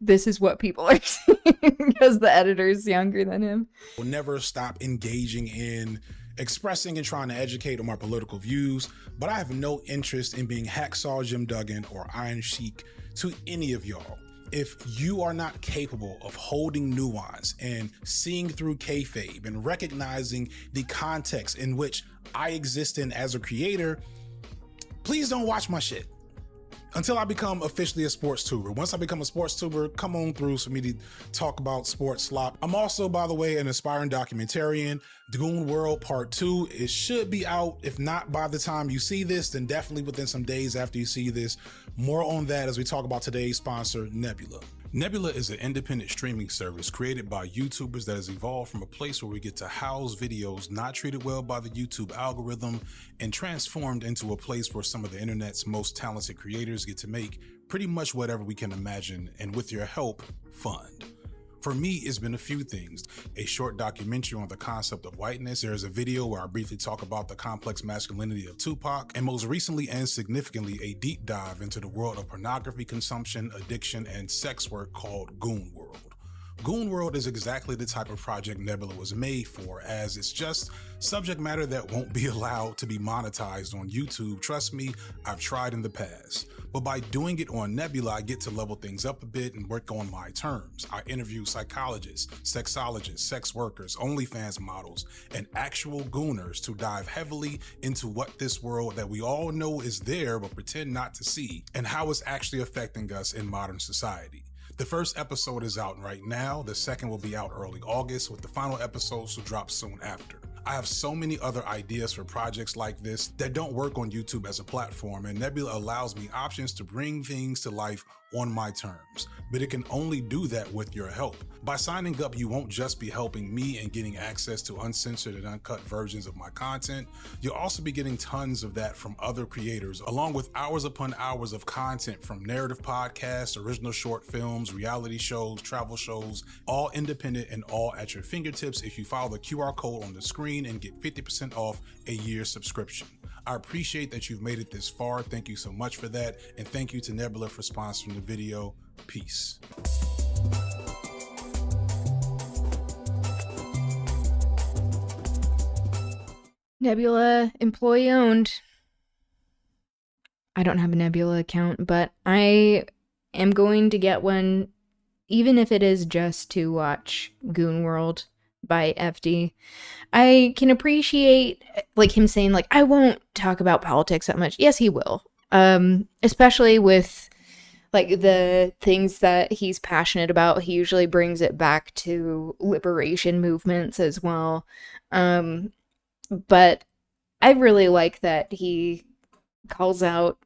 this is what people are seeing because the editor's younger than him. We'll never stop engaging in expressing and trying to educate on my political views, but I have no interest in being Hacksaw Jim Duggan or Iron Sheik to any of y'all. If you are not capable of holding nuance and seeing through kayfabe and recognizing the context in which I exist in as a creator, please don't watch my shit until I become officially a sports tuber. Once I become a sports tuber, come on through for me to talk about sports slop. I'm also, by the way, an aspiring documentarian. Goon World Part 2, it should be out. If not by the time you see this, then definitely within some days after you see this. More on that as we talk about today's sponsor, Nebula. Nebula is an independent streaming service created by YouTubers that has evolved from a place where we get to house videos not treated well by the YouTube algorithm and transformed into a place where some of the internet's most talented creators get to make pretty much whatever we can imagine, and with your help, fund. For me, it's been a few things. A short documentary on the concept of whiteness. There's a video where I briefly talk about the complex masculinity of Tupac, and most recently and significantly, a deep dive into the world of pornography consumption, addiction, and sex work called Goon World. Goon World is exactly the type of project Nebula was made for, as it's just subject matter that won't be allowed to be monetized on YouTube. Trust me, I've tried in the past. But by doing it on Nebula, I get to level things up a bit and work on my terms. I interview psychologists, sexologists, sex workers, OnlyFans models, and actual gooners to dive heavily into what this world that we all know is there but pretend not to see, and how it's actually affecting us in modern society. The first episode is out right now. The second will be out early August, with the final episodes to drop soon after. I have so many other ideas for projects like this that don't work on YouTube as a platform, and Nebula allows me options to bring things to life on my terms, but it can only do that with your help. By signing up, you won't just be helping me and getting access to uncensored and uncut versions of my content. You'll also be getting tons of that from other creators, along with hours upon hours of content from narrative podcasts, original short films, reality shows, travel shows, all independent and all at your fingertips if you follow the QR code on the screen and get 50% off a year subscription. I appreciate that you've made it this far. Thank you so much for that. And thank you to Nebula for sponsoring the video. Peace. Nebula, employee owned. I don't have a Nebula account, but I am going to get one, even if it is just to watch Goon World by FD. I can appreciate like him saying like, I won't talk about politics that much. Yes, he will. Especially with like the things that he's passionate about. He usually brings it back to liberation movements as well. But I really like that he calls out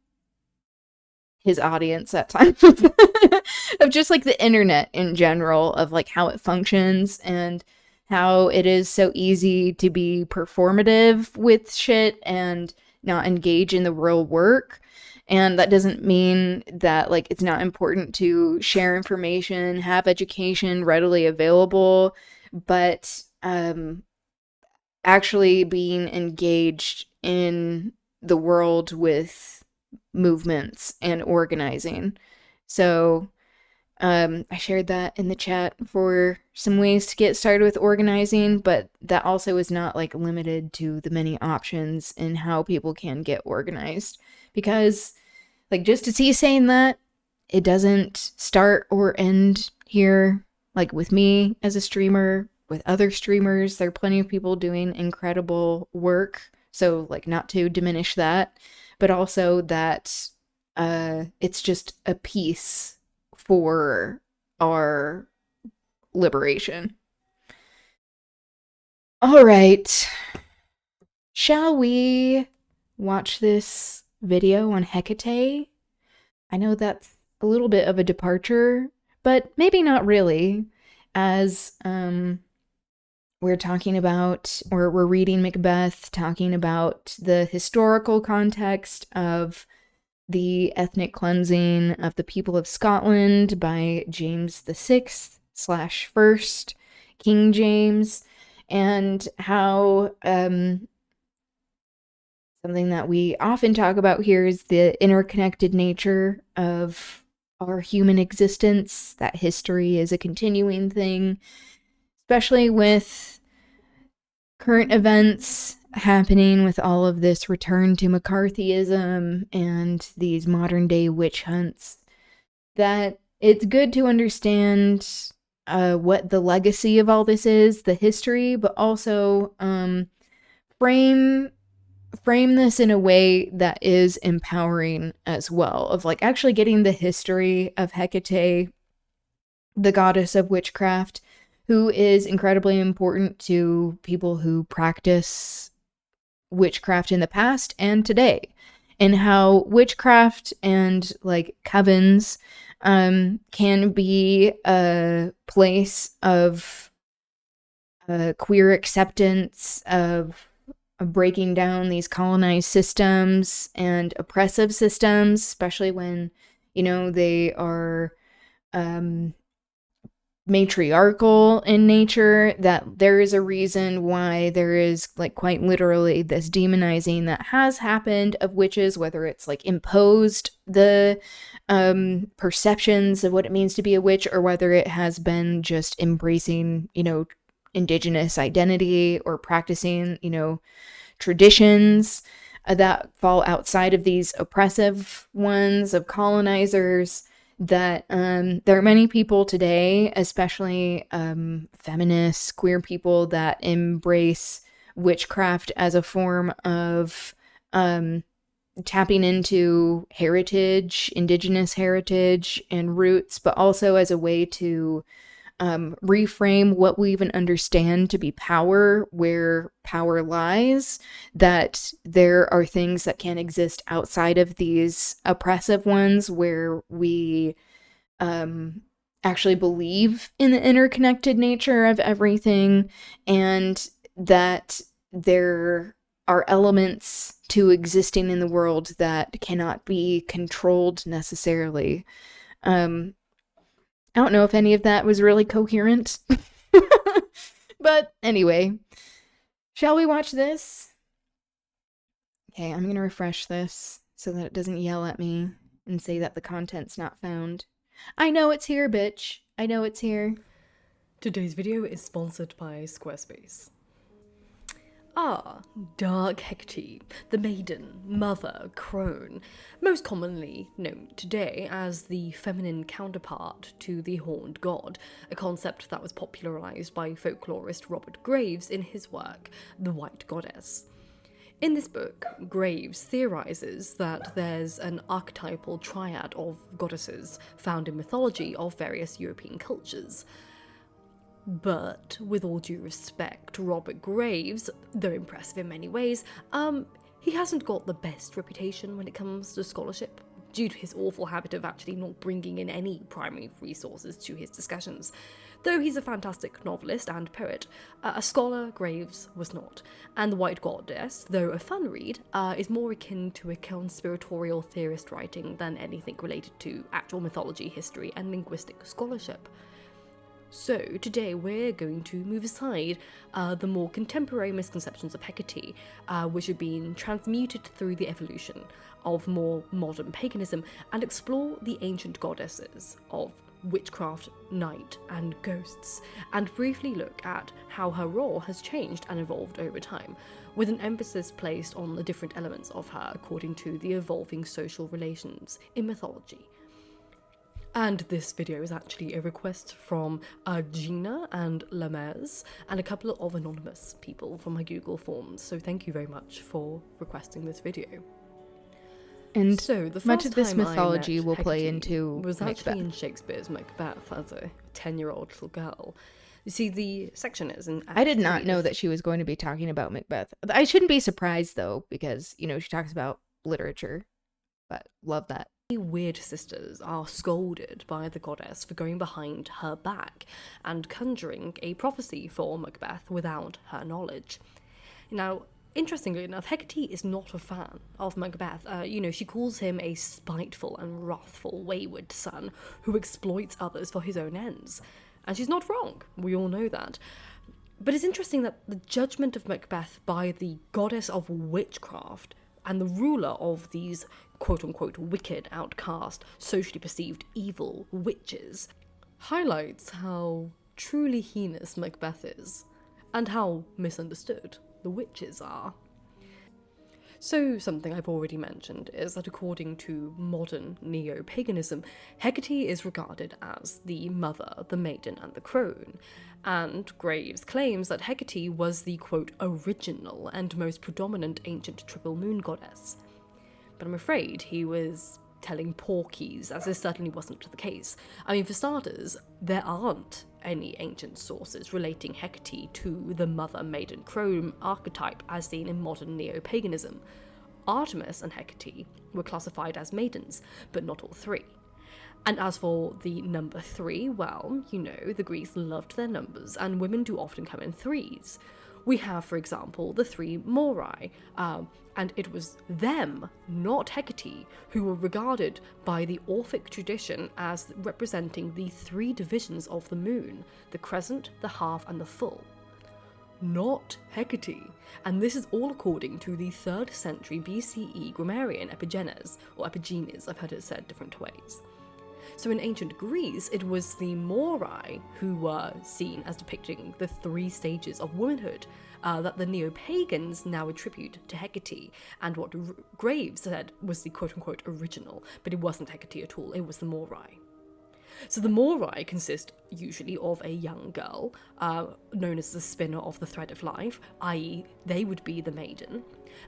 his audience at times of just like the internet in general, of like how it functions and how it is so easy to be performative with shit and not engage in the real work. And that doesn't mean that like it's not important to share information, have education readily available, but actually being engaged in the world with movements and organizing. So I shared that in the chat for some ways to get started with organizing, but that also is not like limited to the many options in how people can get organized. Because like just to see saying that, it doesn't start or end here. Like with me as a streamer, with other streamers, there are plenty of people doing incredible work. So like not to diminish that, but also that it's just a piece for our liberation. All right. Shall we watch this video on Hecate? I know that's a little bit of a departure, but maybe not really, as we're talking about, or we're reading Macbeth, talking about the historical context of the ethnic cleansing of the people of Scotland by James VI/1st, King James, and how something that we often talk about here is the interconnected nature of our human existence, that history is a continuing thing, especially with current events happening with all of this return to McCarthyism and these modern day witch hunts, that it's good to understand what the legacy of all this is, the history, but also frame this in a way that is empowering as well, of like actually getting the history of Hecate, the goddess of witchcraft, who is incredibly important to people who practice witchcraft in the past and today, and how witchcraft and like covens can be a place of queer acceptance, of breaking down these colonized systems and oppressive systems, especially when, you know, they are matriarchal in nature, that there is a reason why there is like quite literally this demonizing that has happened of witches, whether it's like imposed the perceptions of what it means to be a witch, or whether it has been just embracing, you know, indigenous identity or practicing, you know, traditions that fall outside of these oppressive ones of colonizers. That there are many people today, especially feminists, queer people, that embrace witchcraft as a form of tapping into heritage, indigenous heritage and roots, but also as a way to reframe what we even understand to be power, where power lies, that there are things that can exist outside of these oppressive ones where we actually believe in the interconnected nature of everything, and that there are elements to existing in the world that cannot be controlled necessarily. I don't know if any of that was really coherent. But anyway, shall we watch this? Okay, I'm gonna refresh this so that it doesn't yell at me and say that the content's not found. I know it's here, bitch. I know it's here. Today's video is sponsored by Squarespace. Dark Hecate, the maiden, mother, crone, most commonly known today as the feminine counterpart to the horned god, a concept that was popularized by folklorist Robert Graves in his work, The White Goddess. In this book, Graves theorizes that there's an archetypal triad of goddesses found in mythology of various European cultures. But, with all due respect to Robert Graves, though impressive in many ways, he hasn't got the best reputation when it comes to scholarship, due to his awful habit of actually not bringing in any primary resources to his discussions. Though he's a fantastic novelist and poet, a scholar Graves was not, and The White Goddess, though a fun read, is more akin to a conspiratorial theorist writing than anything related to actual mythology, history, and linguistic scholarship. So, today we're going to move aside the more contemporary misconceptions of Hecate, which have been transmuted through the evolution of more modern paganism, and explore the ancient goddesses of witchcraft, night, and ghosts, and briefly look at how her role has changed and evolved over time, with an emphasis placed on the different elements of her according to the evolving social relations in mythology. And this video is actually a request from Gina and Lemez and a couple of anonymous people from my Google Forms, so thank you very much for requesting this video. And so the much of this first time I mythology met will play Hecate into was actually Macbeth. in Shakespeare's Macbeth as a 10-year-old little girl. You see, the section is in Act I did not 3 know of- that she was going to be talking about Macbeth. I shouldn't be surprised, though, because, you know, she talks about literature. But love that. The weird sisters are scolded by the goddess for going behind her back and conjuring a prophecy for Macbeth without her knowledge. Now, interestingly enough, Hecate is not a fan of Macbeth. She calls him a spiteful and wrathful, wayward son who exploits others for his own ends. And she's not wrong, we all know that. But it's interesting that the judgment of Macbeth by the goddess of witchcraft and the ruler of these quote-unquote wicked, outcast, socially perceived evil witches highlights how truly heinous Macbeth is, and how misunderstood the witches are. So, something I've already mentioned is that according to modern neo-paganism, Hecate is regarded as the mother, the maiden, and the crone, and Graves claims that Hecate was the, quote, original and most predominant ancient triple moon goddess. But I'm afraid he was telling porkies, as this certainly wasn't the case. I mean, for starters, there aren't any ancient sources relating Hecate to the mother, maiden, crone archetype as seen in modern neo-paganism. Artemis and Hecate were classified as maidens, but not all three. And as for the number 3, well, the Greeks loved their numbers, and women do often come in threes. We have, for example, the 3 Moirai, and it was them, not Hecate, who were regarded by the Orphic tradition as representing the 3 divisions of the moon, the crescent, the half, and the full. Not Hecate, and this is all according to the 3rd century BCE grammarian Epigenes, or Epigenes, I've heard it said different ways. So in ancient Greece, it was the Moirai who were seen as depicting the 3 stages of womanhood that the neo-pagans now attribute to Hecate, and what Graves said was the quote-unquote original, but it wasn't Hecate at all, it was the Moirai. So the Moirai consist usually of a young girl, known as the spinner of the thread of life, i.e. they would be the maiden,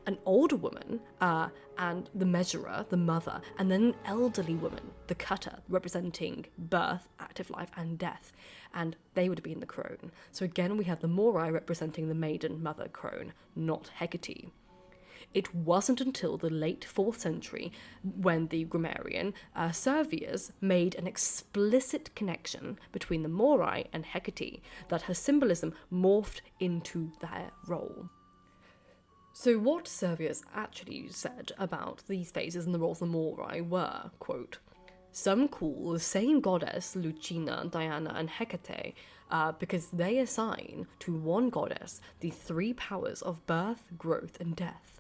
an older woman, and the measurer, the mother, and then an elderly woman, the cutter, representing birth, active life, and death, and they would be in the crone. So again, we have the Moirai representing the maiden, mother, crone, not Hecate. It wasn't until the late 4th century when the grammarian Servius made an explicit connection between the Moirai and Hecate that her symbolism morphed into their role. So what Servius actually said about these phases and the roles of the Moirai were, quote, "Some call the same goddess Lucina, Diana, and Hecate because they assign to one goddess the 3 powers of birth, growth, and death.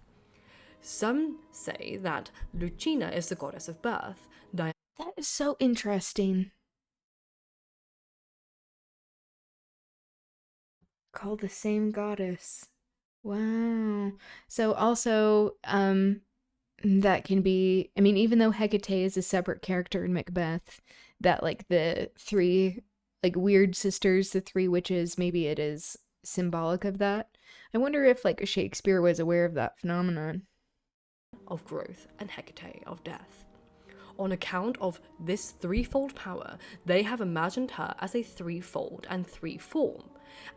Some say that Lucina is the goddess of birth. That is so interesting. Called the same goddess. Wow. So also, that can be, I mean, even though Hecate is a separate character in Macbeth, that like the 3 like weird sisters, the 3 witches, maybe it is symbolic of that. I wonder if like Shakespeare was aware of that phenomenon. Of growth and Hecate of death. On account of this threefold power, they have imagined her as a threefold and 3-form,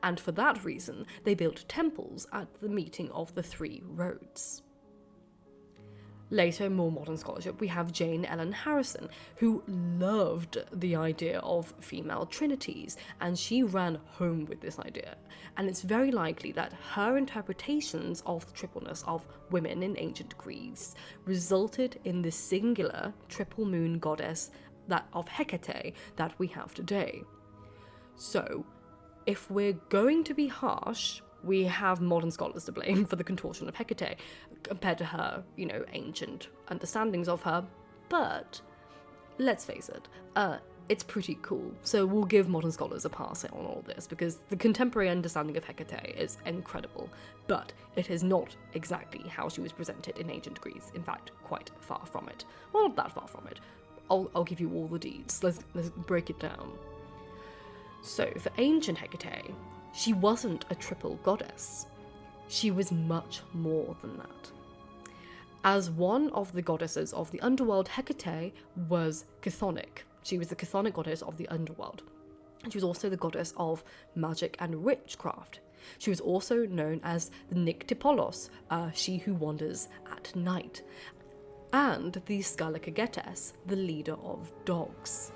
and for that reason they built temples at the meeting of the 3 roads. Later, in more modern scholarship, we have Jane Ellen Harrison, who loved the idea of female trinities, and she ran home with this idea. And it's very likely that her interpretations of the tripleness of women in ancient Greece resulted in the singular triple moon goddess of Hecate that we have today. So, if we're going to be harsh, we have modern scholars to blame for the contortion of Hecate compared to her, ancient understandings of her, but let's face it, it's pretty cool. So we'll give modern scholars a pass on all this because the contemporary understanding of Hecate is incredible, but it is not exactly how she was presented in ancient Greece. In fact, quite far from it. Well, not that far from it. I'll give you all the deeds. Let's break it down. So for ancient Hecate, she wasn't a triple goddess. She was much more than that. As one of the goddesses of the underworld, Hecate was chthonic. She was the chthonic goddess of the underworld. She was also the goddess of magic and witchcraft. She was also known as the Nyctipolos, she who wanders at night, and the Scalacagetes, the leader of dogs.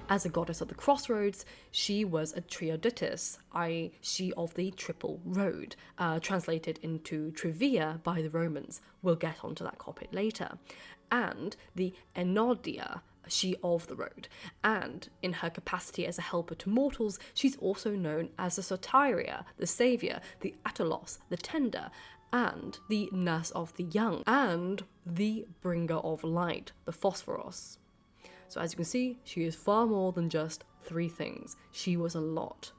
As a goddess of the crossroads, she was a trioditis, i.e. she of the triple road, translated into trivia by the Romans. We'll get onto that topic later. And the Enodia, she of the road. And in her capacity as a helper to mortals, she's also known as the Soteria, the saviour, the Atelos, the tender, and the nurse of the young, and the bringer of light, the Phosphoros. So as you can see, she is far more than just 3 things. She was a lot.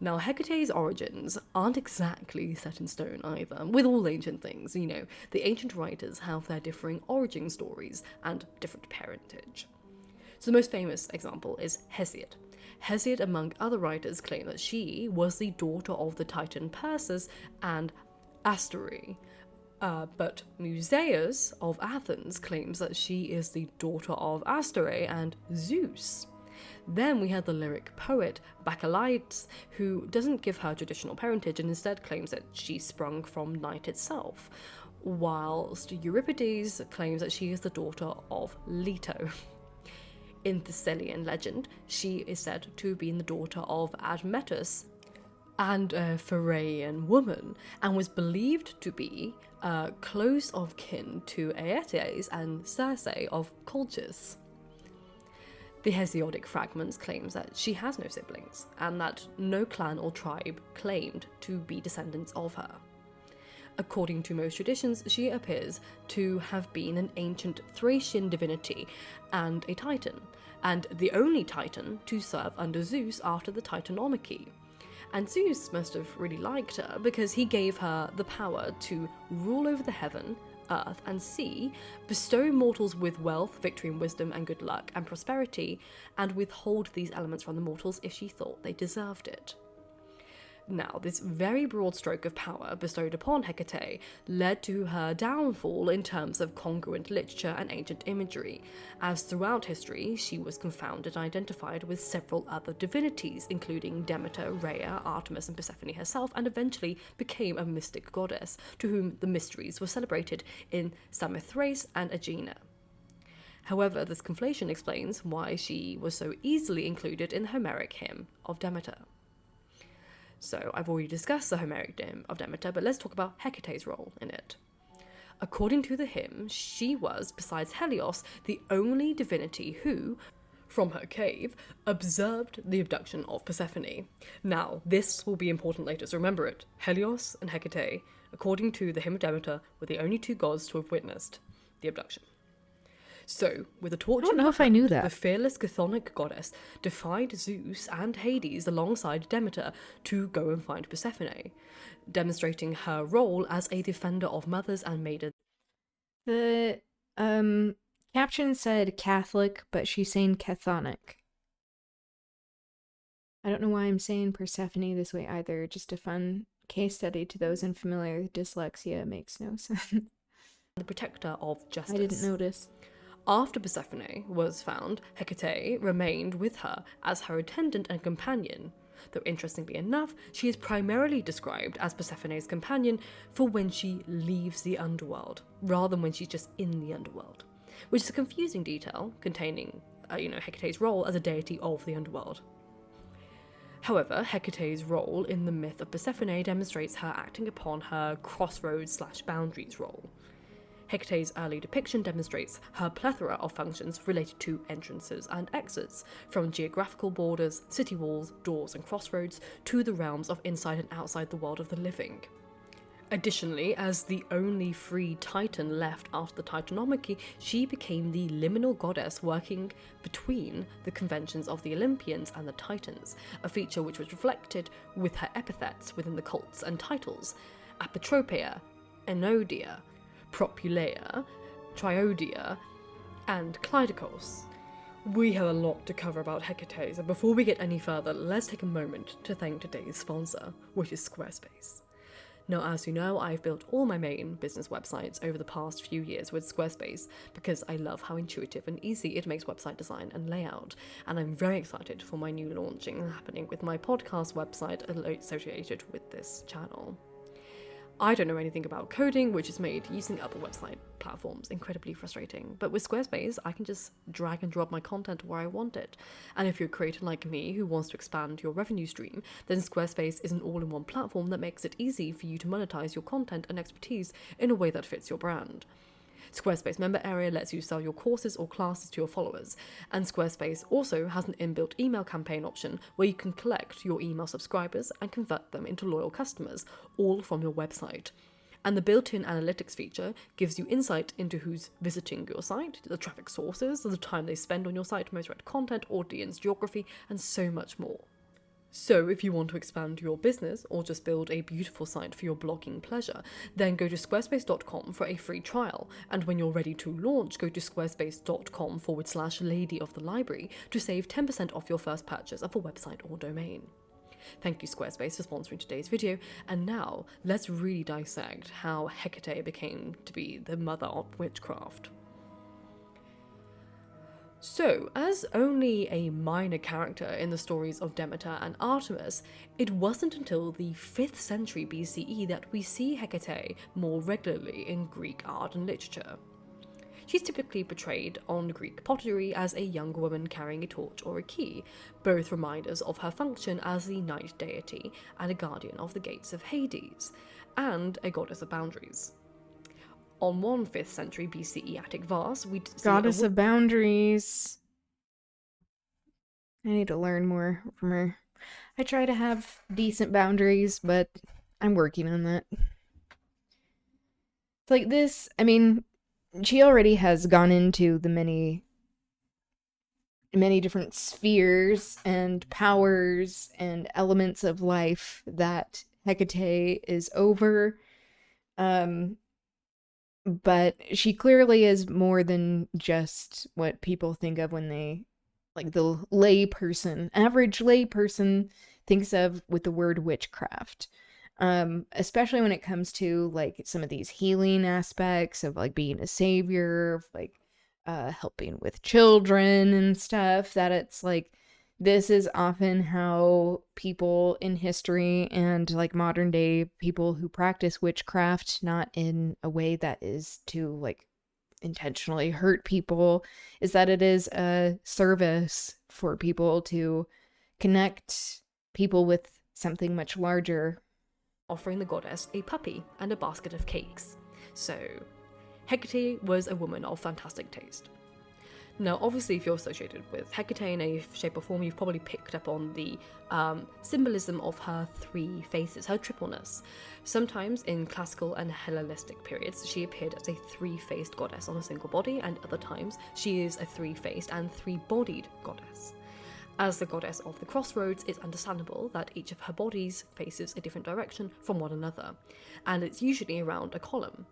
Now, Hecate's origins aren't exactly set in stone either, with all ancient things, The ancient writers have their differing origin stories and different parentage. So the most famous example is Hesiod. Hesiod, among other writers, claim that she was the daughter of the Titan Perseus and Asteroe. But Musaeus of Athens claims that she is the daughter of Asteroe and Zeus. Then we have the lyric poet Bacchylides, who doesn't give her traditional parentage and instead claims that she sprung from night itself, whilst Euripides claims that she is the daughter of Leto. In Thessalian legend, she is said to have been the daughter of Admetus and a Phaeacian woman, and was believed to be close of kin to Aeetes and Circe of Colchis. The Hesiodic fragments claims that she has no siblings, and that no clan or tribe claimed to be descendants of her. According to most traditions, she appears to have been an ancient Thracian divinity and a titan, and the only titan to serve under Zeus after the Titanomachy. And Zeus must have really liked her because he gave her the power to rule over the heaven, earth, and sea, bestow mortals with wealth, victory and wisdom, and good luck and prosperity, and withhold these elements from the mortals if she thought they deserved it. Now, this very broad stroke of power bestowed upon Hecate led to her downfall in terms of congruent literature and ancient imagery, as throughout history she was confounded and identified with several other divinities, including Demeter, Rhea, Artemis and Persephone herself, and eventually became a mystic goddess, to whom the mysteries were celebrated in Samothrace and Aegina. However, this conflation explains why she was so easily included in the Homeric hymn of Demeter. So, I've already discussed the Homeric hymn of Demeter, but let's talk about Hecate's role in it. According to the hymn, she was, besides Helios, the only divinity who, from her cave, observed the abduction of Persephone. Now, this will be important later, so remember it. Helios and Hecate, according to the hymn of Demeter, were the only two gods to have witnessed the abduction. So, with a torch I don't know if I knew that. the fearless chthonic goddess defied Zeus and Hades alongside Demeter to go and find Persephone, demonstrating her role as a defender of mothers and maidens. The caption said Catholic, but she's saying chthonic. I don't know why I'm saying Persephone this way either. Just a fun case study to those unfamiliar with dyslexia. Makes no sense. The protector of justice. I didn't notice. After Persephone was found, Hecate remained with her as her attendant and companion, though interestingly enough, she is primarily described as Persephone's companion for when she leaves the underworld, rather than when she's just in the underworld, which is a confusing detail containing, Hecate's role as a deity of the underworld. However, Hecate's role in the myth of Persephone demonstrates her acting upon her crossroads/boundaries role. Hecate's early depiction demonstrates her plethora of functions related to entrances and exits, from geographical borders, city walls, doors and crossroads, to the realms of inside and outside the world of the living. Additionally, as the only free Titan left after the Titanomachy, she became the liminal goddess working between the conventions of the Olympians and the Titans, a feature which was reflected with her epithets within the cults and titles: Apotropia, Enodia, Propylaea, Triodia, and Clydicos. We have a lot to cover about Hecate, so before we get any further, let's take a moment to thank today's sponsor, which is Squarespace. Now, as you know, I've built all my main business websites over the past few years with Squarespace because I love how intuitive and easy it makes website design and layout, and I'm very excited for my new launching happening with my podcast website associated with this channel. I don't know anything about coding, which is made using other website platforms incredibly frustrating, but with Squarespace, I can just drag and drop my content where I want it. And if you're a creator like me who wants to expand your revenue stream, then Squarespace is an all-in-one platform that makes it easy for you to monetize your content and expertise in a way that fits your brand. Squarespace Member Area lets you sell your courses or classes to your followers, and Squarespace also has an inbuilt email campaign option where you can collect your email subscribers and convert them into loyal customers, all from your website. And the built-in analytics feature gives you insight into who's visiting your site, the traffic sources, the time they spend on your site, most read content, audience, geography, and so much more. So if you want to expand your business or just build a beautiful site for your blogging pleasure, then go to squarespace.com for a free trial. And when you're ready to launch, go to squarespace.com/Lady of the Library to save 10% off your first purchase of a website or domain. Thank you, Squarespace, for sponsoring today's video. And now let's really dissect how Hecate became to be the mother of witchcraft. So, as only a minor character in the stories of Demeter and Artemis, it wasn't until the 5th century BCE that we see Hecate more regularly in Greek art and literature. She's typically portrayed on Greek pottery as a young woman carrying a torch or a key, both reminders of her function as the night deity and a guardian of the gates of Hades, and a goddess of boundaries. On one 5th century BCE Attic vase, we'd see Goddess of boundaries. I need to learn more from her. I try to have decent boundaries, but I'm working on that. It's like this, I mean, she already has gone into the many different spheres and powers and elements of life that Hecate is over. But she clearly is more than just what people think of when they, like the average lay person thinks of with the word witchcraft. Especially when it comes to like some of these healing aspects of like being a savior, of like helping with children and stuff, that it's like this is often how people in history and like modern day people who practice witchcraft, not in a way that is to like intentionally hurt people, is that it is a service for people to connect people with something much larger. Offering the goddess a puppy and a basket of cakes. So, Hecate was a woman of fantastic taste. Now, obviously, if you're associated with Hecate in any shape or form, you've probably picked up on the symbolism of her three faces, her tripleness. Sometimes in classical and Hellenistic periods, she appeared as a three-faced goddess on a single body, and other times she is a three-faced and three-bodied goddess. As the goddess of the crossroads, it's understandable that each of her bodies faces a different direction from one another, and it's usually around a column.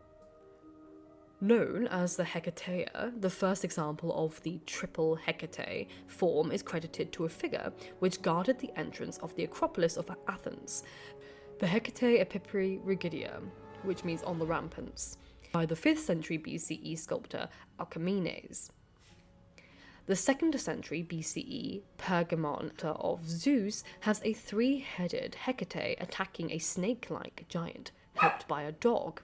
Known as the Hecateia, the first example of the triple Hecate form is credited to a figure which guarded the entrance of the Acropolis of Athens, the Hecate Epipri Rigidia, which means on the ramparts, by the 5th century BCE sculptor Alcamenes. The 2nd century BCE Pergamon of Zeus has a three-headed Hecate attacking a snake-like giant, helped by a dog.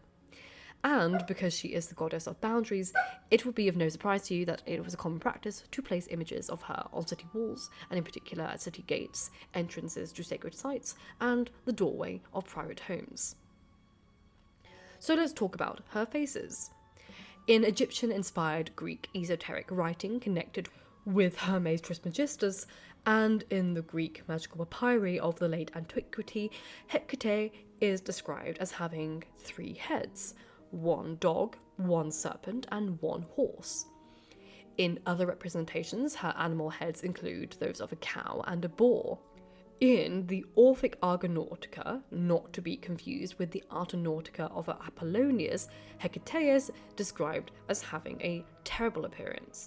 And because she is the goddess of boundaries, it will be of no surprise to you that it was a common practice to place images of her on city walls, and in particular at city gates, entrances to sacred sites, and the doorway of private homes. So let's talk about her faces. In Egyptian-inspired Greek esoteric writing connected with Hermes Trismegistus, and in the Greek magical papyri of the late antiquity, Hecate is described as having three heads: one dog, one serpent, and one horse. In other representations, her animal heads include those of a cow and a boar. In the Orphic Argonautica, not to be confused with the Artonautica of Apollonius, Hecate is described as having a terrible appearance,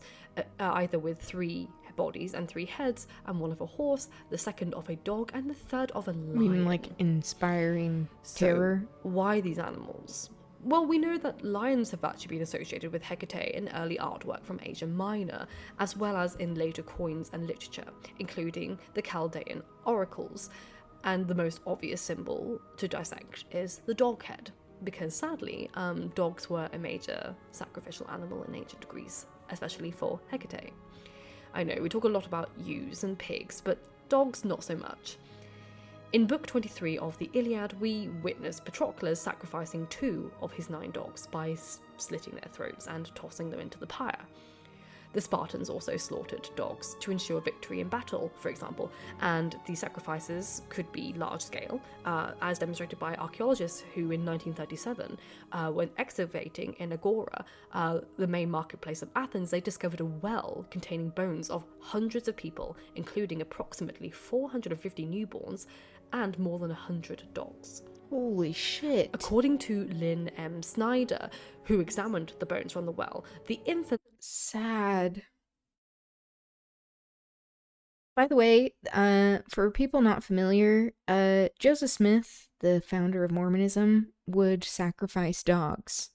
either with three bodies and three heads, and one of a horse, the second of a dog, and the third of a lion. I mean, like inspiring terror. So, why these animals? Well, we know that lions have actually been associated with Hecate in early artwork from Asia Minor, as well as in later coins and literature, including the Chaldean oracles. And the most obvious symbol to dissect is the dog head, because sadly, dogs were a major sacrificial animal in ancient Greece, especially for Hecate. I know, we talk a lot about ewes and pigs, but dogs not so much. In Book 23 of the Iliad, we witness Patroclus sacrificing 2 of his 9 dogs by slitting their throats and tossing them into the pyre. The Spartans also slaughtered dogs to ensure victory in battle, for example, and these sacrifices could be large-scale, as demonstrated by archaeologists who in 1937, when excavating in Agora, the main marketplace of Athens, they discovered a well containing bones of hundreds of people, including approximately 450 newborns and more than 100 dogs. Holy shit. According to Lynn M. Snyder, who examined the bones from the well, the infant... Sad. By the way, for people not familiar, Joseph Smith, the founder of Mormonism, would sacrifice dogs.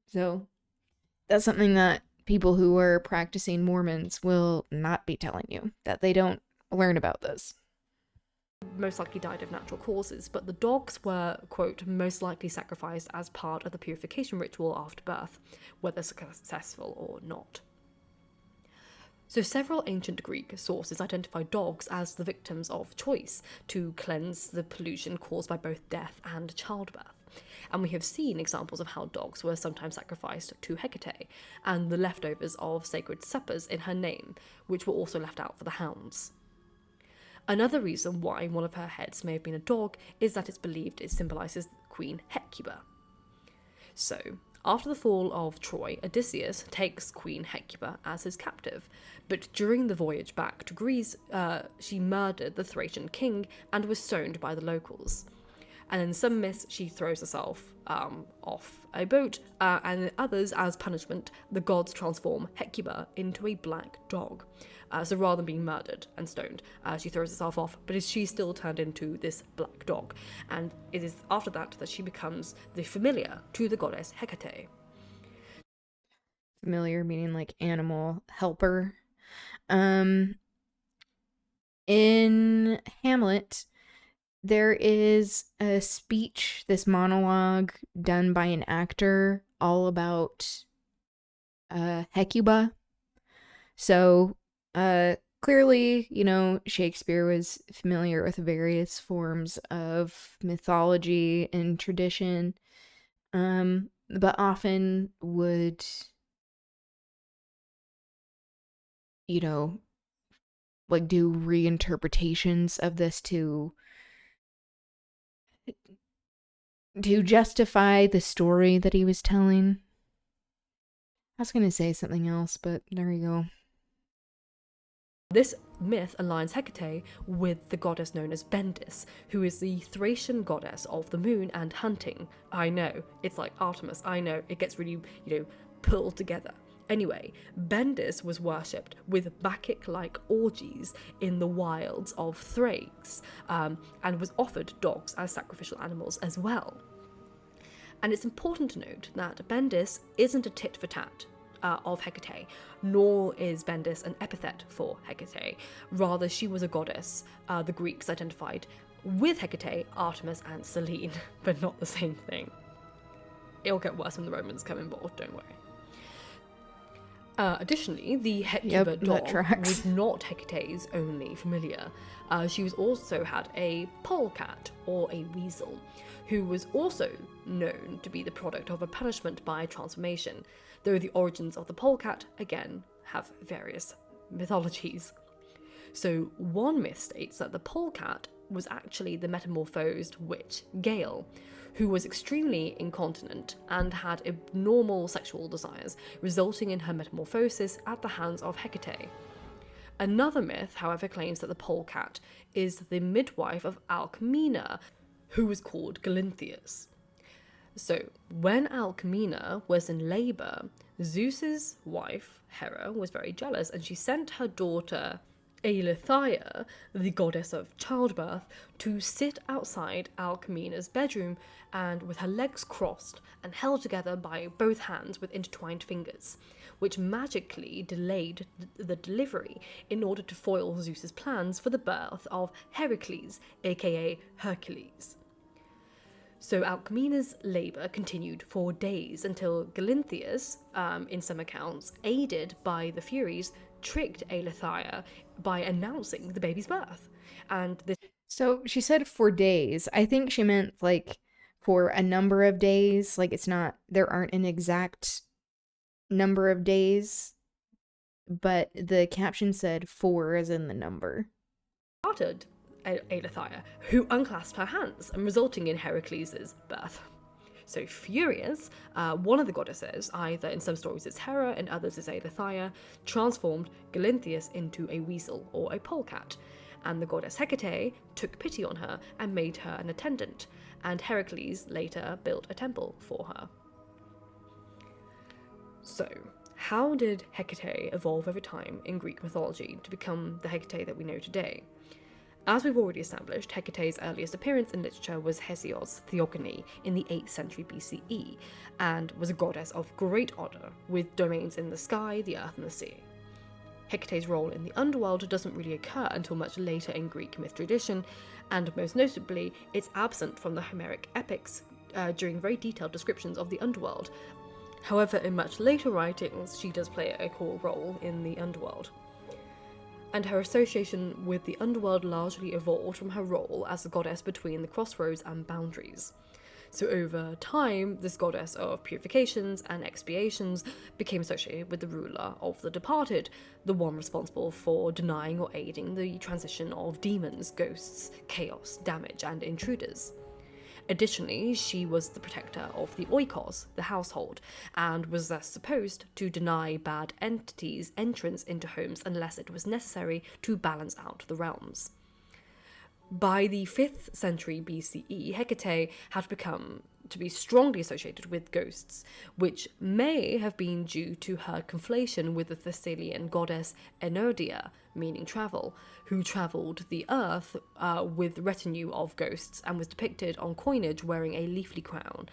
So, that's something that people who are practicing Mormons will not be telling you, that they don't learn about this. Most likely died of natural causes, but the dogs were, quote, most likely sacrificed as part of the purification ritual after birth, whether successful or not. So several ancient Greek sources identify dogs as the victims of choice to cleanse the pollution caused by both death and childbirth. And we have seen examples of how dogs were sometimes sacrificed to Hecate, and the leftovers of sacred suppers in her name, which were also left out for the hounds. Another reason why one of her heads may have been a dog is that it's believed it symbolises Queen Hecuba. So, after the fall of Troy, Odysseus takes Queen Hecuba as his captive, but during the voyage back to Greece, she murdered the Thracian king and was stoned by the locals. And in some myths, she throws herself off a boat, and in others, as punishment, the gods transform Hecuba into a black dog. So rather than being murdered and stoned, she throws herself off, but she's still turned into this black dog. And it is after that that she becomes the familiar to the goddess Hecate. Familiar meaning like animal helper. In Hamlet, there is a speech, this monologue done by an actor all about Hecuba. So clearly, Shakespeare was familiar with various forms of mythology and tradition, but often would, like do reinterpretations of this to justify the story that he was telling. I was going to say something else, but there you go. This myth aligns Hecate with the goddess known as Bendis, who is the Thracian goddess of the moon and hunting. I know, it's like Artemis, I know, it gets really, pulled together. Anyway, Bendis was worshipped with Bacchic-like orgies in the wilds of Thrace, and was offered dogs as sacrificial animals as well. And it's important to note that Bendis isn't a tit for tat of Hecate, nor is Bendis an epithet for Hecate. Rather, she was a goddess the Greeks identified with Hecate, Artemis, and Selene, but not the same thing. It'll get worse when the Romans come on board, don't worry. Additionally, the Hecuba dog was not Hecate's only familiar. She also had a polecat, or a weasel, who was also known to be the product of a punishment by transformation, though the origins of the polecat, again, have various mythologies. So one myth states that the polecat was actually the metamorphosed witch Gale, who was extremely incontinent and had abnormal sexual desires, resulting in her metamorphosis at the hands of Hecate. Another myth, however, claims that the polecat is the midwife of Alcmena, who was called Galinthias. So, when Alcmena was in labour, Zeus's wife, Hera, was very jealous, and she sent her daughter Eileithyia, the goddess of childbirth, to sit outside Alcmena's bedroom and with her legs crossed and held together by both hands with intertwined fingers, which magically delayed the delivery in order to foil Zeus's plans for the birth of Heracles, aka Hercules. So Alcmena's labour continued for days until Galinthias, in some accounts, aided by the Furies, tricked Eileithyia by announcing the baby's birth. So she said for days. I think she meant like for a number of days. Like there aren't an exact number of days, but the caption said 4 as in the number. Started Eileithyia, who unclasped her hands, and resulting in Heracles' birth. So furious, one of the goddesses, either in some stories it's Hera and others it's Eileithyia, transformed Galinthias into a weasel or a polecat, and the goddess Hecate took pity on her and made her an attendant, and Heracles later built a temple for her. So, how did Hecate evolve over time in Greek mythology to become the Hecate that we know today? As we've already established, Hecate's earliest appearance in literature was Hesiod's Theogony in the 8th century BCE, and was a goddess of great honour, with domains in the sky, the earth, and the sea. Hecate's role in the underworld doesn't really occur until much later in Greek myth tradition, and most notably, it's absent from the Homeric epics during very detailed descriptions of the underworld. However, in much later writings, she does play a core role in the underworld. And her association with the underworld largely evolved from her role as the goddess between the crossroads and boundaries. So over time, this goddess of purifications and expiations became associated with the ruler of the departed, the one responsible for denying or aiding the transition of demons, ghosts, chaos, damage, and intruders. Additionally, she was the protector of the oikos, the household, and was thus supposed to deny bad entities entrance into homes unless it was necessary to balance out the realms. By the 5th century BCE, Hecate had become to be strongly associated with ghosts, which may have been due to her conflation with the Thessalian goddess Enodia, meaning travel, who travelled the earth with retinue of ghosts and was depicted on coinage wearing a leafy crown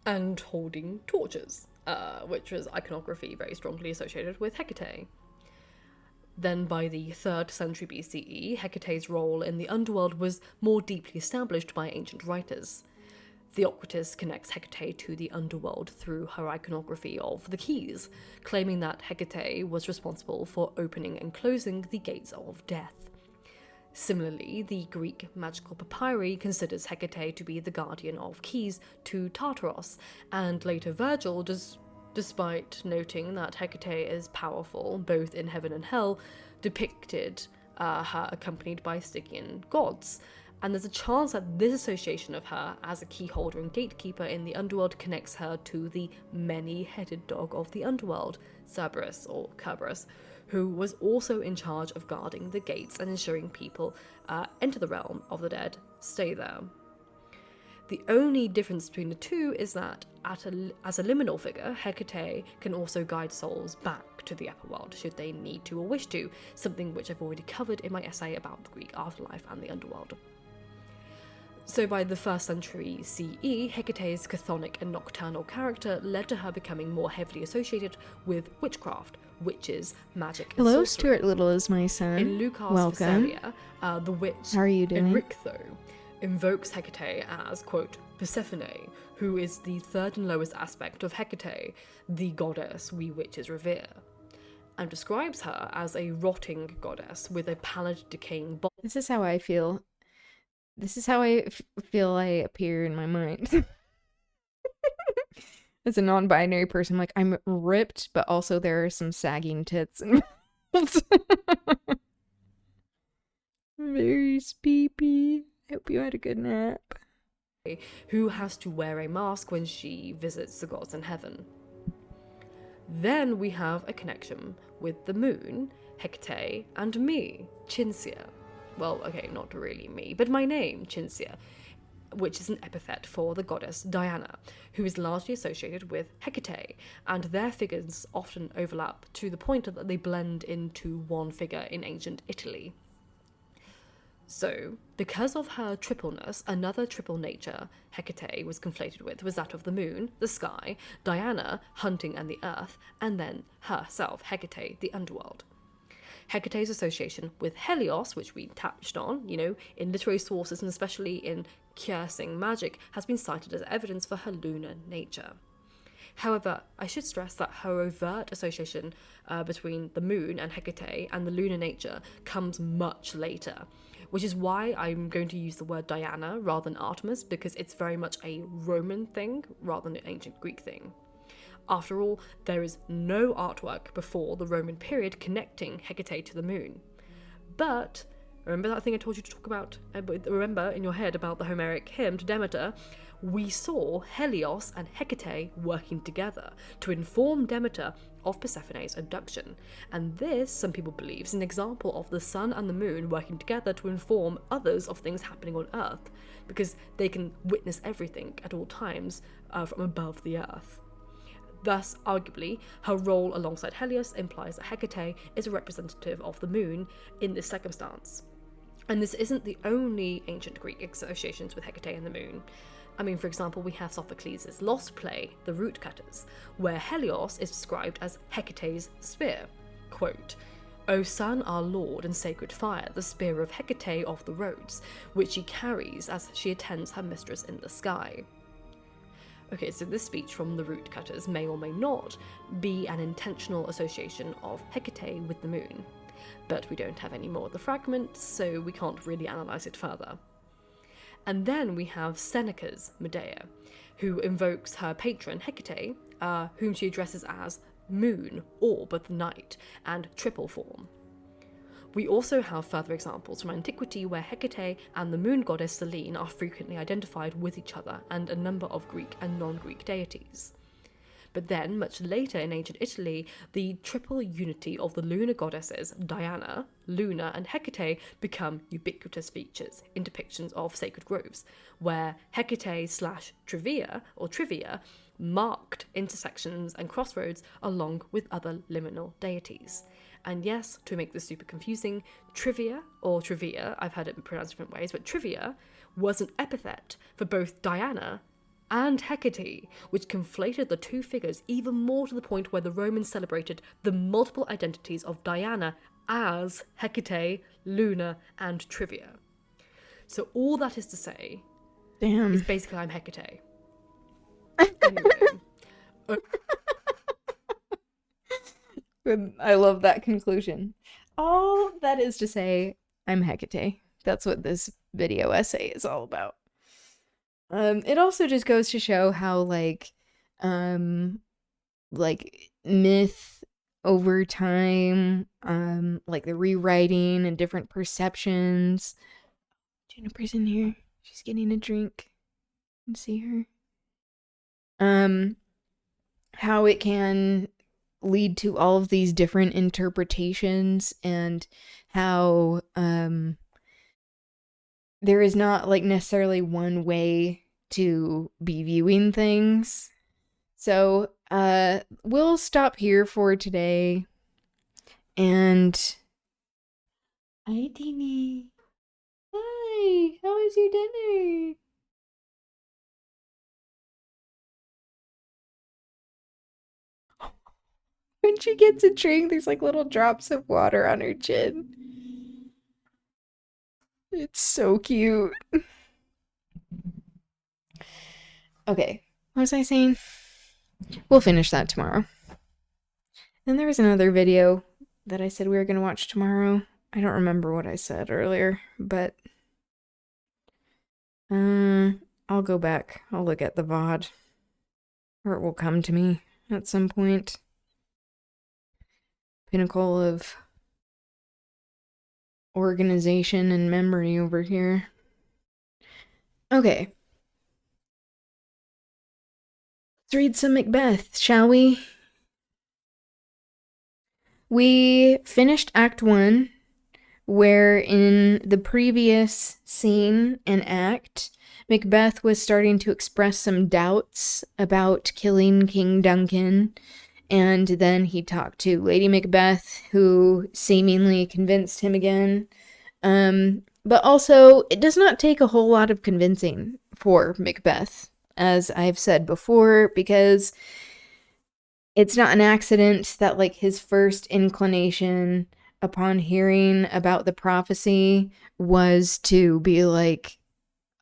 and holding torches, which was iconography very strongly associated with Hecate. Then by the 3rd century BCE, Hecate's role in the underworld was more deeply established by ancient writers. Theocritus connects Hecate to the underworld through her iconography of the keys, claiming that Hecate was responsible for opening and closing the gates of death. Similarly, the Greek magical papyri considers Hecate to be the guardian of keys to Tartaros, and later Virgil despite noting that Hecate is powerful both in heaven and hell, depicted her accompanied by Stygian gods. And there's a chance that this association of her as a key holder and gatekeeper in the underworld connects her to the many-headed dog of the underworld, Cerberus or Kerberos, who was also in charge of guarding the gates and ensuring people enter the realm of the dead stay there. The only difference between the two is that as a liminal figure, Hecate can also guide souls back to the upper world should they need to or wish to, something which I've already covered in my essay about the Greek afterlife and the underworld. So by the 1st century CE, Hecate's chthonic and nocturnal character led to her becoming more heavily associated with witchcraft, witches, magic, and Hello, sorcery. Stuart Little is my son. In Lucas Welcome. Phasalia, the witch How are you doing? Enrictho invokes Hecate as, quote, Persephone, who is the third and lowest aspect of Hecate, the goddess we witches revere, and describes her as a rotting goddess with a pallid, decaying body. This is how I feel. This is how I feel I appear in my mind. As a non-binary person, like, I'm ripped, but also there are some sagging tits involved. Very speepy. I hope you had a good nap. Who has to wear a mask when she visits the gods in heaven. Then we have a connection with the moon, Hecate, and me, Cinzia. Well, okay, not really me, but my name, Cinzia, which is an epithet for the goddess Diana, who is largely associated with Hecate, and their figures often overlap to the point that they blend into one figure in ancient Italy. So, because of her tripleness, another triple nature Hecate was conflated with was that of the moon, the sky, Diana, hunting and the earth, and then herself, Hecate, the underworld. Hecate's association with Helios, which we touched on, in literary sources and especially in cursing magic, has been cited as evidence for her lunar nature. However, I should stress that her overt association between the moon and Hecate and the lunar nature comes much later, which is why I'm going to use the word Diana rather than Artemis, because it's very much a Roman thing rather than an ancient Greek thing. After all, there is no artwork before the Roman period connecting Hecate to the moon. But, remember that thing I told you to talk about, remember in your head about the Homeric hymn to Demeter? We saw Helios and Hecate working together to inform Demeter of Persephone's abduction. And this, some people believe, is an example of the sun and the moon working together to inform others of things happening on Earth, because they can witness everything at all times from above the Earth. Thus, arguably, her role alongside Helios implies that Hecate is a representative of the moon in this circumstance. And this isn't the only ancient Greek associations with Hecate and the moon. I mean, for example, we have Sophocles' Lost play, The Root Cutters, where Helios is described as Hecate's spear. Quote, O sun, our lord and sacred fire, the spear of Hecate of the roads, which she carries as she attends her mistress in the sky. Okay, so this speech from the Root Cutters may or may not be an intentional association of Hecate with the moon, but we don't have any more of the fragments, so we can't really analyse it further. And then we have Seneca's Medea, who invokes her patron Hecate, whom she addresses as moon, orb of the night, and triple form. We also have further examples from antiquity where Hecate and the moon goddess Selene are frequently identified with each other and a number of Greek and non-Greek deities. But then, much later in ancient Italy, the triple unity of the lunar goddesses Diana, Luna, and Hecate become ubiquitous features in depictions of sacred groves, where Hecate slash Trivia, or Trivia, marked intersections and crossroads along with other liminal deities. And yes, to make this super confusing, Trivia, or Trivia, I've heard it pronounced different ways, but Trivia was an epithet for both Diana and Hecate, which conflated the two figures even more to the point where the Romans celebrated the multiple identities of Diana as Hecate, Luna, and Trivia. So all that is to say, is basically I'm Hecate. Anyway. I love that conclusion. All that is to say, I'm Hecate. That's what this video essay is all about. It also just goes to show how like myth over time, like the rewriting and different perceptions. Juniper's in here. She's getting a drink. You can see her. How it can lead to all of these different interpretations, and how there is not like necessarily one way to be viewing things. So we'll stop here for today. And hi, Teeny. Hi, how was your dinner? When she gets a drink, there's like little drops of water on her chin. It's so cute. Okay, what was I saying? We'll finish that tomorrow. Then there was another video that I said we were going to watch tomorrow. I don't remember what I said earlier, but I'll go back. I'll look at the VOD. Or it will come to me at some point. Pinnacle of organization and memory over here. Okay. Let's read some Macbeth, shall we? We finished Act 1, where in the previous scene and act, Macbeth was starting to express some doubts about killing King Duncan, and then he talked to Lady Macbeth, who seemingly convinced him again. But also, it does not take a whole lot of convincing for Macbeth, as I've said before, because it's not an accident that, like, his first inclination upon hearing about the prophecy was to be like,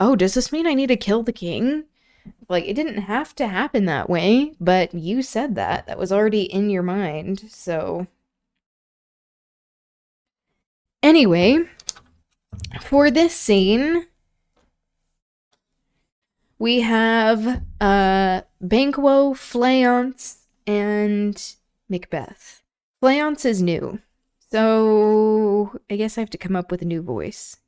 oh, does this mean I need to kill the king? Like, it didn't have to happen that way, but you said that. That was already in your mind, so. Anyway, for this scene, we have Banquo, Fleance, and Macbeth. Fleance is new, so I guess I have to come up with a new voice.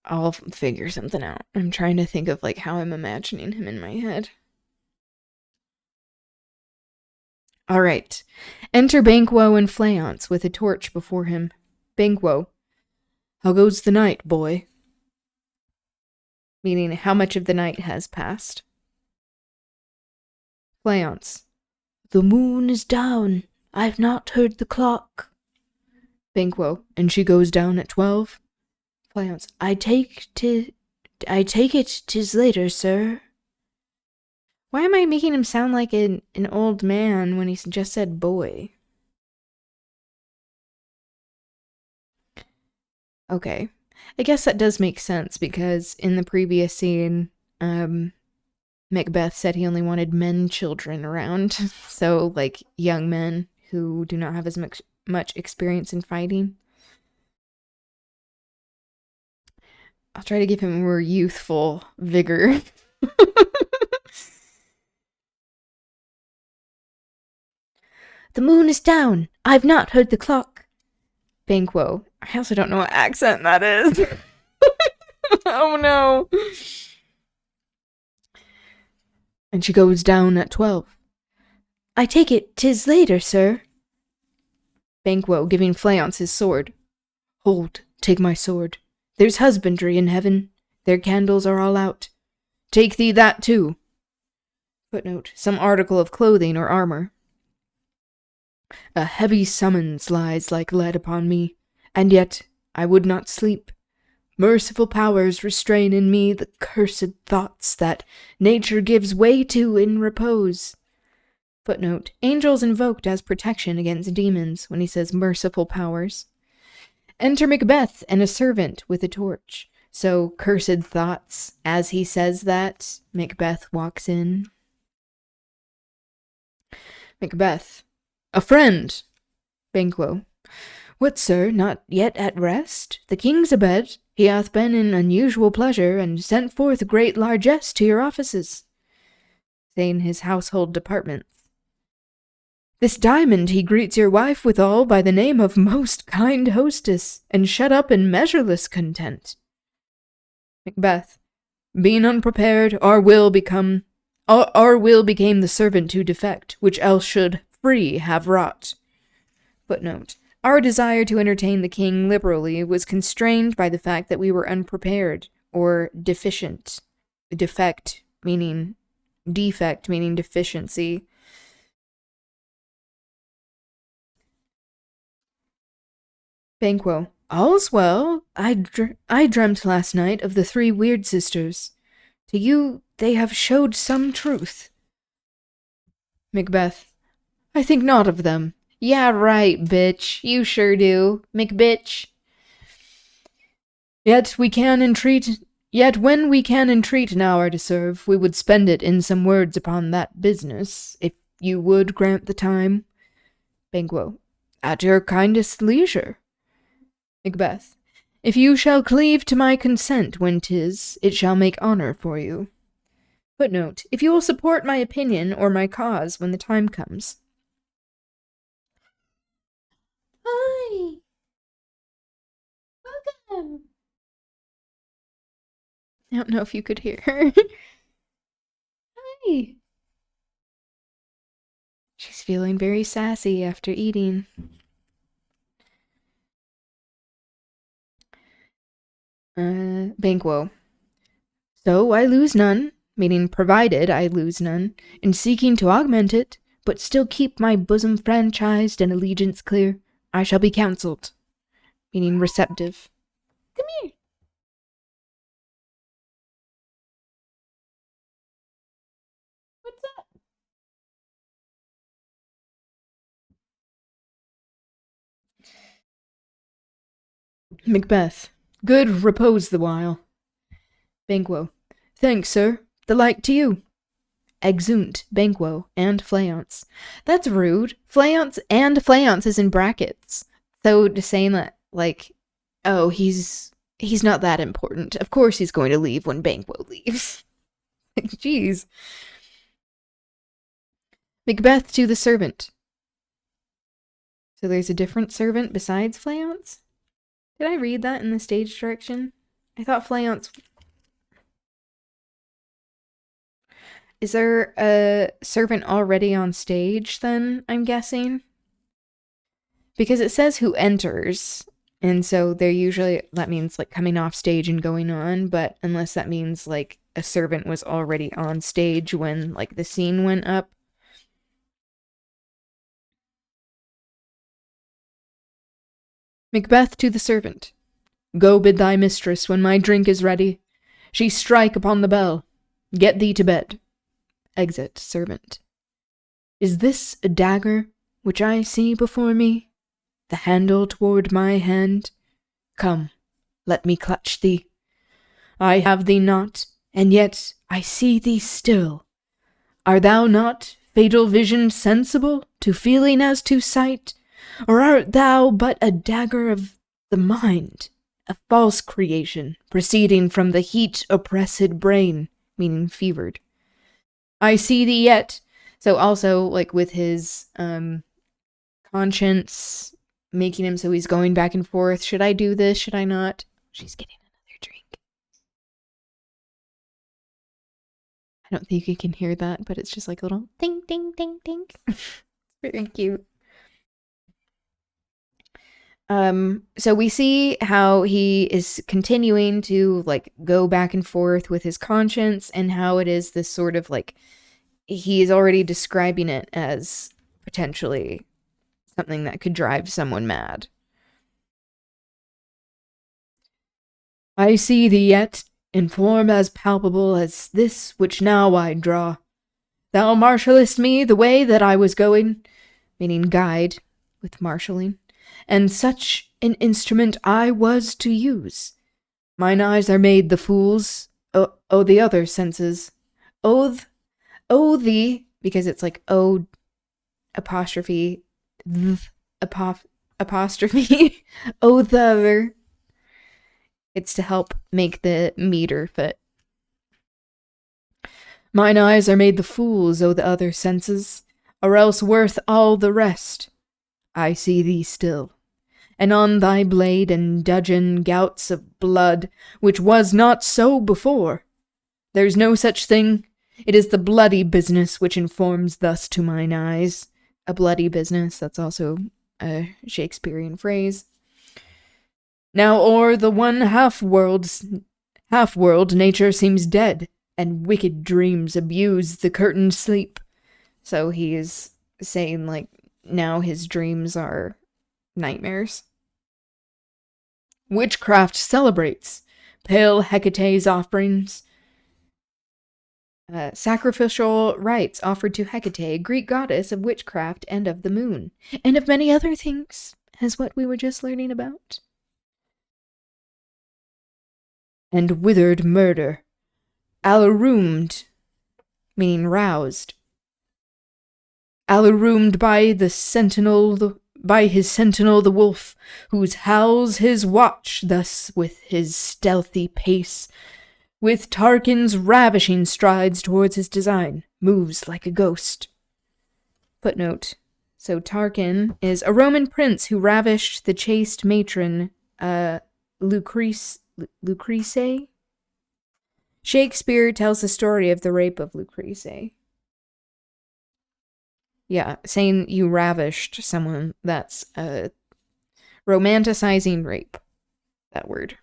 I'll figure something out. I'm trying to think of like how I'm imagining him in my head. All right. Enter Banquo and Fleance with a torch before him. Banquo. How goes the night, boy? Meaning, how much of the night has passed? Fleance. The moon is down. I've not heard the clock. Banquo. And she goes down at 12? Fleance. I take it 'tis later, sir. Why am I making him sound like an old man when he just said boy? Okay. I guess that does make sense, because in the previous scene, Macbeth said he only wanted men children around. So, like, young men who do not have as much experience in fighting. I'll try to give him more youthful vigor. The moon is down. I've not heard the clock. Banquo. I also don't know what accent that is. Oh no. And she goes down at 12. I take it 'tis later, sir. Banquo giving Fleance his sword. Hold, take my sword. There's husbandry in heaven. Their candles are all out. Take thee that too. Footnote, some article of clothing or armor. A heavy summons lies like lead upon me, and yet I would not sleep. Merciful powers restrain in me the cursed thoughts that nature gives way to in repose. Footnote, angels invoked as protection against demons when he says merciful powers. Enter Macbeth and a servant with a torch. So, cursed thoughts, as he says that, Macbeth walks in. Macbeth. A friend. Banquo. What, sir, not yet at rest? The king's abed. He hath been in unusual pleasure, and sent forth great largesse to your offices. Saying his household departments. This diamond he greets your wife withal by the name of most kind hostess, and shut up in measureless content. Macbeth. Being unprepared, our will became the servant to defect, which else should free have wrought. Footnote. Our desire to entertain the king liberally was constrained by the fact that we were unprepared, or deficient. Defect meaning deficiency. Banquo. All's well. I dreamt last night of the 3 weird sisters. To you they have showed some truth. Macbeth. I think not of them. Yeah, right, bitch. You sure do. McBitch. Yet when we can entreat an hour to serve, we would spend it in some words upon that business, if you would grant the time. Banquo. At your kindest leisure. Macbeth. If you shall cleave to my consent when 'tis, it shall make honor for you. Footnote. If you will support my opinion or my cause when the time comes. Hi. Welcome. I don't know if you could hear her. Hi. She's feeling very sassy after eating. Banquo. So I lose none, meaning provided I lose none, in seeking to augment it, but still keep my bosom franchised and allegiance clear, I shall be counselled, meaning receptive. Come here. What's up? Macbeth. Good repose the while. Banquo. Thanks, sir. The like to you. Exeunt Banquo and Fleance. That's rude. Fleance and Fleance is in brackets. So just saying that, like, oh, he's not that important. Of course he's going to leave when Banquo leaves. Jeez. Macbeth to the servant. So there's a different servant besides Fleance? Did I read that in the stage direction? I thought Fleance... Is there a servant already on stage, then, I'm guessing? Because it says who enters, and so they're usually, that means, like, coming off stage and going on, but unless that means, like, a servant was already on stage when, like, the scene went up. Macbeth to the servant. Go bid thy mistress when my drink is ready. She strike upon the bell. Get thee to bed. Exit servant. Is this a dagger which I see before me? The handle toward my hand? Come, let me clutch thee. I have thee not, and yet I see thee still. Art thou not, fatal vision, sensible to feeling as to sight? Or art thou but a dagger of the mind, a false creation, proceeding from the heat-oppressed brain, meaning fevered? I see thee yet. So also, like, with his conscience making him so he's going back and forth. Should I do this? Should I not? She's getting another drink. I don't think you can hear that, but it's just like a little ding, ding, ding, ding. Very cute. So we see how he is continuing to like go back and forth with his conscience, and how it is this sort of like, he is already describing it as potentially something that could drive someone mad. I see thee yet, in form as palpable as this which now I draw. Thou marshallest me the way that I was going, meaning guide with marshalling, and such an instrument I was to use. Mine eyes are made the fools, o the other senses. O thee, because it's like O apostrophe, apostrophe, O the other. It's to help make the meter fit. Mine eyes are made the fools, o the other senses, or else worth all the rest. I see thee still, and on thy blade and dudgeon gouts of blood, which was not so before. There's no such thing. It is the bloody business which informs thus to mine eyes. A bloody business, that's also a Shakespearean phrase. Now o'er the one half-world nature seems dead, and wicked dreams abuse the curtained sleep. So he is saying, like, now his dreams are nightmares. Witchcraft celebrates pale Hecate's offerings. Sacrificial rites offered to Hecate, Greek goddess of witchcraft and of the moon, and of many other things, as what we were just learning about. And withered murder, alarumed, meaning roused, alarumed by his sentinel the wolf, whose howls his watch thus with his stealthy pace, with Tarquin's ravishing strides towards his design, moves like a ghost. Footnote. So Tarquin is a Roman prince who ravished the chaste matron, Lucrece. Shakespeare tells the story of the rape of Lucrece. Yeah, saying you ravished someone, that's romanticizing rape. That word.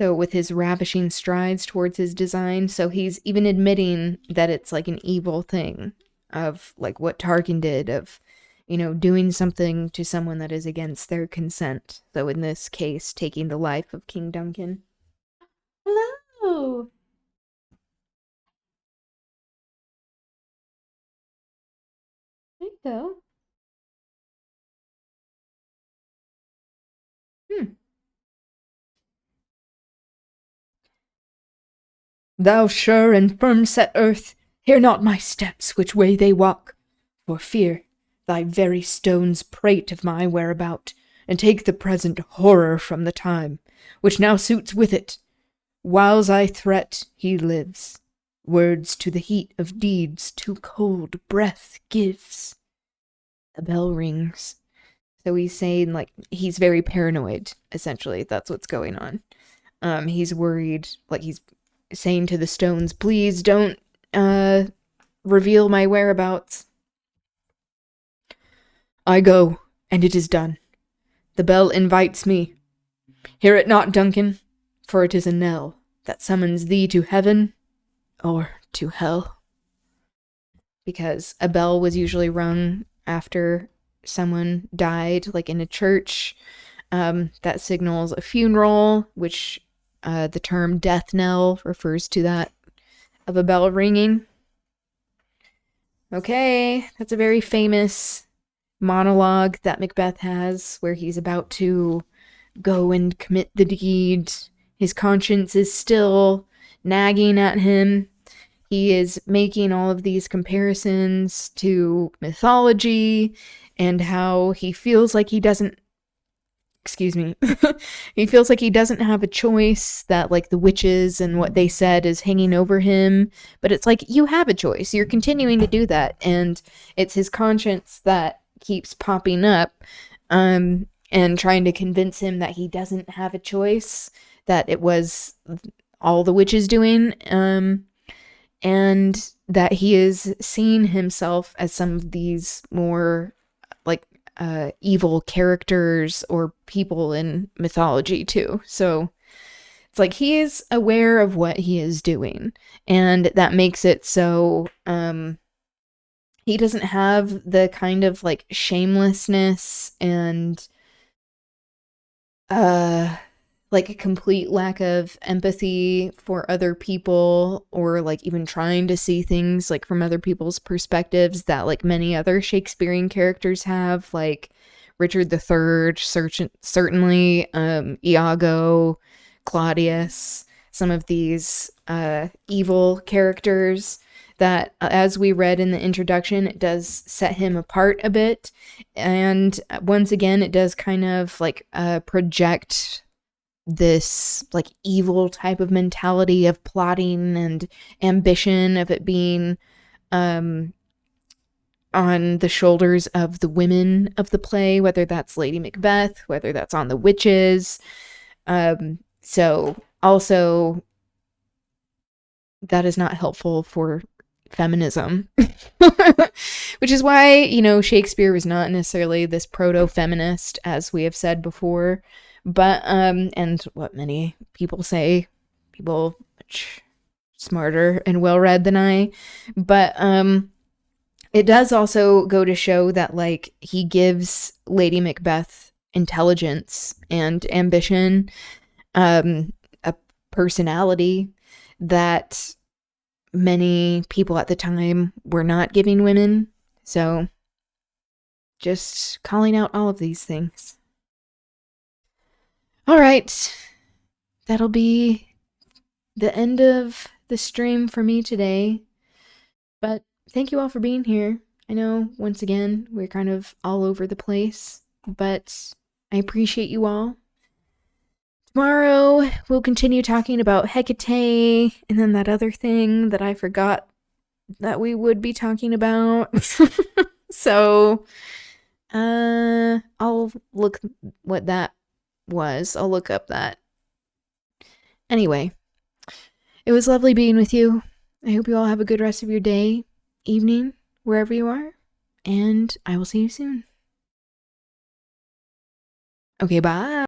So with his ravishing strides towards his design, so he's even admitting that it's like an evil thing of like what Tarquin did of, doing something to someone that is against their consent. So in this case, taking the life of King Duncan. Hello! There you go. Thou sure and firm-set earth, hear not my steps which way they walk, for fear thy very stones prate of my whereabout, and take the present horror from the time, which now suits with it. Whiles I threat, he lives. Words to the heat of deeds too cold breath gives. A bell rings. So he's saying, like, he's very paranoid, essentially. That's what's going on. He's worried, like, he's saying to the stones, please don't reveal my whereabouts. I go, and it is done. The bell invites me. Hear it not, Duncan, for it is a knell that summons thee to heaven or to hell. Because a bell was usually rung after someone died, like in a church. That signals a funeral, which the term death knell refers to that of a bell ringing. Okay, that's a very famous monologue that Macbeth has where he's about to go and commit the deed. His conscience is still nagging at him. He is making all of these comparisons to mythology and how he feels like he doesn't excuse me, he feels like he doesn't have a choice, that like the witches and what they said is hanging over him. But it's like, you have a choice. You're continuing to do that. And it's his conscience that keeps popping up and trying to convince him that he doesn't have a choice, that it was all the witches doing, and that he is seeing himself as some of these more like evil characters or people in mythology too. So it's like he is aware of what he is doing, and that makes it so he doesn't have the kind of like shamelessness and like a complete lack of empathy for other people, or like even trying to see things like from other people's perspectives that like many other Shakespearean characters have, like Richard III, certainly, Iago, Claudius, some of these evil characters that, as we read in the introduction, it does set him apart a bit. And once again, it does kind of like project this like evil type of mentality of plotting and ambition, of it being on the shoulders of the women of the play, whether that's Lady Macbeth, whether that's on the witches. So also that is not helpful for feminism, which is why, you know, Shakespeare was not necessarily this proto-feminist, as we have said before. But, and what many people say, people much smarter and well-read than I, but, it does also go to show that, like, he gives Lady Macbeth intelligence and ambition, a personality that many people at the time were not giving women. So, just calling out all of these things. All right, that'll be the end of the stream for me today, but thank you all for being here. I know, once again, we're kind of all over the place, but I appreciate you all. Tomorrow, we'll continue talking about Hecate, and then that other thing that I forgot that we would be talking about. So, I'll look what that was. I'll look up that. Anyway, it was lovely being with you. I hope you all have a good rest of your day, evening, wherever you are, and I will see you soon. Okay, bye.